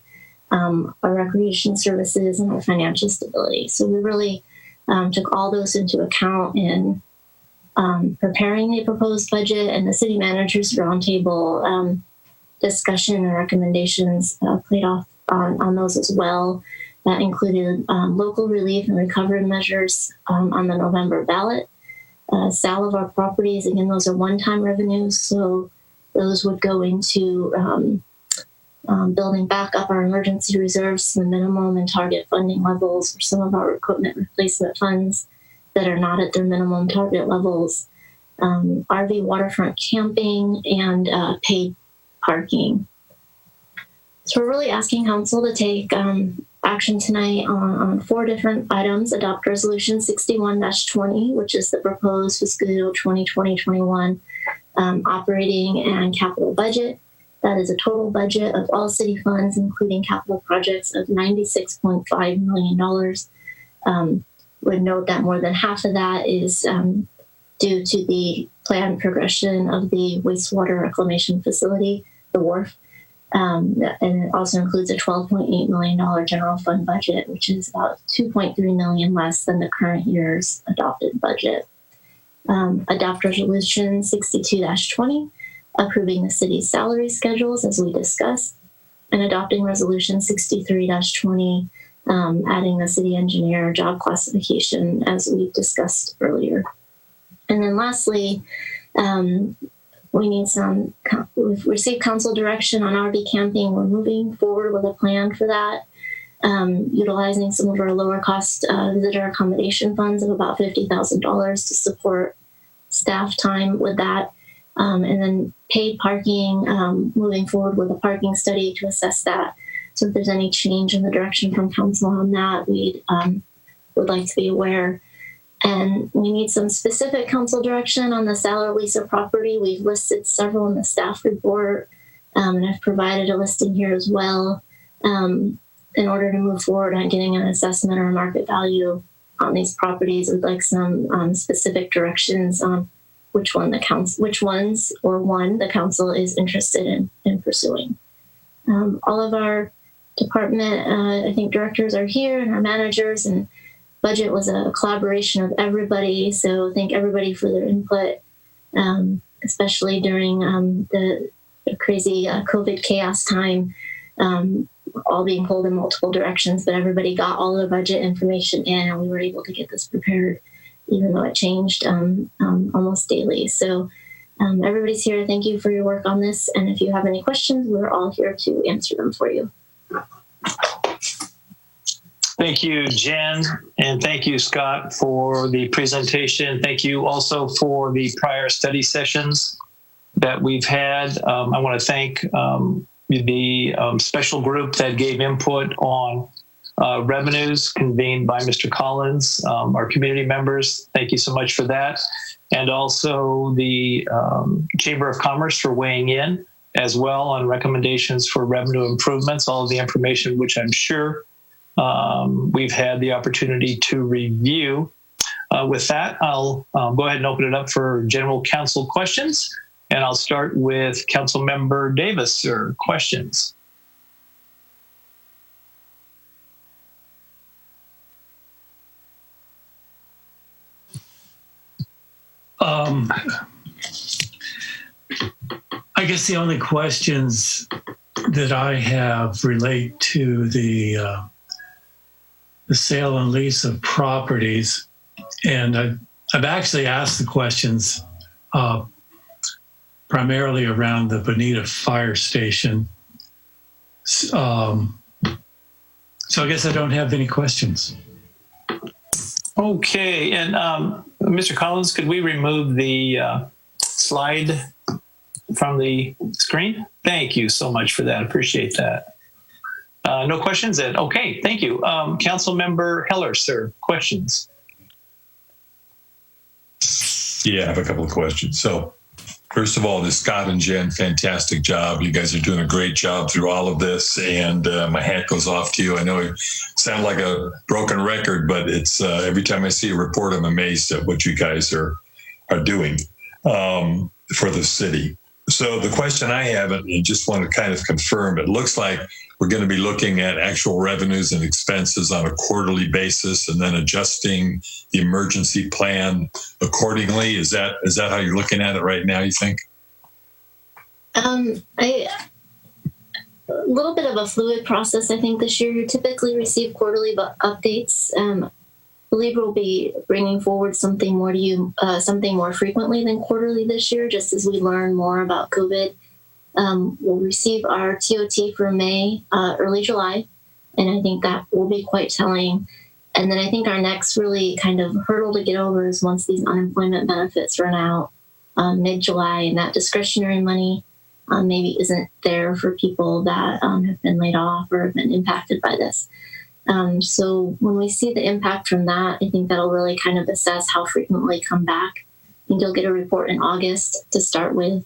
our recreation services, and our financial stability. So we really took all those into account in preparing the proposed budget, and the city manager's roundtable discussion and recommendations played off on those as well. That included local relief and recovery measures on the November ballot. Sale of our properties, again, those are one-time revenues, so those would go into building back up our emergency reserves to the minimum and target funding levels for some of our equipment replacement funds that are not at their minimum target levels. RV waterfront camping, and paid parking. So we're really asking council to take action tonight on 4 different items. Adopt Resolution 61-20, which is the proposed fiscal year 2020-21 operating and capital budget. That is a total budget of all city funds, including capital projects, of $96.5 million. Would note that more than half of that is due to the planned progression of the wastewater reclamation facility, the wharf. And it also includes a $12.8 million general fund budget, which is about $2.3 million less than the current year's adopted budget. Adopt Resolution 62-20, approving the city's salary schedules, as we discussed, and adopting Resolution 63-20, adding the city engineer job classification, as we discussed earlier. And then lastly, we've received council direction on RV camping. We're moving forward with a plan for that, utilizing some of our lower cost visitor accommodation funds of about $50,000 to support staff time with that. And then paid parking, moving forward with a parking study to assess that. So if there's any change in the direction from council on that, we would like to be aware. And we need some specific council direction on the sale or lease of property. We've listed several in the staff report, and I've provided a listing here as well, in order to move forward on getting an assessment or market value on these properties. We'd like some specific directions on which ones the council is interested in pursuing. All of our department, I think, directors are here, and our managers, and budget was a collaboration of everybody. So thank everybody for their input, especially during the crazy COVID chaos time, all being pulled in multiple directions, but everybody got all the budget information in, and we were able to get this prepared, even though it changed almost daily. So everybody's here. Thank you for your work on this. And if you have any questions, we're all here to answer them for you. Thank you, Jen, and thank you, Scott, for the presentation. Thank you also for the prior study sessions that we've had. I want to thank the special group that gave input on revenues convened by Mr. Collins, our community members. Thank you so much for that. And also the Chamber of Commerce for weighing in as well on recommendations for revenue improvements, all of the information which I'm sure we've had the opportunity to review. With that, I'll go ahead and open it up for general council questions. And I'll start with Council Member Davis, sir. Questions? I guess the only questions that I have relate to the sale and lease of properties, and I've actually asked the questions primarily around the Bonita Fire Station. So I guess I don't have any questions. Okay, and Mr. Collins, could we remove the slide from the screen? Thank you so much for that. Appreciate that. No questions then? Okay, thank you. Council Member Heller, sir, questions? Yeah, I have a couple of questions. So first of all, to Scott and Jen, fantastic job. You guys are doing a great job through all of this, and my hat goes off to you. I know it sounds like a broken record, but it's every time I see a report, I'm amazed at what you guys are doing for the city. So the question I have, and just want to kind of confirm, it looks like we're going to be looking at actual revenues and expenses on a quarterly basis and then adjusting the emergency plan accordingly. Is that how you're looking at it right now, you think? A little bit of a fluid process, I think, this year. You typically receive quarterly updates. I believe we'll be bringing forward something more to you, something more frequently than quarterly this year, just as we learn more about COVID. We'll receive our TOT for May, early July, and I think that will be quite telling. And then I think our next really kind of hurdle to get over is once these unemployment benefits run out mid-July, and that discretionary money maybe isn't there for people that have been laid off or have been impacted by this. So when we see the impact from that, I think that'll really kind of assess how frequently come back. I think you'll get a report in August to start with.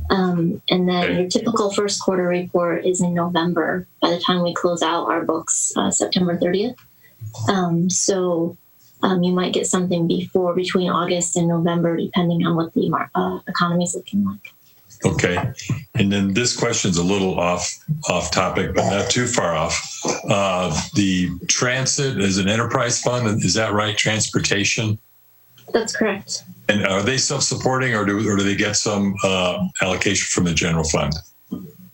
And then your typical first quarter report is in November by the time we close out our books, September 30th. So you might get something between August and November, depending on what the economy is looking like. Okay. And then this question's a little off topic, but not too far off. The transit is an enterprise fund. Is that right? Transportation? That's correct. And are they self-supporting or do they get some allocation from the general fund?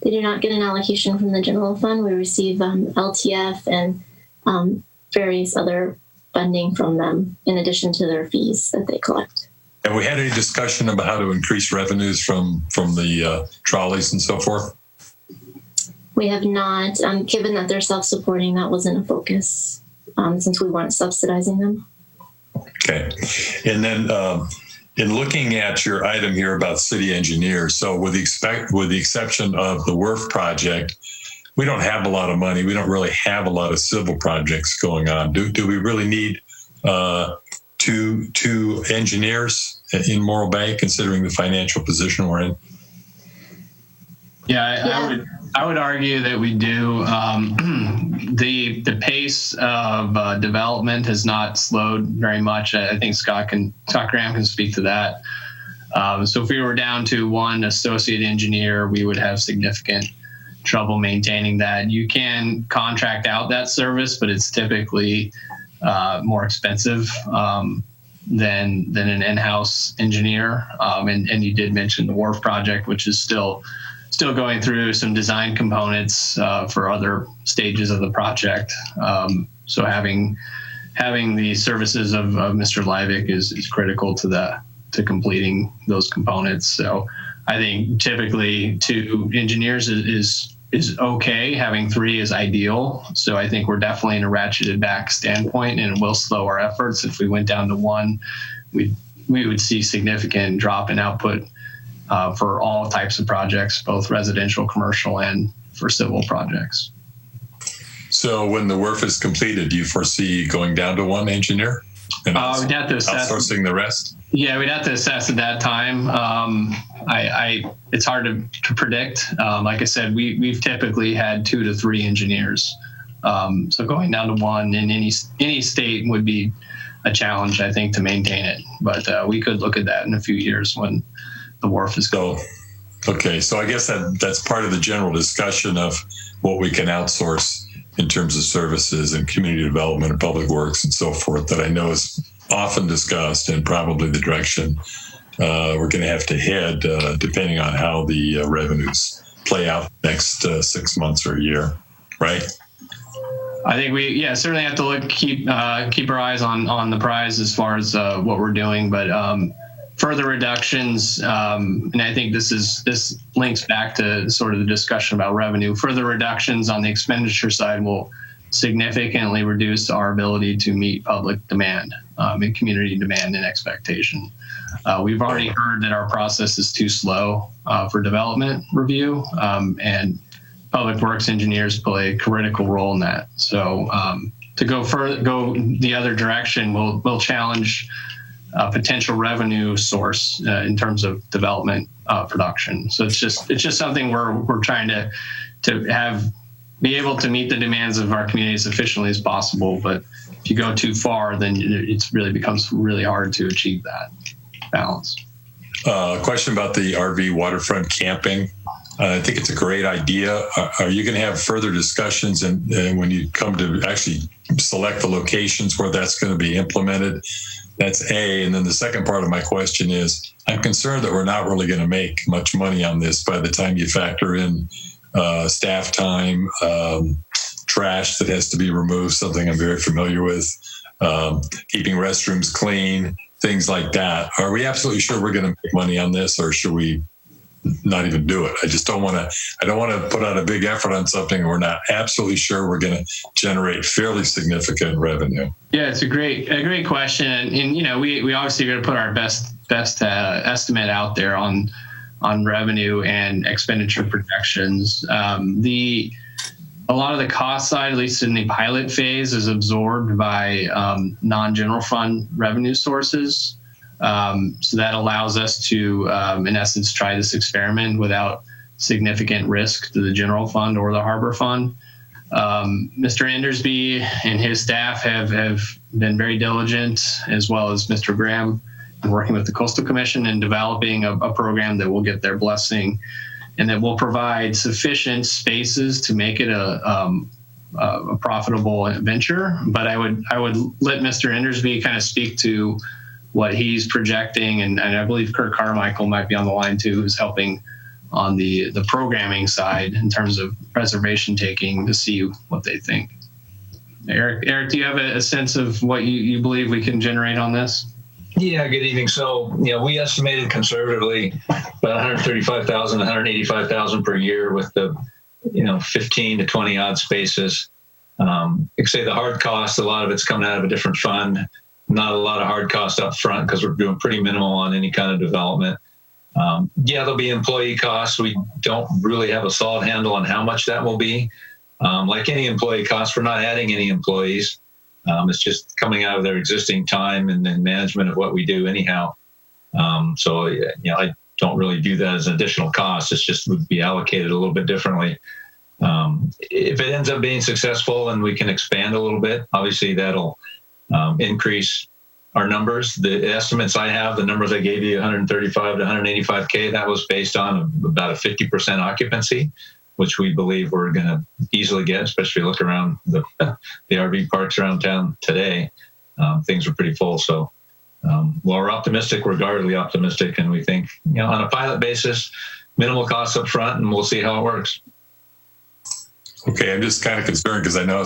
They do not get an allocation from the general fund. We receive LTF and various other funding from them in addition to their fees that they collect. Have we had any discussion about how to increase revenues from the trolleys and so forth? We have not. Given that they're self-supporting, that wasn't a focus since we weren't subsidizing them. Okay. And then in looking at your item here about city engineers, so with the exception of the WRF project, we don't have a lot of money. We don't really have a lot of civil projects going on. Do we really need two engineers in Morro Bay, considering the financial position we're in? Yeah, I would argue that we do. The pace of development has not slowed very much. I think Scott Graham can speak to that. So if we were down to one associate engineer, we would have significant trouble maintaining that. You can contract out that service, but it's typically more expensive than an in-house engineer. And you did mention the WRF project, which is still going through some design components for other stages of the project. So having the services of Mr. Levick is critical to completing those components. So I think typically 2 engineers is okay. Having 3 is ideal. So I think we're definitely in a ratcheted back standpoint, and it will slow our efforts. If we went down to 1, we would see significant drop in output for all types of projects, both residential, commercial, and for civil projects. So when the WRF is completed, do you foresee going down to 1 engineer and we'd have to assess, outsourcing the rest? Yeah, we'd have to assess at that time. It's hard to predict. Like I said, we've typically had 2 to 3 engineers. So going down to 1 in any state would be a challenge, I think, to maintain it. But we could look at that in a few years when the WRF is going. Okay, so I guess that's part of the general discussion of what we can outsource in terms of services and community development and public works and so forth, that I know is often discussed and probably the direction we're going to have to head depending on how the revenues play out next 6 months or a year, right? I think we certainly have to keep our eyes on the prize as far as what we're doing, but further reductions, and I think this links back to sort of the discussion about revenue. Further reductions on the expenditure side will significantly reduce our ability to meet public demand and community demand and expectation. We've already heard that our process is too slow for development review, and public works engineers play a critical role in that. So to go the other direction will challenge potential revenue source in terms of development production. So it's just something we're trying to be able to meet the demands of our community as efficiently as possible. But if you go too far, then it really becomes really hard to achieve that balance. A question about the RV waterfront camping. I think it's a great idea. Are you going to have further discussions and when you come to actually select the locations where that's going to be implemented? That's A. And then the second part of my question is, I'm concerned that we're not really going to make much money on this by the time you factor in staff time, trash that has to be removed, something I'm very familiar with, keeping restrooms clean, things like that. Are we absolutely sure we're going to make money on this, or should we not even do it. I just don't want to. I don't want to put out a big effort on something we're not absolutely sure we're going to generate fairly significant revenue. Yeah, it's a great question, and you know, we obviously got to put our best estimate out there on revenue and expenditure projections. A lot of the cost side, at least in the pilot phase, is absorbed by non-general fund revenue sources. So that allows us to, in essence, try this experiment without significant risk to the general fund or the harbor fund. Mr. Endersby and his staff have been very diligent, as well as Mr. Graham, in working with the Coastal Commission and developing a program that will get their blessing and that will provide sufficient spaces to make it a profitable venture. But I would let Mr. Endersby kind of speak to what he's projecting, and I believe Kurt Carmichael might be on the line too, who's helping on the programming side in terms of reservation taking, to see what they think. Eric, do you have a sense of what you believe we can generate on this? Yeah, good evening. So, we estimated conservatively about 135,000, 185,000 per year with the, 15 to 20 odd spaces. You could say the hard cost, a lot of it's coming out of a different fund. Not a lot of hard cost up front because we're doing pretty minimal on any kind of development. There'll be employee costs. We don't really have a solid handle on how much that will be. Like any employee cost, we're not adding any employees. It's just coming out of their existing time and then management of what we do anyhow. I don't really view that as an additional cost. It's just would be allocated a little bit differently. If it ends up being successful and we can expand a little bit, obviously that'll increase our numbers. The estimates I have, the numbers I gave you, 135 to 185K, that was based on about a 50% occupancy, which we believe we're going to easily get, especially look around the RV parks around town today. Things are pretty full. So we're optimistic. We're guardedly optimistic. And we think, on a pilot basis, minimal costs up front, and we'll see how it works. Okay, I'm just kind of concerned because I know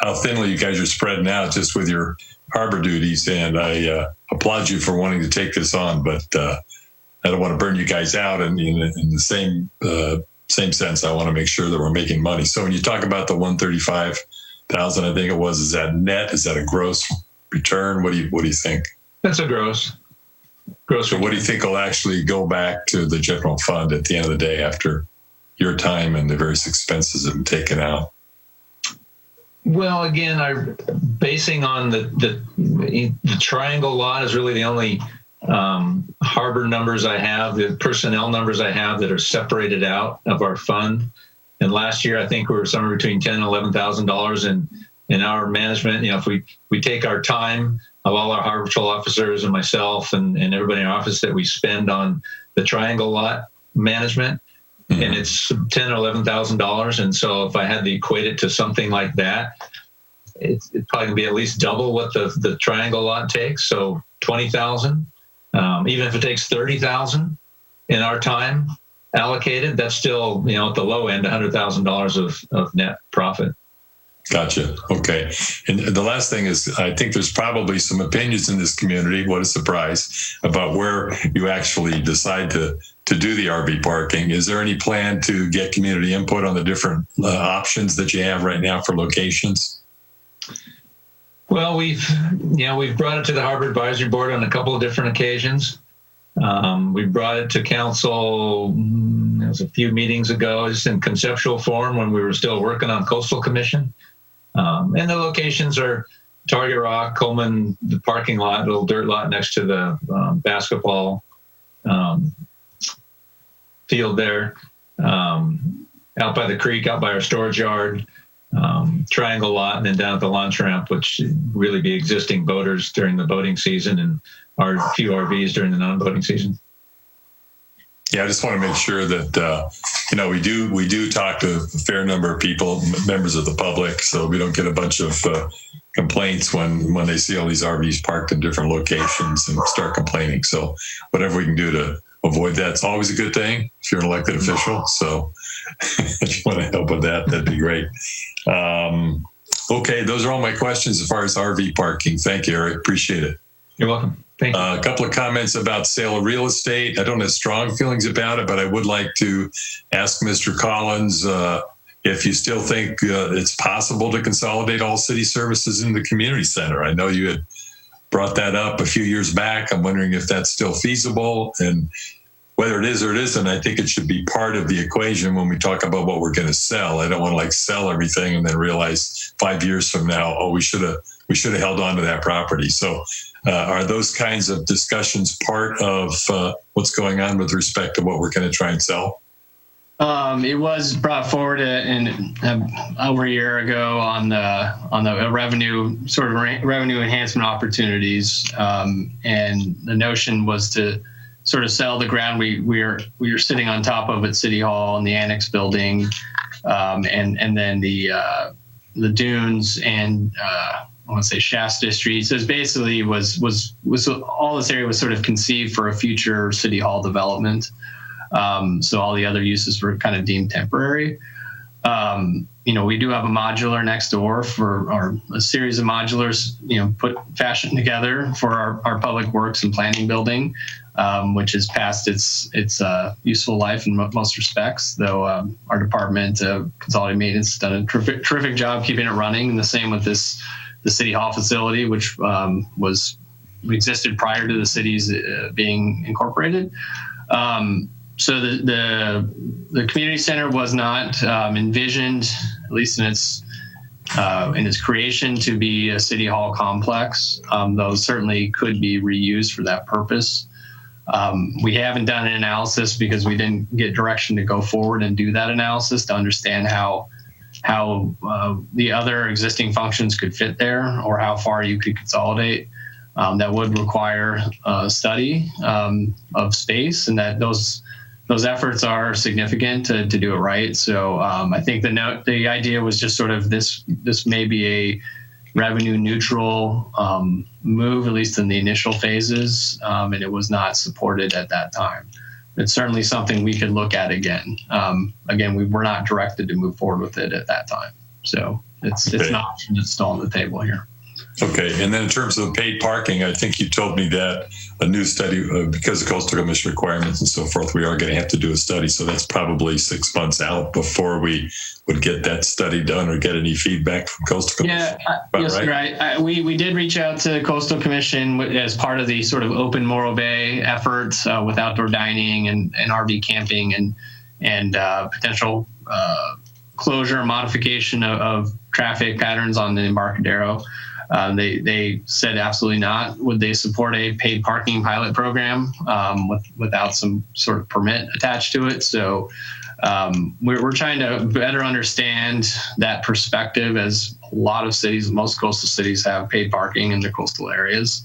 how thinly you guys are spreading out just with your harbor duties, and I applaud you for wanting to take this on, but I don't want to burn you guys out. And in the same sense, I want to make sure that we're making money. So when you talk about the 135,000, I think it was, is that net? Is that a gross return? What do you think? That's a gross. So what do you think will actually go back to the general fund at the end of the day after your time and the various expenses have been taken out? Well, again, basing on the triangle lot is really the only harbor numbers I have, the personnel numbers I have that are separated out of our fund. And last year, I think we were somewhere between $10,000 and $11,000 in our management. If we take our time of all our harbor patrol officers and myself and everybody in our office that we spend on the triangle lot management, and it's $10,000 or $11,000. And so if I had to equate it to something like that, it's probably gonna be at least double what the triangle lot takes. So 20,000. Even if it takes 30,000 in our time allocated, that's still, at the low end, $100,000 of net profit. Gotcha. Okay. And the last thing is, I think there's probably some opinions in this community, what a surprise, about where you actually decide to do the RV parking. Is there any plan to get community input on the different options that you have right now for locations? Well, we've brought it to the Harbor Advisory Board on a couple of different occasions. We brought it to council, it was a few meetings ago, just in conceptual form when we were still working on Coastal Commission. And the locations are Target Rock, Coleman, the parking lot, little dirt lot next to the basketball field there, out by the creek, out by our storage yard, triangle lot, and then down at the launch ramp, which really be existing boaters during the boating season and our few RVs during the non-boating season. Yeah, I just want to make sure that, we do talk to a fair number of people, members of the public, so we don't get a bunch of complaints when they see all these RVs parked in different locations and start complaining. So whatever we can do to avoid that, it's always a good thing if you're an elected official. So if you want to help with that, that'd be great. Okay, those are all my questions as far as RV parking. Thank you, Eric. Appreciate it. You're welcome. Thank you. A couple of comments about sale of real estate. I don't have strong feelings about it, but I would like to ask Mr. Collins if you still think it's possible to consolidate all city services in the community center. I know you had brought that up a few years back. I'm wondering if that's still feasible, and whether it is or it isn't, I think it should be part of the equation when we talk about what we're going to sell. I don't want to like sell everything and then realize 5 years from now, oh, we should have held on to that property. So are those kinds of discussions part of what's going on with respect to what we're going to try and sell? It was brought forward over a year ago on the revenue enhancement opportunities, and the notion was to sort of sell the ground we are sitting on top of at City Hall and the Annex building, and then the dunes and I want to say Shasta Street. So it basically was all this area was sort of conceived for a future City Hall development. So all the other uses were kind of deemed temporary. We do have a modular next door or a series of modulars, fashioned together for our public works and planning building, which has passed its useful life in most respects, though our department of consolidated maintenance has done a terrific job keeping it running. And the same with the City Hall facility, which existed prior to the city's being incorporated. So the community center was not envisioned, at least in its creation, to be a City Hall complex. Those certainly could be reused for that purpose. We haven't done an analysis because we didn't get direction to go forward and do that analysis to understand how the other existing functions could fit there, or how far you could consolidate. That would require a study of space, and that those efforts are significant to do it right. So I think the idea was just sort of this may be a revenue neutral move, at least in the initial phases, and it was not supported at that time. It's certainly something we could look at again. Again, we were not directed to move forward with it at that time. So it's not it's still on the table here. Okay, and then in terms of paid parking, I think you told me that a new study, because of Coastal Commission requirements and so forth, we are going to have to do a study. So that's probably 6 months out before we would get that study done or get any feedback from Coastal Commission. Yeah, yes, right. We did reach out to Coastal Commission as part of the sort of open Morro Bay efforts with outdoor dining and RV camping and potential closure and modification of traffic patterns on the Embarcadero. They said absolutely not. Would they support a paid parking pilot program without some sort of permit attached to it? So we're trying to better understand that perspective, as a lot of cities, most coastal cities, have paid parking in their coastal areas.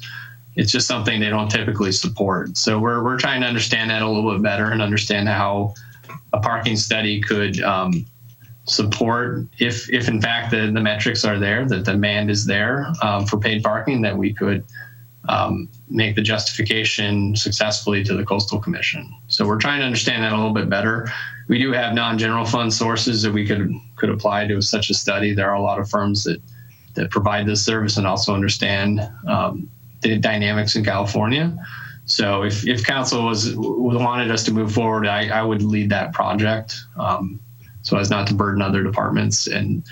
It's just something they don't typically support. So we're trying to understand that a little bit better and understand how a parking study could support, if in fact the metrics are there, that the demand is there for paid parking, that we could make the justification successfully to the Coastal Commission. So we're trying to understand that a little bit better. We do have non-general fund sources that we could apply to such a study. There are a lot of firms that provide this service and also understand the dynamics in California. So if council wanted us to move forward, I would lead that project. So as not to burden other departments and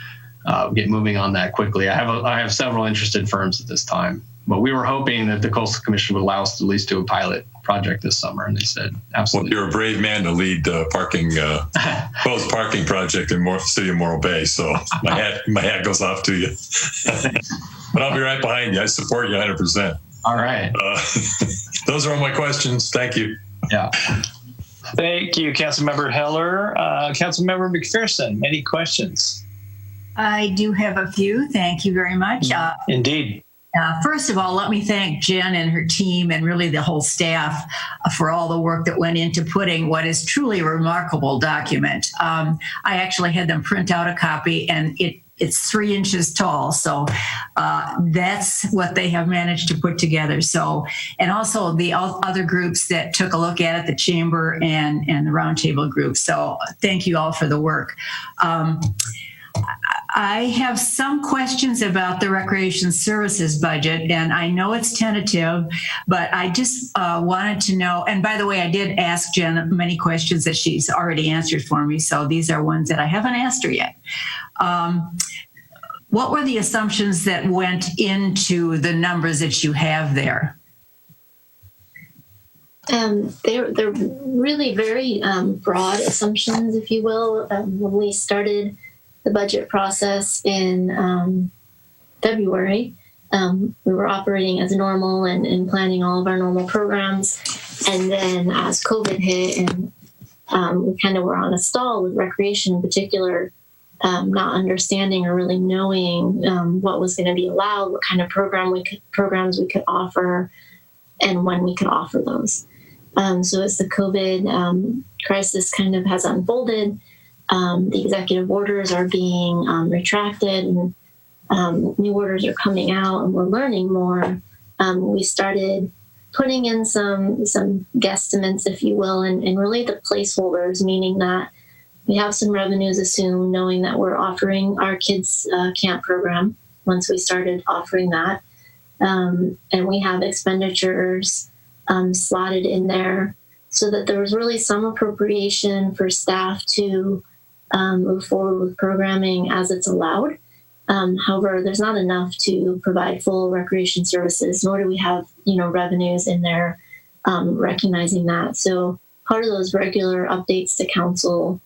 get moving on that quickly. I have several interested firms at this time, but we were hoping that the Coastal Commission would allow us to at least do a pilot project this summer, and they said absolutely. Well, you're a brave man to lead parking project in City of Morro Bay, so my hat goes off to you. But I'll be right behind you. I support you 100%. All right. Those are all my questions. Thank you. Yeah. Thank you, Councilmember Heller. Councilmember McPherson, any questions? I do have a few. Thank you very much. Indeed. First of all, let me thank Jen and her team and really the whole staff for all the work that went into putting what is truly a remarkable document. I actually had them print out a copy, and it's 3 inches tall. So that's what they have managed to put together. So, and also the other groups that took a look at it, the chamber and the roundtable group. So thank you all for the work. I have some questions about the recreation services budget, and I know it's tentative, but I just wanted to know, and by the way, I did ask Jen many questions that she's already answered for me, so these are ones that I haven't asked her yet. What were the assumptions that went into the numbers that you have there? They're really very broad assumptions, if you will. When we started the budget process in February, we were operating as normal and planning all of our normal programs. And then as COVID hit and we kind of were on a stall with recreation in particular, not understanding or really knowing what was going to be allowed, what kind of programs we could offer, and when we could offer those. So as the COVID crisis kind of has unfolded, the executive orders are being retracted and new orders are coming out and we're learning more. We started putting in some guesstimates, if you will, and really the placeholders, meaning that we have some revenues assumed, knowing that we're offering our kids' camp program once we started offering that. And we have expenditures slotted in there so that there was really some appropriation for staff to move forward with programming as it's allowed. However, there's not enough to provide full recreation services, nor do we have, revenues in there recognizing that. So part of those regular updates to council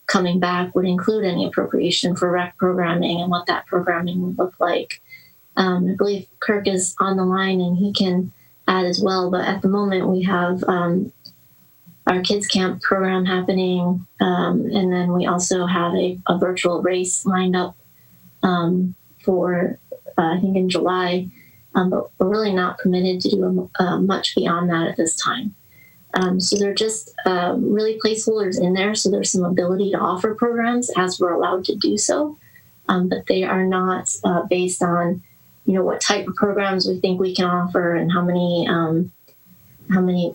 coming back would include any appropriation for rec programming and what that programming would look like. I believe Kirk is on the line and he can add as well, but at the moment we have our kids camp program happening, and then we also have a virtual race lined up for I think in July, but we're really not permitted to do much beyond that at this time. So they're just really placeholders in there, so there's some ability to offer programs as we're allowed to do so, but they are not based on what type of programs we think we can offer and how many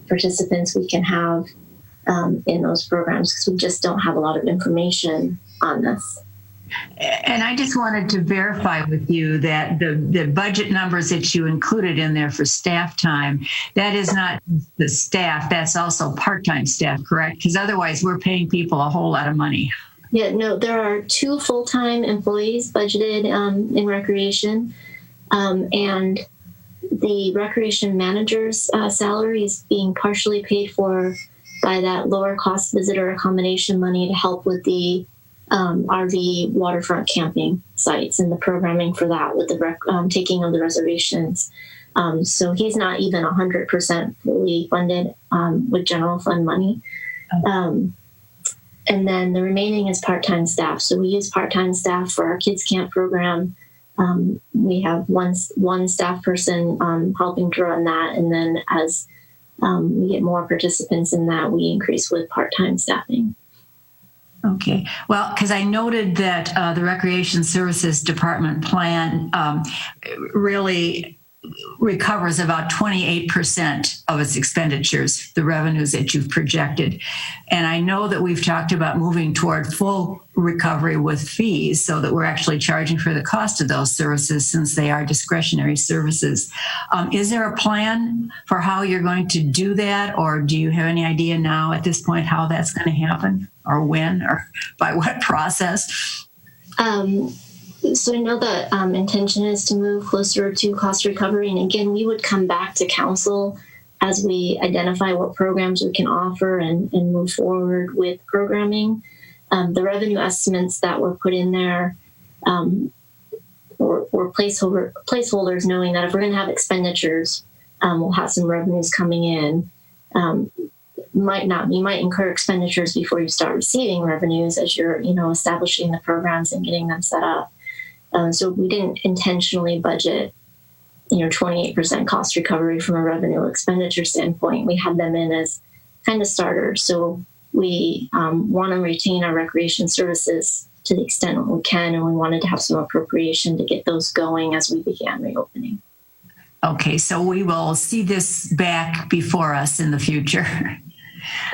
participants we can have in those programs, because we just don't have a lot of information on this. And I just wanted to verify with you that the budget numbers that you included in there for staff time, that is not the staff, that's also part-time staff, correct? Because otherwise we're paying people a whole lot of money. Yeah, no, there are 2 full-time employees budgeted in recreation. And the recreation manager's salary is being partially paid for by that lower cost visitor accommodation money to help with the RV waterfront camping sites and the programming for that with the taking of the reservations. So he's not even 100% fully funded with general fund money. And then the remaining is part-time staff. So we use part-time staff for our kids camp program. We have one staff person helping to run that, and then as we get more participants in that, we increase with part-time staffing. Okay. Well, because I noted that the Recreation Services Department plan really recovers about 28% of its expenditures, the revenues that you've projected. And I know that we've talked about moving toward full recovery with fees so that we're actually charging for the cost of those services since they are discretionary services. Is there a plan for how you're going to do that? Or do you have any idea now at this point how that's going to happen, or when, or by what process? So I know that intention is to move closer to cost recovery. And again, we would come back to council as we identify what programs we can offer and move forward with programming. The revenue estimates that were put in there were placeholders, knowing that if we're going to have expenditures, we'll have some revenues coming in. You might incur expenditures before you start receiving revenues as you're, establishing the programs and getting them set up. So we didn't intentionally budget, 28% cost recovery from a revenue expenditure standpoint. We had them in as kind of starters. So we want to retain our recreation services to the extent we can, and we wanted to have some appropriation to get those going as we began reopening. Okay, so we will see this back before us in the future.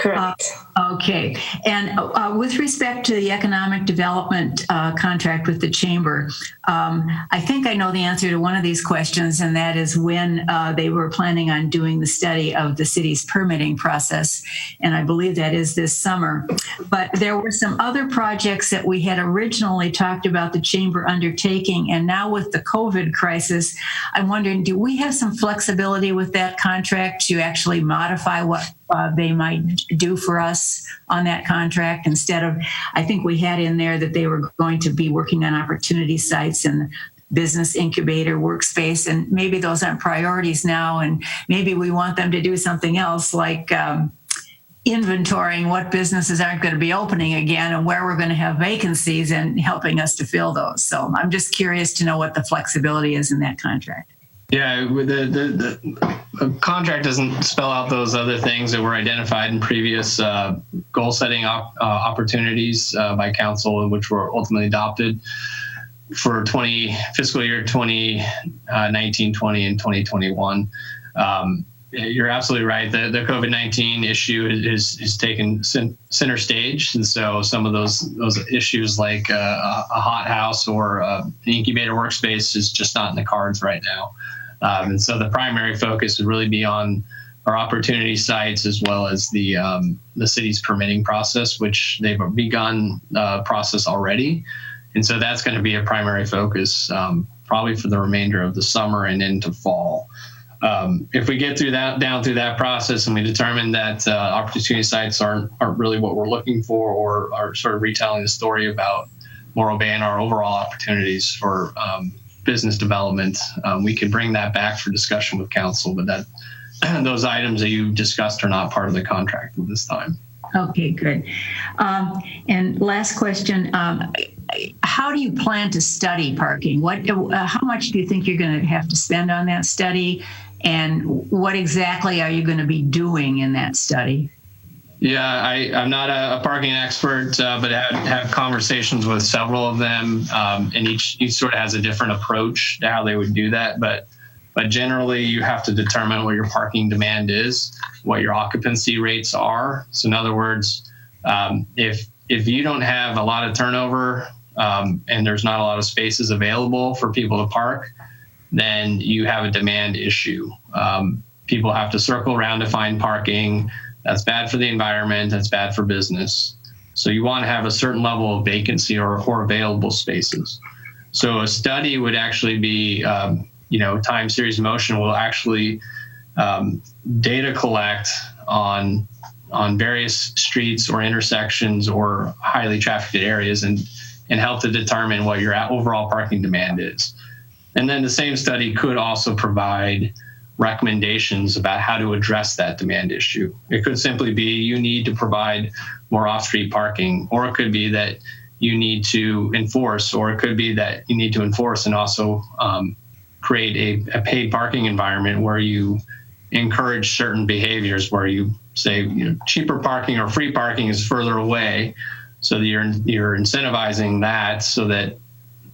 Correct. Okay. And with respect to the economic development contract with the chamber, I think I know the answer to one of these questions, and that is when they were planning on doing the study of the city's permitting process. And I believe that is this summer. But there were some other projects that we had originally talked about the chamber undertaking. And now with the COVID crisis, I'm wondering, do we have some flexibility with that contract to actually modify what they might do for us on that contract instead of, I think we had in there that they were going to be working on opportunity sites and business incubator workspace, and maybe those aren't priorities now, and maybe we want them to do something else like inventorying what businesses aren't going to be opening again and where we're going to have vacancies and helping us to fill those. So I'm just curious to know what the flexibility is in that contract. Yeah, the contract doesn't spell out those other things that were identified in previous goal-setting opportunities by council, which were ultimately adopted for fiscal year 2019, 20, and 2021. You're absolutely right. The COVID-19 issue is taken center stage, and so some of those issues like a hot house or an incubator workspace is just not in the cards right now. And so the primary focus would really be on our opportunity sites as well as the city's permitting process, which they've begun process already. And so that's going to be a primary focus probably for the remainder of the summer and into fall. If we get down through that process and we determine that opportunity sites aren't really what we're looking for, or are sort of retelling the story about Morro Bay and our overall opportunities for business development, we could bring that back for discussion with council, but that those items that you discussed are not part of the contract at this time. Okay, good. And last question, how do you plan to study parking? How much do you think you're going to have to spend on that study? And what exactly are you going to be doing in that study? Yeah, I'm not a parking expert, but I have conversations with several of them, and each sort of has a different approach to how they would do that. But generally, you have to determine what your parking demand is, what your occupancy rates are. So in other words, if you don't have a lot of turnover and there's not a lot of spaces available for people to park, then you have a demand issue. People have to circle around to find parking. That's bad for the environment. That's bad for business. So you want to have a certain level of vacancy or available spaces. So a study would actually be, time series motion will actually data collect on various streets or intersections or highly trafficked areas and help to determine what your overall parking demand is. And then the same study could also provide recommendations about how to address that demand issue. It could simply be you need to provide more off-street parking, or it could be that you need to enforce, or it could be that you need to enforce and also create a paid parking environment where you encourage certain behaviors, where you say cheaper parking or free parking is further away, so that you're incentivizing that so that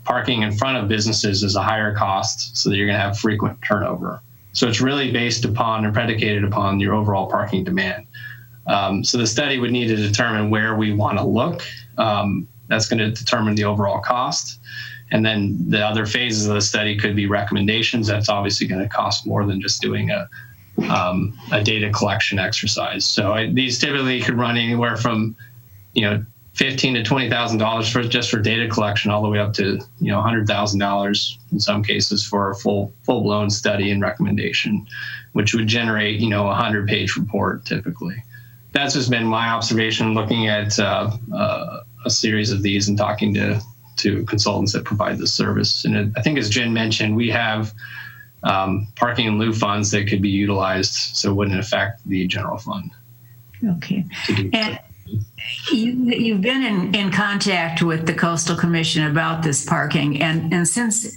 parking in front of businesses is a higher cost, so that you're going to have frequent turnover. So it's really based upon and predicated upon your overall parking demand. So the study would need to determine where we want to look. That's going to determine the overall cost. And then the other phases of the study could be recommendations. That's obviously going to cost more than just doing a data collection exercise. So these typically could run anywhere from, $15,000 to $20,000 just for data collection, all the way up to $100,000 in some cases for a full-blown study and recommendation, which would generate a 100-page report typically. That's just been my observation looking at a series of these and talking to consultants that provide this service. And I think, as Jen mentioned, we have parking in lieu funds that could be utilized, so it wouldn't affect the general fund. Okay. And you've been in contact with the Coastal Commission about this parking, and since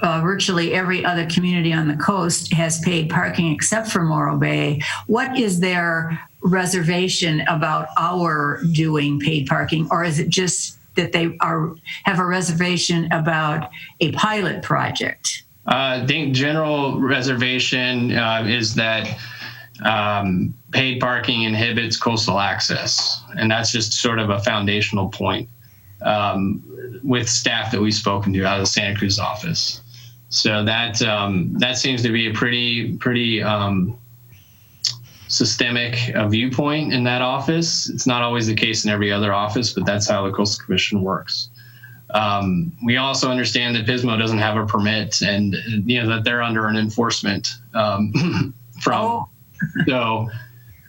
virtually every other community on the coast has paid parking except for Morro Bay, what is their reservation about our doing paid parking, or is it just that they have a reservation about a pilot project? I think general reservation is that paid parking inhibits coastal access, and that's just sort of a foundational point with staff that we've spoken to out of the Santa Cruz office. So that seems to be a pretty systemic viewpoint in that office. It's not always the case in every other office, but that's how the Coastal Commission works. We also understand that Pismo doesn't have a permit, and that they're under an enforcement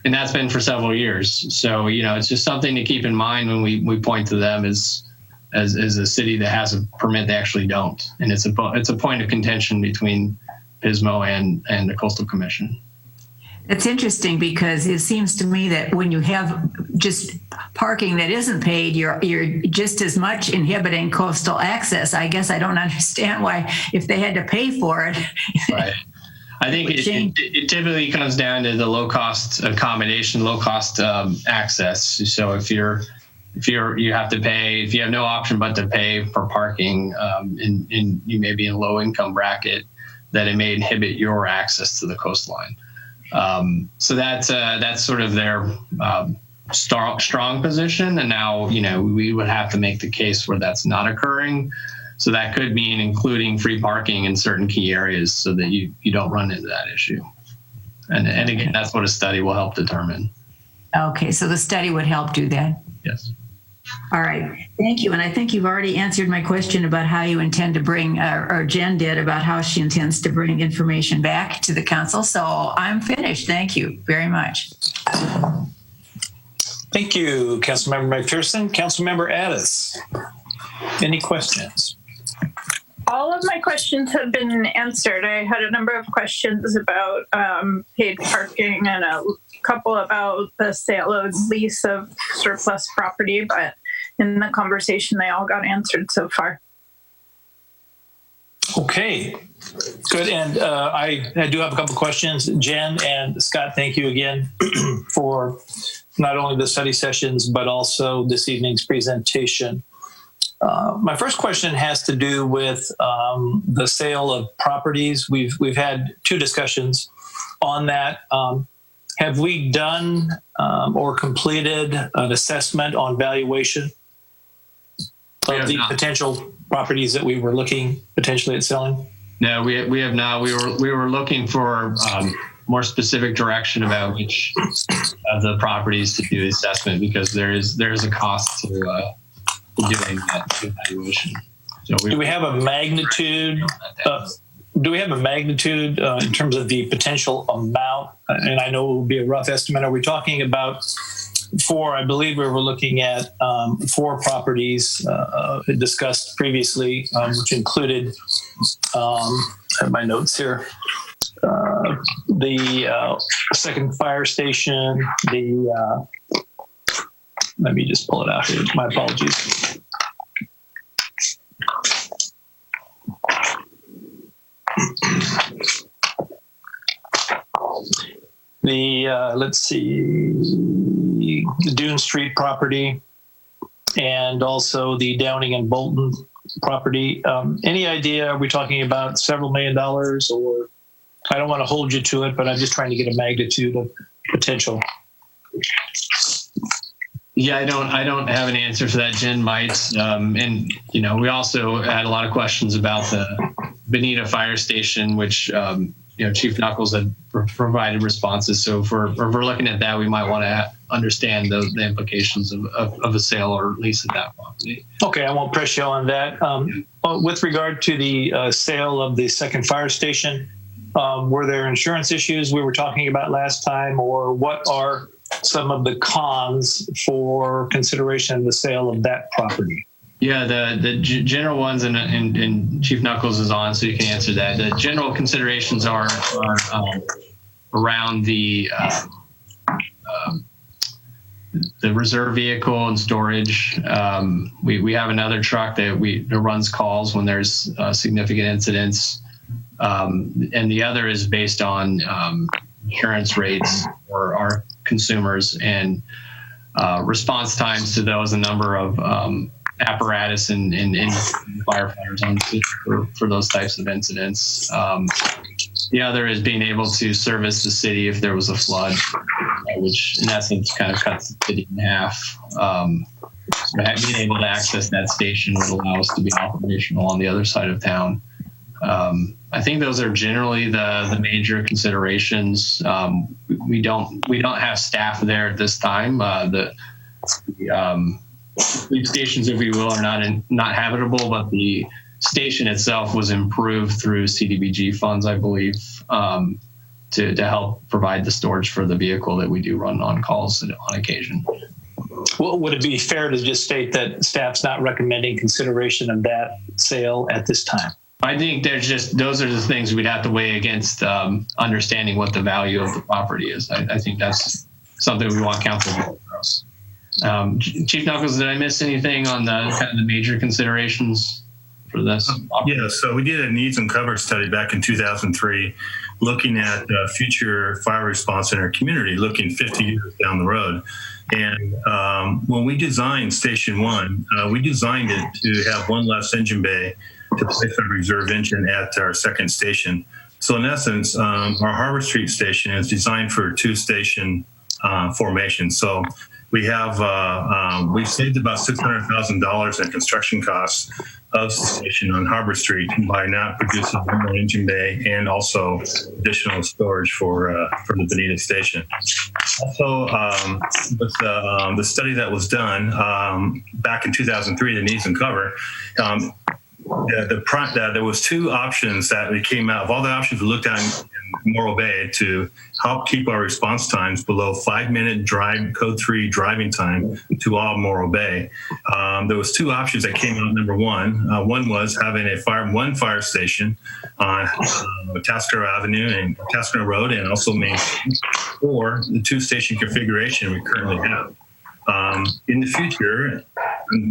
and that's been for several years. So it's just something to keep in mind when we point to them as a city that has a permit. They actually don't, and it's a point of contention between Pismo and the Coastal Commission. It's interesting because it seems to me that when you have just parking that isn't paid, you're just as much inhibiting coastal access. I guess I don't understand why, if they had to pay for it. Right. I think it typically comes down to the low cost accommodation, low cost access. So if you have to pay, if you have no option but to pay for parking, and you may be in a low income bracket, that it may inhibit your access to the coastline. So that's sort of their strong position. And now, we would have to make the case where that's not occurring. So that could mean including free parking in certain key areas so that you don't run into that issue. And again, that's what a study will help determine. Okay, so the study would help do that. Yes. All right, thank you. And I think you've already answered my question about how you intend to bring, or Jen did, about how she intends to bring information back to the council. So I'm finished. Thank you very much. Thank you, Councilmember McPherson. Councilmember Addis, any questions? All of my questions have been answered. I had a number of questions about paid parking and a couple about the sale of lease of surplus property, but in the conversation, they all got answered so far. Okay, good. And I do have a couple questions. Jen and Scott, thank you again for not only the study sessions, but also this evening's presentation. My first question has to do with the sale of properties. We've had two discussions on that. Have we done or completed an assessment on valuation of the potential properties that we were looking potentially at selling? No, we have not. We were looking for more specific direction about which of the properties to do the assessment, because there is a cost to doing that evaluation. So do we have a magnitude? Do we have a magnitude in terms of the potential amount? And I know it will be a rough estimate. Are we talking about four? I believe we were looking at 4 properties discussed previously, which included, I have my notes here, the second fire station, let me just pull it out here. My apologies. Let's see, the Dune Street property, and also the Downing and Bolton property. Any idea, are we talking about several $1 million, or I don't want to hold you to it, but I'm just trying to get a magnitude of potential. Yeah, I don't have an answer for that. Jen might. And, we also had a lot of questions about the Bonita Fire Station, which, Chief Knuckles had provided responses. So if we're looking at that, we might want to understand the implications of a sale or lease of that property. Okay, I won't press you on that. With regard to the sale of the second fire station, were there insurance issues we were talking about last time, or what are some of the cons for consideration of the sale of that property? Yeah, the general ones, and Chief Knuckles is on, so you can answer that. The general considerations are around the reserve vehicle and storage. We have another truck that runs calls when there's significant incidents, and the other is based on insurance rates for our consumers and response times to those, a number of apparatus and firefighters on for those types of incidents. The other is being able to service the city if there was a flood. which in essence kind of cuts the city in half. Being able to access that station would allow us to be operational on the other side of town. I think those are generally the major considerations. We don't have staff there at this time. The police stations, if you will, are not habitable, but the station itself was improved through CDBG funds, I believe, to help provide the storage for the vehicle that we do run on calls on occasion. Well, would it be fair to just state that staff's not recommending consideration of that sale at this time? I think those are the things we'd have to weigh against understanding what the value of the property is. I think that's something we want council to know. Chief Knuckles, did I miss anything on the kind of the major considerations for this? Yeah, so we did a needs and coverage study back in 2003, looking at future fire response in our community, looking 50 years down the road. And when we designed Station 1, we designed it to have one less engine bay to place a reserve engine at our second station. So in essence, our Harbor Street station is designed for a two-station formation. So we have we've saved about $600,000 in construction costs of the station on Harbor Street by not producing one more engine bay and also additional storage for the Bonita station. Also, with the study that was done back in 2003, the needs and cover. There was two options that came out of all the options we looked at in Morro Bay to help keep our response times below 5-minute code 3 driving time to all Morro Bay. There was two options that came out. Number one was having one fire station on Tascaro Avenue and Tascaro Road, and also Main Street, or the two-station configuration we currently have. In the future,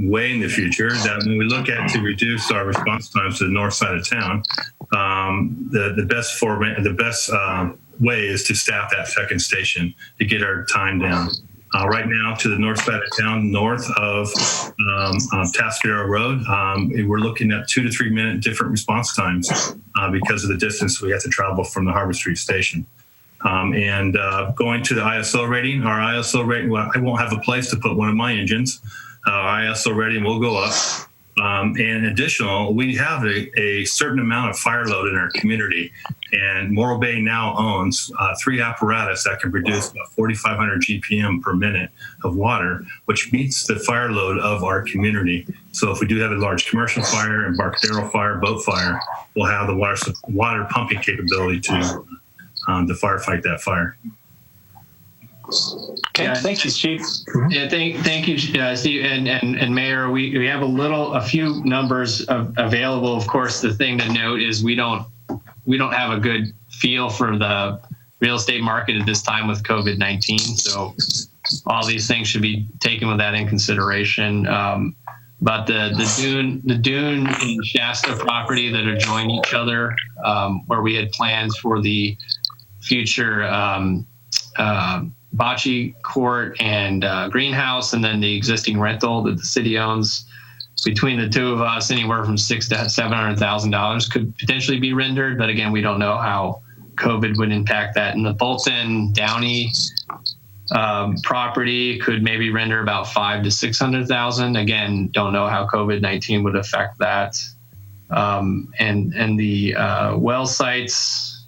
way in the future, that when we look at to reduce our response times to the north side of town, the best way is to staff that second station to get our time down. Right now, to the north side of town, north of Tascaro Road, we're looking at 2 to 3 minute different response times because of the distance we have to travel from the Harbor Street station. And going to the ISO rating, our ISO rating, well, I won't have a place to put one of my engines. Our ISO rating will go up. And additional, we have a certain amount of fire load in our community. And Morro Bay now owns 3 apparatus that can produce about 4,500 GPM per minute of water, which meets the fire load of our community. So if we do have a large commercial fire, Embarcadero fire, boat fire, we'll have the water pumping capability to firefight that fire. Okay, thank you, Chief. Yeah, thank you, Steve and Mayor. We have a few numbers available. Of course, the thing to note is we don't have a good feel for the real estate market at this time with COVID-19. So all these things should be taken with that in consideration. But the Dune and Shasta property that adjoin each other, where we had plans for the future bocce court and greenhouse, and then the existing rental that the city owns. Between the two of us, anywhere from $600,000 to $700,000 could potentially be rendered, but again, we don't know how COVID would impact that. And the Bolton Downey property could maybe render about $500,000 to $600,000. Again, don't know how COVID-19 would affect that. And the well sites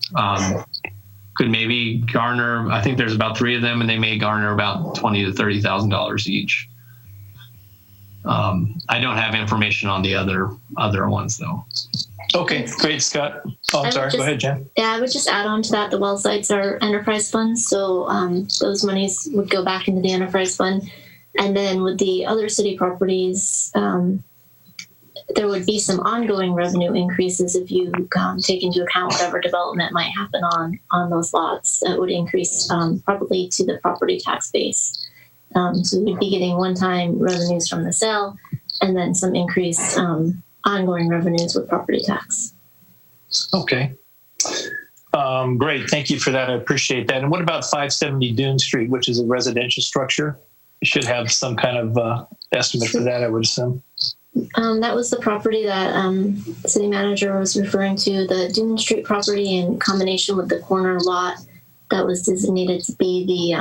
could maybe garner, I think there's about 3 of them, and they may garner about $20,000 to $30,000 each. I don't have information on the other ones though. Okay, great, Scott. Oh, I'm sorry. Go ahead, Jen. Yeah, I would just add on to that. The well sites are enterprise funds, so those monies would go back into the enterprise fund. And then with the other city properties, there would be some ongoing revenue increases if you take into account whatever development might happen on those lots. That would increase probably to the property tax base. So we'd be getting one-time revenues from the sale, and then some increased ongoing revenues with property tax. Okay. Great. Thank you for that. I appreciate that. And what about 570 Dune Street, which is a residential structure? You should have some kind of estimate for that, I would assume. That was the property that the city manager was referring to, the Dune Street property in combination with the corner lot that was designated to be the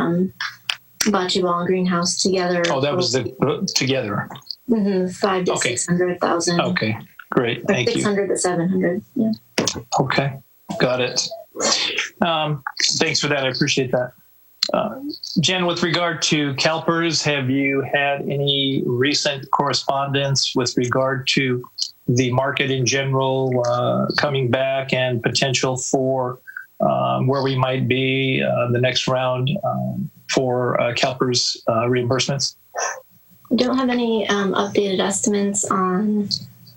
bocce ball and greenhouse together. Oh, that was the together. 5 to 600,000. Okay, great. Thank 600 to 700. Yeah. Okay, got it. Thanks for that. I appreciate that. Jen, with regard to CalPERS, have you had any recent correspondence with regard to the market in general coming back and potential for where we might be the next round for CalPERS reimbursements? We don't have any updated estimates on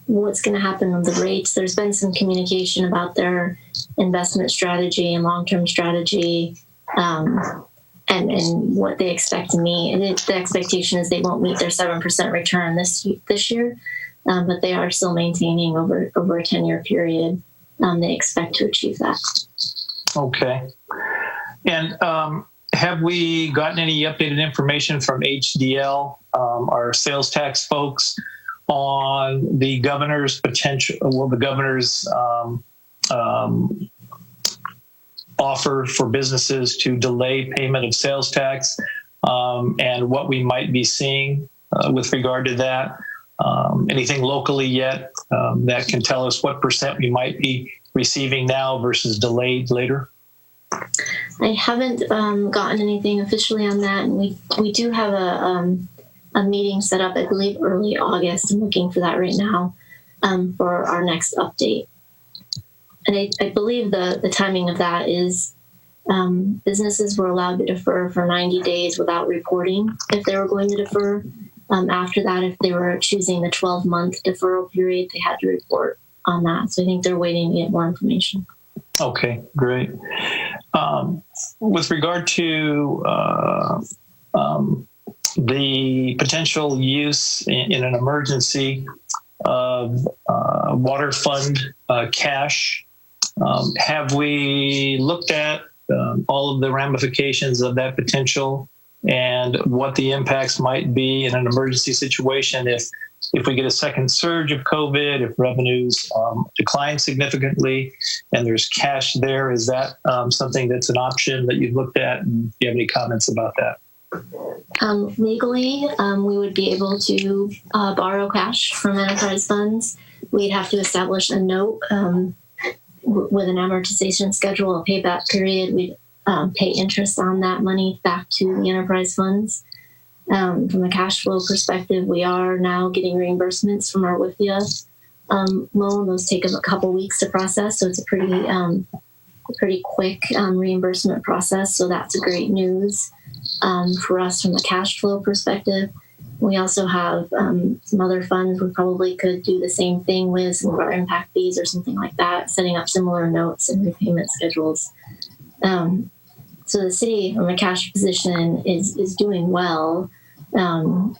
what's going to happen with the rates. There's been some communication about their investment strategy and long-term strategy and what they expect to meet. And the expectation is they won't meet their 7% return this year, but they are still maintaining over a 10-year period. They expect to achieve that. Okay. And have we gotten any updated information from HDL, our sales tax folks, on the governor's offer for businesses to delay payment of sales tax, and what we might be seeing with regard to that? Anything locally yet that can tell us what percent we might be receiving now versus delayed later? I haven't gotten anything officially on that, and we do have a meeting set up, I believe, early August. I'm looking for that right now for our next update. And I believe the timing of that is businesses were allowed to defer for 90 days without reporting if they were going to defer. After that, if they were choosing the 12-month deferral period, they had to report on that. So I think they're waiting to get more information. Okay, great. With regard to the potential use in an emergency of water fund cash, have we looked at all of the ramifications of that potential and what the impacts might be in an emergency situation if we get a second surge of COVID, if revenues decline significantly and there's cash there? Is that something that's an option that you've looked at? And do you have any comments about that? Legally, we would be able to borrow cash from enterprise funds. We'd have to establish a note with an amortization schedule, a payback period. We'd pay interest on that money back to the enterprise funds. From a cash flow perspective, we are now getting reimbursements from our WIFIA loan. Those take a couple weeks to process, so it's a pretty quick reimbursement process. So that's great news for us from a cash flow perspective. We also have some other funds we probably could do the same thing with, some of our impact fees or something like that, setting up similar notes and repayment schedules. So the city from a cash position is doing well. And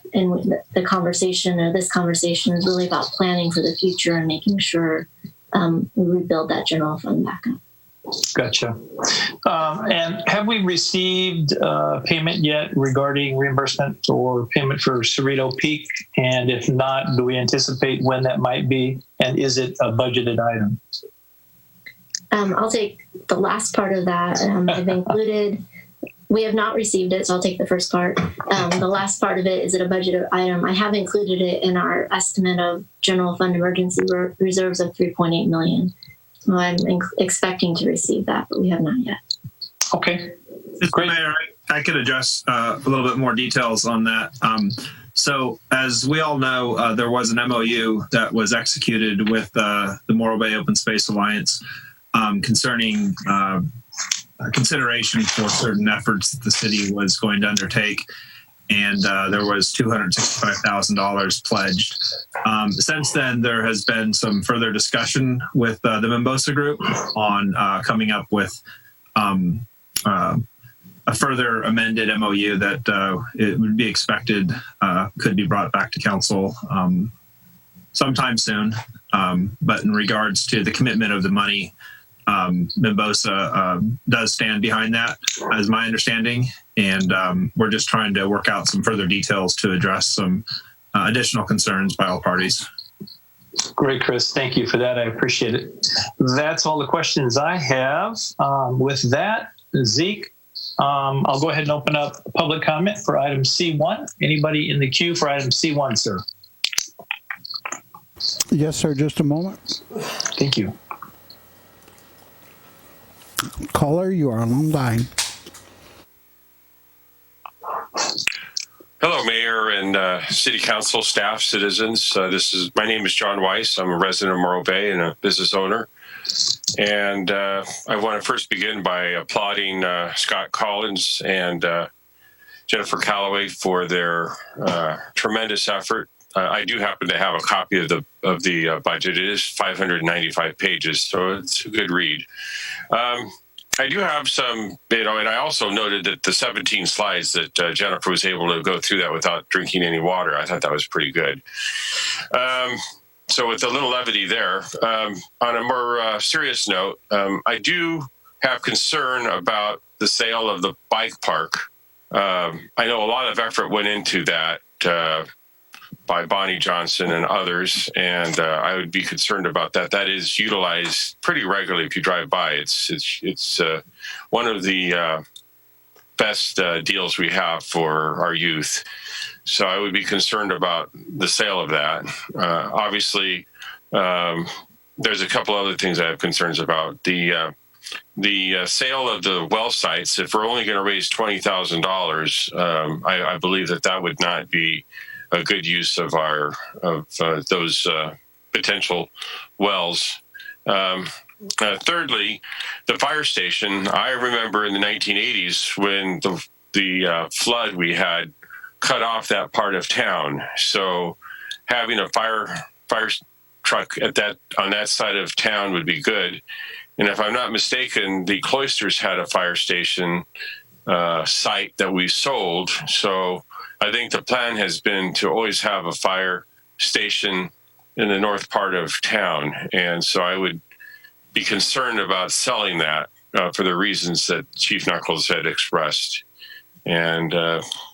the conversation, or this conversation, is really about planning for the future and making sure we rebuild that general fund back up. Gotcha. And have we received payment yet regarding reimbursement or payment for Cerrito Peak? And if not, do we anticipate when that might be? And is it a budgeted item? I'll take the last part of that. I've included, we have not received it, so I'll take the first part. The last part of it, is it a budgeted item? I have included it in our estimate of general fund emergency reserves of $3.8 million. So I'm expecting to receive that, but we have not yet. Okay. Great. Mayor, I could address a little bit more details on that. So as we all know, there was an MOU that was executed with the Morro Bay Open Space Alliance concerning consideration for certain efforts that the city was going to undertake. And there was $265,000 pledged. Since then, there has been some further discussion with the Mimbosa Group on coming up with a further amended MOU that it would be expected could be brought back to council sometime soon. But in regards to the commitment of the money, Mimbosa does stand behind that, as my understanding. And we're just trying to work out some further details to address some additional concerns by all parties. Great, Chris. Thank you for that. I appreciate it. That's all the questions I have. With that, Zeke. I'll go ahead and open up public comment for item C1. Anybody in the queue for item C1, sir? Yes, sir. Just a moment. Thank you. Caller, you are on the line. Hello, Mayor and City Council staff, citizens. My name is John Weiss. I'm a resident of Morro Bay and a business owner. And I want to first begin by applauding Scott Collins and Jennifer Callaway for their tremendous effort. I do happen to have a copy of the budget. It is 595 pages, so it's a good read. I do have some, and I also noted that the 17 slides that Jennifer was able to go through that without drinking any water. I thought that was pretty good. So with a little levity there, on a more serious note, I do have concern about the sale of the bike park. I know a lot of effort went into that by Bonnie Johnson and others, and I would be concerned about that. That is utilized pretty regularly if you drive by. It's one of the best deals we have for our youth. So I would be concerned about the sale of that. Obviously, there's a couple other things I have concerns about. The sale of the well sites, if we're only going to raise $20,000, I believe that would not be a good use of those potential wells. Thirdly, the fire station. I remember in the 1980s when the flood we had cut off that part of town. So having a fire truck on that side of town would be good. And if I'm not mistaken, the Cloisters had a fire station site that we sold. So I think the plan has been to always have a fire station in the north part of town. And so I would be concerned about selling that for the reasons that Chief Knuckles had expressed. And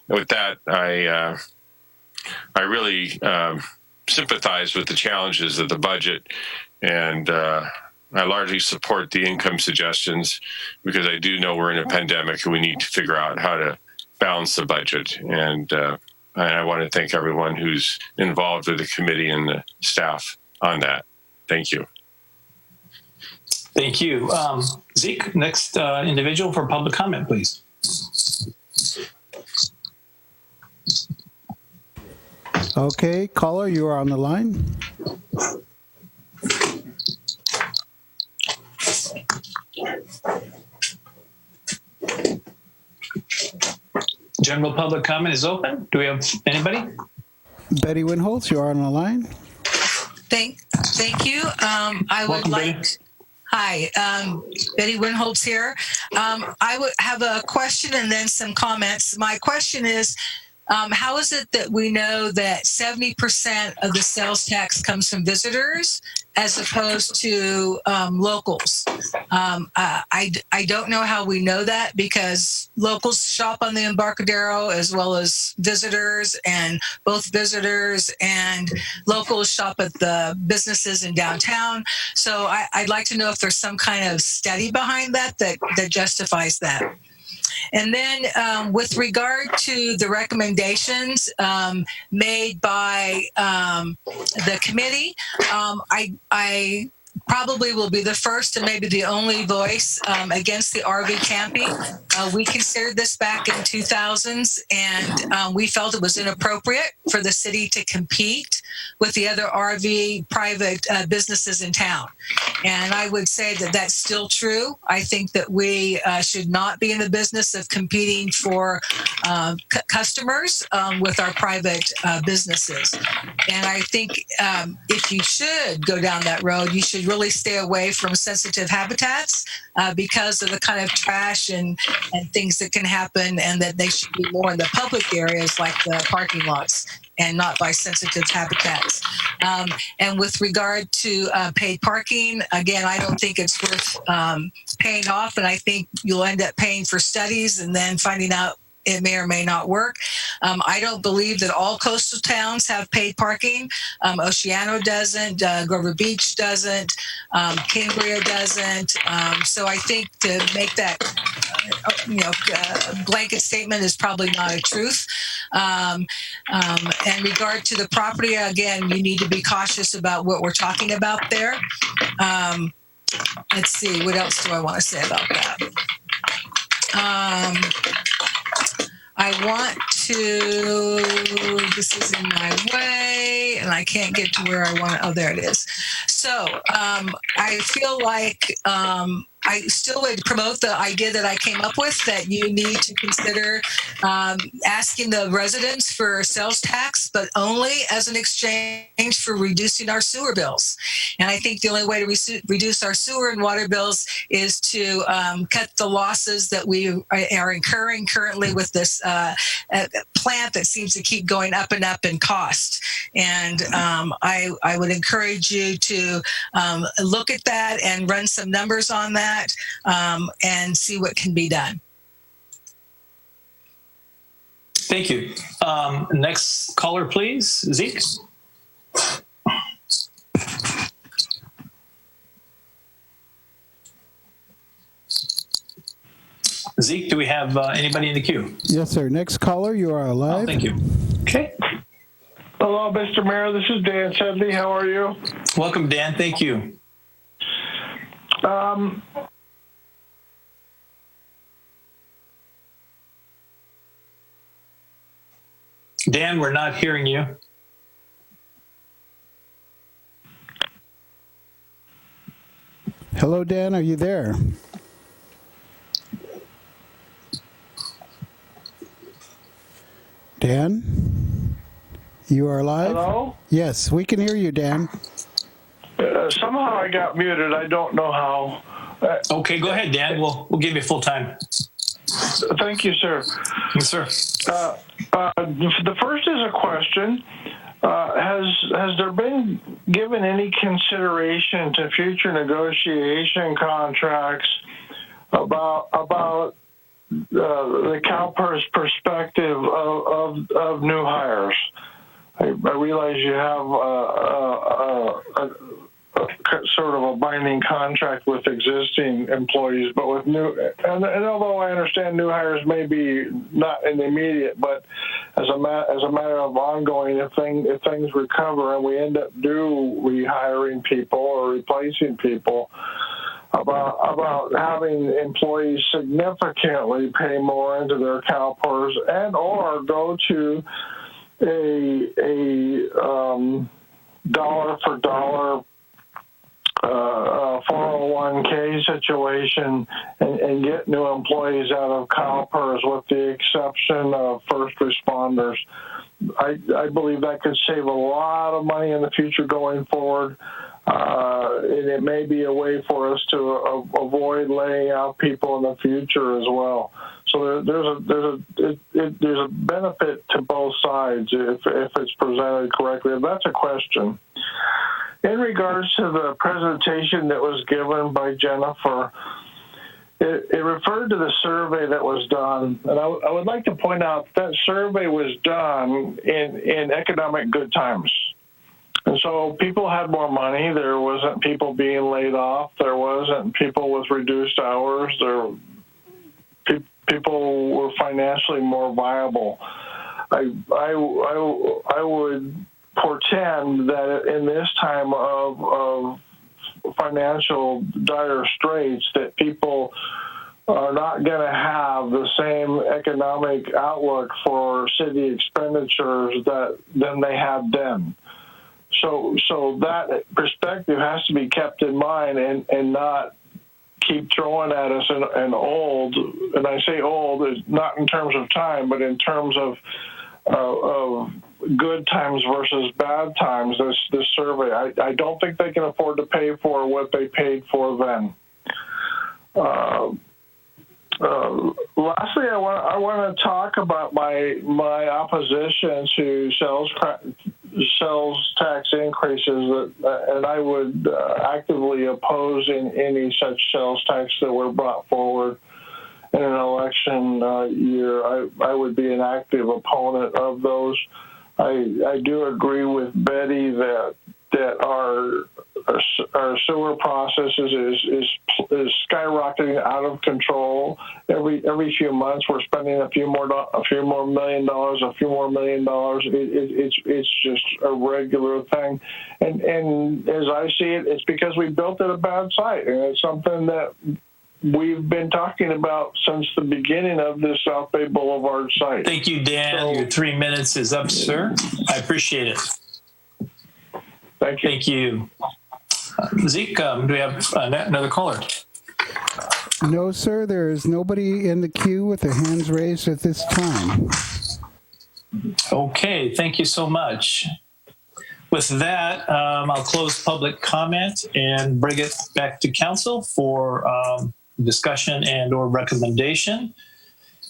with that, I really sympathize with the challenges of the budget. And I largely support the income suggestions because I do know we're in a pandemic and we need to figure out how to balance the budget. And I want to thank everyone who's involved with the committee and the staff on that. Thank you. Thank you. Zeke, next individual for public comment, please. Okay, caller, you are on the line. General public comment is open. Do we have anybody? Betty Winholtz, you are on the line. Thank you. I would like. Hi, Betty Winholtz here. I would have a question and then some comments. My question is, how is it that we know that 70% of the sales tax comes from visitors as opposed to locals? I don't know how we know that because locals shop on the Embarcadero as well as visitors, and both visitors and locals shop at the businesses in downtown. So I'd like to know if there's some kind of study behind that justifies that. And then with regard to the recommendations made by the committee, I probably will be the first and maybe the only voice against the RV camping. We considered this back in 2000s, and we felt it was inappropriate for the city to compete with the other RV private businesses in town. And I would say that that's still true. I think that we should not be in the business of competing for customers with our private businesses. And I think if you should go down that road, you should really stay away from sensitive habitats because of the kind of trash and things that can happen, and that they should be more in the public areas like the parking lots and not by sensitive habitats. And with regard to paid parking, again, I don't think it's worth paying off, and I think you'll end up paying for studies and then finding out it may or may not work. I don't believe that all coastal towns have paid parking. Oceano doesn't, Grover Beach doesn't, Cambria doesn't. So I think to make that blanket statement is probably not a truth. In regard to the property, again, you need to be cautious about what we're talking about there. Let's see, what else do I want to say about that? I want to, this is in my way, and I can't get to where I want to, oh, there it is. So I feel like I still would promote the idea that I came up with, that you need to consider asking the residents for sales tax, but only as an exchange for reducing our sewer bills. And I think the only way to reduce our sewer and water bills is to cut the losses that we are incurring currently with this plant that seems to keep going up and up in cost. And I would encourage you to look at that and run some numbers on that. And see what can be done. Thank you. Next caller, please. Zeke. Zeke, do we have anybody in the queue? Yes, sir. Next caller, you are live. Oh, thank you. Okay. Hello, Mr. Mayor. This is Dan Sedley. How are you? Welcome, Dan. Thank you. Dan, we're not hearing you. Hello, Dan. Are you there? Dan? You are live? Hello? Yes, we can hear you, Dan. Somehow I got muted. I don't know how. Okay, go ahead, Dan. We'll give you full time. Thank you, sir. Yes, sir. The first is a question. Has there been given any consideration to future negotiation contracts about the CalPERS perspective of new hires? I realize you have sort of a binding contract with existing employees, but with new, and although I understand new hires may be not in the immediate, but as a matter of ongoing, if things recover and we end up rehiring people or replacing people, about having employees significantly pay more into their CalPERS and or go to a dollar for dollar 401k situation and get new employees out of CalPERS, with the exception of first responders. I believe that could save a lot of money in the future going forward. And it may be a way for us to avoid laying out people in the future as well. So there's a benefit to both sides if it's presented correctly. That's a question. In regards to the presentation that was given by Jennifer, it referred to the survey that was done, and I would like to point out that survey was done in economic good times. And so people had more money. There wasn't people being laid off. There wasn't people with reduced hours. People were financially more viable. I would portend that in this time of financial dire straits, that people are not going to have the same economic outlook for city expenditures than they had then. So that perspective has to be kept in mind and not keep throwing at us an old, and I say old, not in terms of time, but in terms of good times versus bad times, this survey. I don't think they can afford to pay for what they paid for then. Lastly, I want to talk about my opposition to sales tax increases, and I would actively oppose any such sales tax that were brought forward. in an election year, I would be an active opponent of those. I do agree with Betty that our sewer processes is skyrocketing out of control. Every few months, we're spending a few more $1 million. It's just a regular thing, and as I see it, it's because we built at a bad site, and it's something that we've been talking about since the beginning of this South Bay Boulevard site. Thank you, Dan. Your 3 minutes is up, sir. I appreciate it. Thank you. Thank you. Zeke, do we have another caller? No, sir. There is nobody in the queue with their hands raised at this time. Okay. Thank you so much. With that, I'll close public comment and bring it back to council for discussion and or recommendation.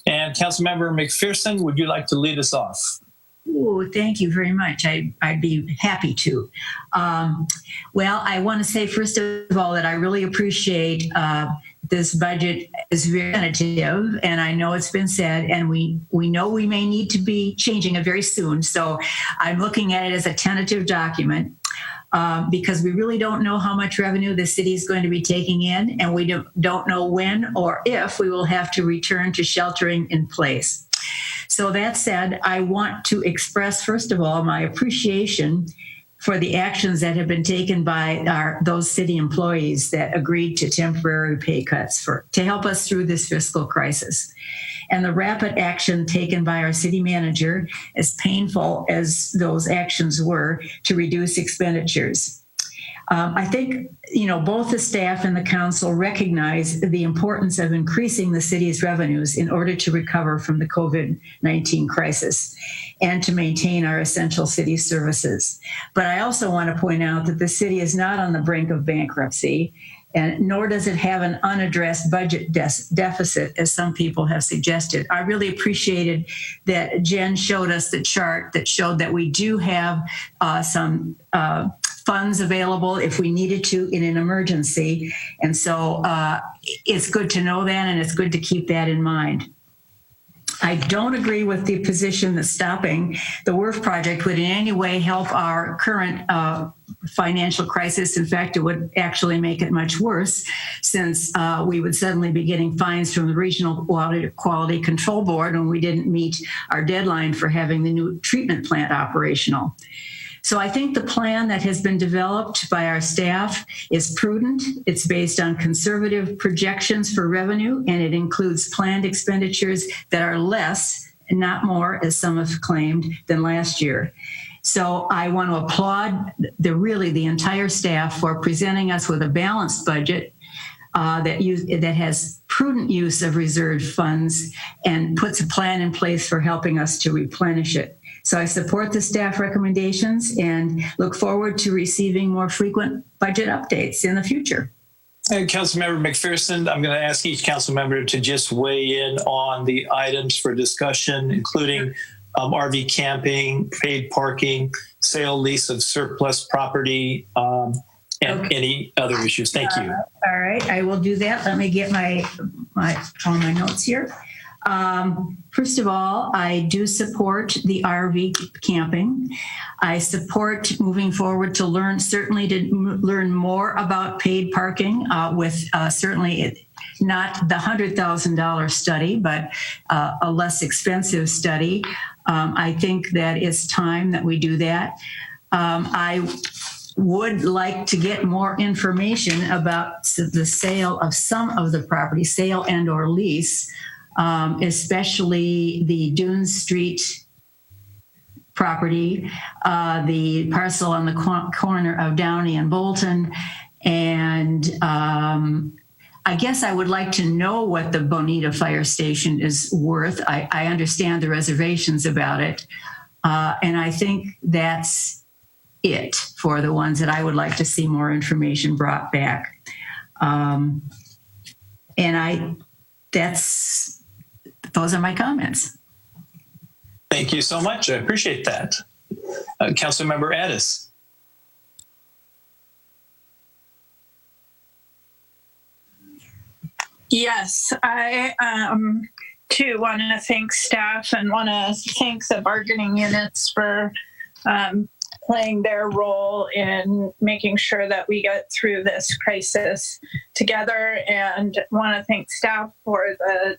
And Councilmember McPherson, would you like to lead us off? Oh, thank you very much. I'd be happy to. Well, I want to say, first of all, that I really appreciate this budget is very tentative, and I know it's been said, and we know we may need to be changing it very soon. So I'm looking at it as a tentative document because we really don't know how much revenue the city is going to be taking in, and we don't know when or if we will have to return to sheltering in place. So that said, I want to express, first of all, my appreciation for the actions that have been taken by those city employees that agreed to temporary pay cuts to help us through this fiscal crisis. And the rapid action taken by our city manager, as painful as those actions were, to reduce expenditures. I think, both the staff and the council recognize the importance of increasing the city's revenues in order to recover from the COVID-19 crisis and to maintain our essential city services. But I also want to point out that the city is not on the brink of bankruptcy, and nor does it have an unaddressed budget deficit, as some people have suggested. I really appreciated that Jen showed us the chart that showed that we do have some funds available if we needed to in an emergency. And so it's good to know that, and it's good to keep that in mind. I don't agree with the position that stopping the WRF project would in any way help our current financial crisis. In fact, it would actually make it much worse, since we would suddenly be getting fines from the Regional Quality Control Board when we didn't meet our deadline for having the new treatment plant operational. So I think the plan that has been developed by our staff is prudent. It's based on conservative projections for revenue, and it includes planned expenditures that are less, and not more, as some have claimed, than last year. So I want to applaud the entire staff for presenting us with a balanced budget that has prudent use of reserved funds and puts a plan in place for helping us to replenish it. So I support the staff recommendations and look forward to receiving more frequent budget updates in the future. And Councilmember McPherson, I'm going to ask each council member to just weigh in on the items for discussion, including RV camping, paid parking, sale, lease of surplus property, and any other issues. Thank you. All right, I will do that. Let me get my notes here. First of all, I do support the RV camping. I support moving forward to learn more about paid parking with certainly not the $100,000 study, but a less expensive study. I think that it's time that we do that. I would like to get more information about the sale of some of the property, sale and or lease, especially the Dune Street property, the parcel on the corner of Downey and Bolton. And I guess I would like to know what the Bonita Fire Station is worth. I understand the reservations about it. And I think that's it for the ones that I would like to see more information brought back. Those are my comments. Thank you so much. I appreciate that. Councilmember Addis. Yes, I too want to thank staff and want to thank the bargaining units for playing their role in making sure that we get through this crisis together, and want to thank staff for the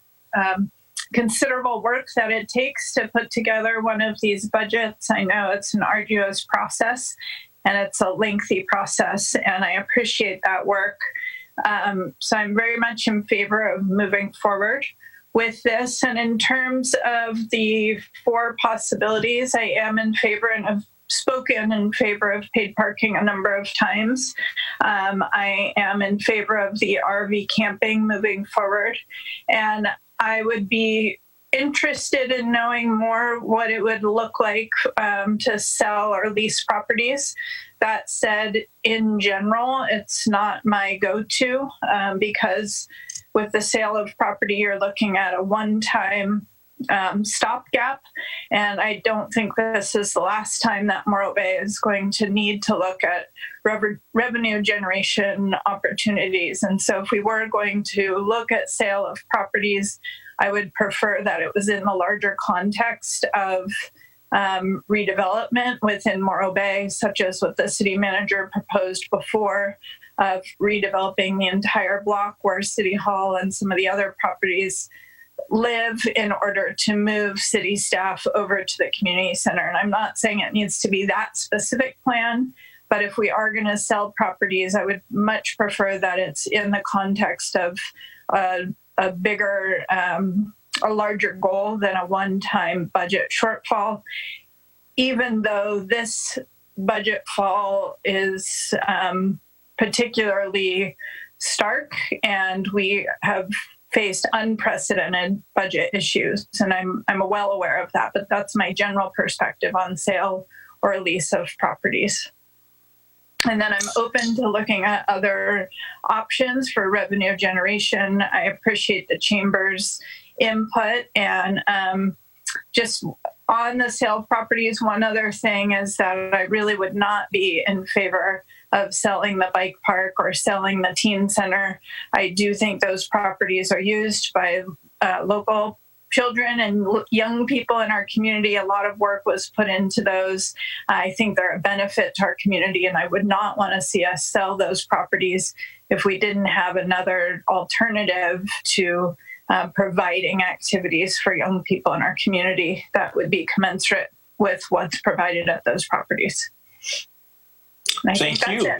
considerable work that it takes to put together one of these budgets. I know it's an arduous process and it's a lengthy process, and I appreciate that work. So I'm very much in favor of moving forward with this. And in terms of the 4 possibilities, I am in favor and have spoken in favor of paid parking a number of times. I am in favor of the RV camping moving forward. And I would be interested in knowing more what it would look like to sell or lease properties. That said, in general, it's not my go-to because with the sale of property, you're looking at a one-time stopgap. And I don't think this is the last time that Morro Bay is going to need to look at revenue generation opportunities. And so if we were going to look at sale of properties, I would prefer that it was in the larger context of redevelopment within Morro Bay, such as what the city manager proposed before, of redeveloping the entire block where City Hall and some of the other properties live in order to move city staff over to the community center. And I'm not saying it needs to be that specific plan, but if we are going to sell properties, I would much prefer that it's in the context of a bigger, a larger goal than a one-time budget shortfall, even though this budget fall is particularly stark and we have faced unprecedented budget issues. And I'm well aware of that, but that's my general perspective on sale or lease of properties. And then I'm open to looking at other options for revenue generation. I appreciate the chamber's input. And just on the sale of properties, one other thing is that I really would not be in favor of selling the bike park or selling the teen center. I do think those properties are used by local children and young people in our community. A lot of work was put into those. I think they're a benefit to our community, and I would not want to see us sell those properties if we didn't have another alternative to providing activities for young people in our community that would be commensurate with what's provided at those properties. Thank you.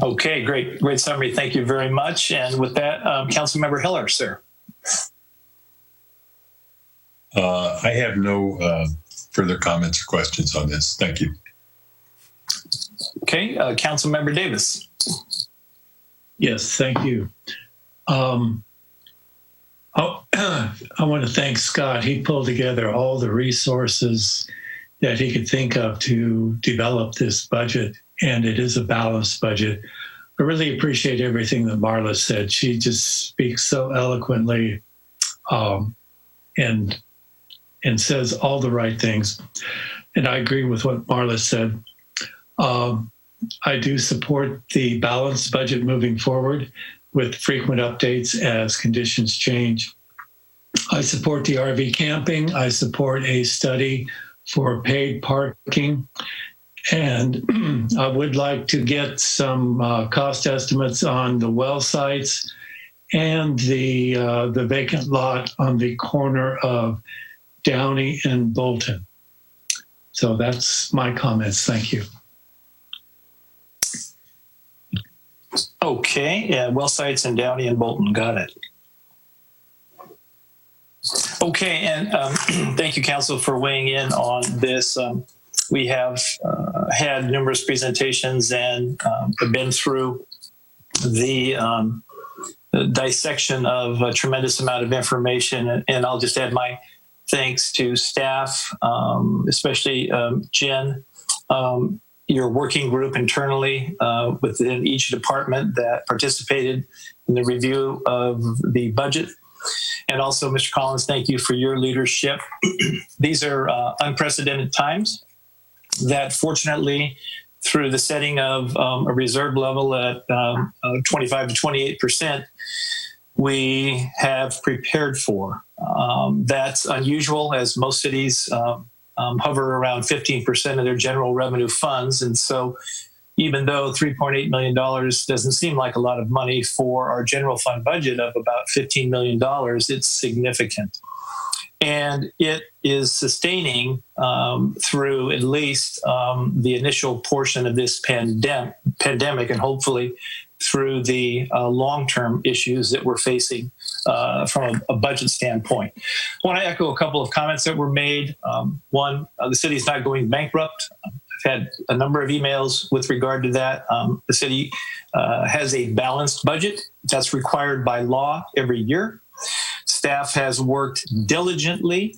Okay, great summary. Thank you very much. And with that, Councilmember Hiller, sir. I have no further comments or questions on this. Thank you. Okay, Councilmember Davis. Yes, thank you. I want to thank Scott. He pulled together all the resources that he could think of to develop this budget, and it is a balanced budget. I really appreciate everything that Marla said. She just speaks so eloquently and says all the right things. And I agree with what Marla said. I do support the balanced budget moving forward with frequent updates as conditions change. I support the RV camping. I support a study for paid parking. And I would like to get some cost estimates on the well sites and the vacant lot on the corner of Downey and Bolton. So that's my comments. Thank you. Okay, well sites in Downey and Bolton, got it. Okay, and thank you, Council, for weighing in on this. We have had numerous presentations and been through the dissection of a tremendous amount of information, and I'll just add my thanks to staff, especially Jen, your working group internally within each department that participated in the review of the budget. And also, Mr. Collins, thank you for your leadership. These are unprecedented times that, fortunately, through the setting of a reserve level at 25 to 28%, we have prepared for. That's unusual, as most cities hover around 15% of their general revenue funds. And so even though $3.8 million doesn't seem like a lot of money for our general fund budget of about $15 million, it's significant. And it is sustaining through at least the initial portion of this pandemic, and hopefully through the long-term issues that we're facing from a budget standpoint. I want to echo a couple of comments that were made. One, the city is not going bankrupt. I've had a number of emails with regard to that. The city has a balanced budget that's required by law every year. Staff has worked diligently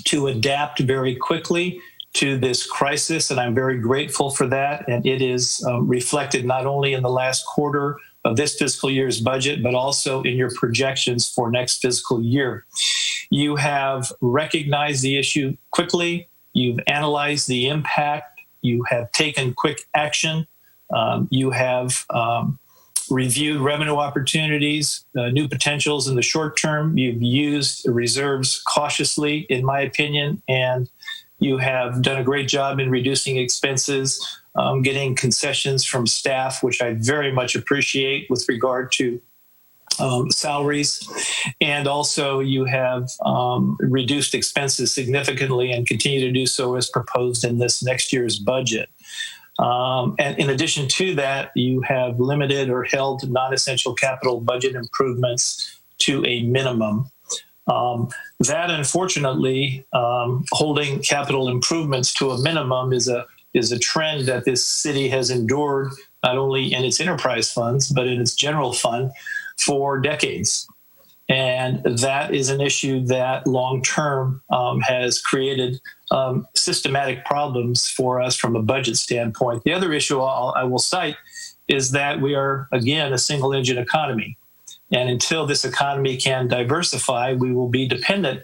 to adapt very quickly to this crisis, and I'm very grateful for that. And it is reflected not only in the last quarter of this fiscal year's budget, but also in your projections for next fiscal year. You have recognized the issue quickly. You've analyzed the impact. You have taken quick action. You have reviewed revenue opportunities, new potentials in the short term. You've used reserves cautiously, in my opinion, and you have done a great job in reducing expenses, getting concessions from staff, which I very much appreciate with regard to salaries. And also you have reduced expenses significantly and continue to do so as proposed in this next year's budget. And in addition to that, you have limited or held non-essential capital budget improvements to a minimum. That, unfortunately, holding capital improvements to a minimum is a trend that this city has endured, not only in its enterprise funds, but in its general fund for decades. And that is an issue that long-term has created systematic problems for us from a budget standpoint. The other issue I will cite is that we are, again, a single-engine economy. And until this economy can diversify, we will be dependent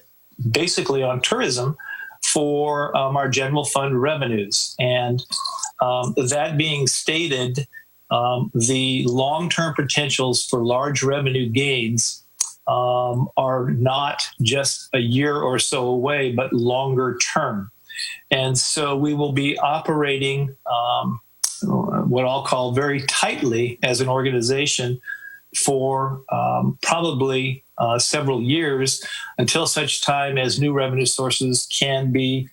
basically on tourism for our general fund revenues. And that being stated, the long-term potentials for large revenue gains are not just a year or so away, but longer term. And so we will be operating what I'll call very tightly as an organization for probably several years until such time as new revenue sources can be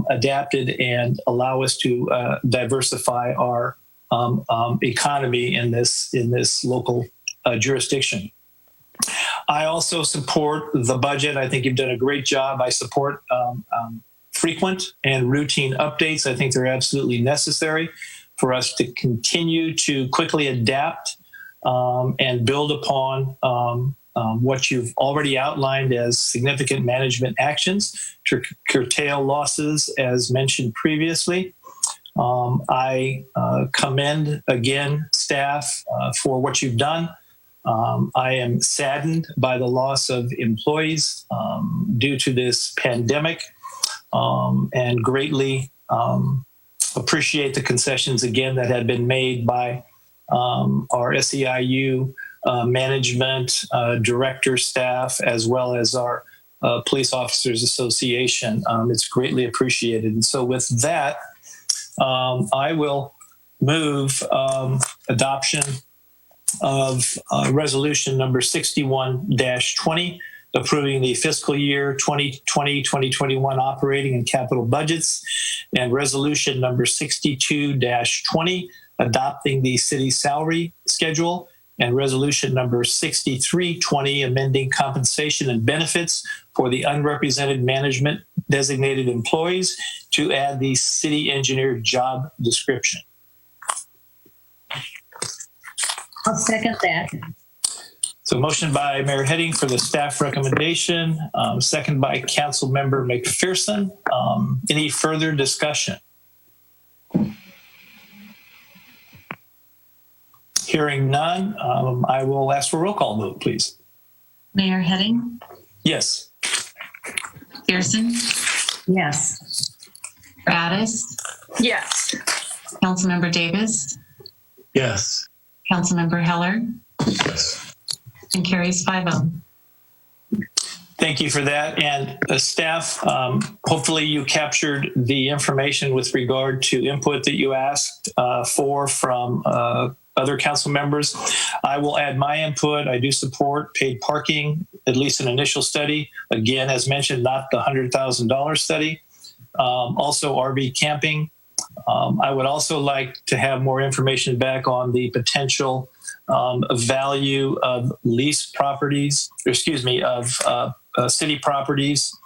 adapted and allow us to diversify our economy in this local jurisdiction. I also support the budget. I think you've done a great job. I support frequent and routine updates. I think they're absolutely necessary for us to continue to quickly adapt and build upon what you've already outlined as significant management actions to curtail losses, as mentioned previously. I commend, again, staff for what you've done. I am saddened by the loss of employees due to this pandemic and greatly appreciate the concessions, again, that have been made by our SEIU management, director, staff, as well as our Police Officers Association. It's greatly appreciated. And so with that, I will move adoption of resolution number 61-20, approving the fiscal year 2020-2021 operating and capital budgets, and resolution number 62-20, adopting the city salary schedule, and resolution number 63-20, amending compensation and benefits for the unrepresented management designated employees to add the city engineer job description. I'll second that. So motion by Mayor Heading for the staff recommendation, second by Council Member McPherson. Any further discussion? Hearing none, I will ask for a roll call vote, please. Mayor Heading? Yes. Pearson? Yes. Addis? Yes. Councilmember Davis? Yes. Councilmember Heller? Yes. Motion carries 5-0. Thank you for that. And staff, hopefully you captured the information with regard to input that you asked for from other council members. I will add my input. I do support paid parking, at least an initial study. Again, as mentioned, not the $100,000 study. Also RV camping. I would also like to have more information back on the potential value of lease properties, of city properties.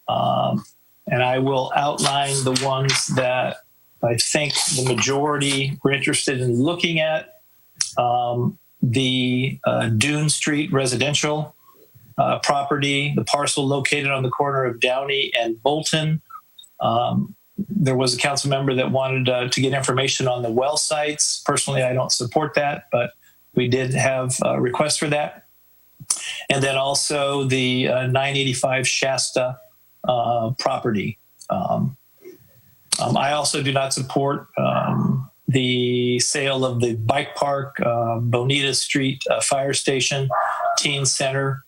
And I will outline the ones that I think the majority were interested in looking at. The Dune Street residential property, the parcel located on the corner of Downey and Bolton. There was a council member that wanted to get information on the well sites. Personally, I don't support that, but we did have a request for that. And then also the 985 Shasta property. I also do not support the sale of the bike park, Bonita Street Fire Station, Teen Center,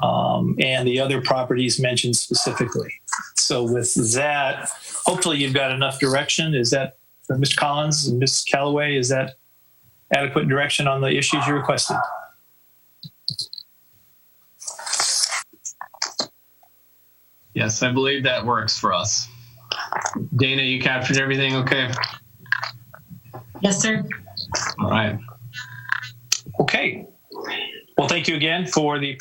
and the other properties mentioned specifically. So with that, hopefully you've got enough direction. Is that, Mr. Collins and Ms. Callaway, is that adequate direction on the issues you requested? Yes, I believe that works for us. Dana, you captured everything okay? Yes, sir. All right. Okay. Well, thank you again for the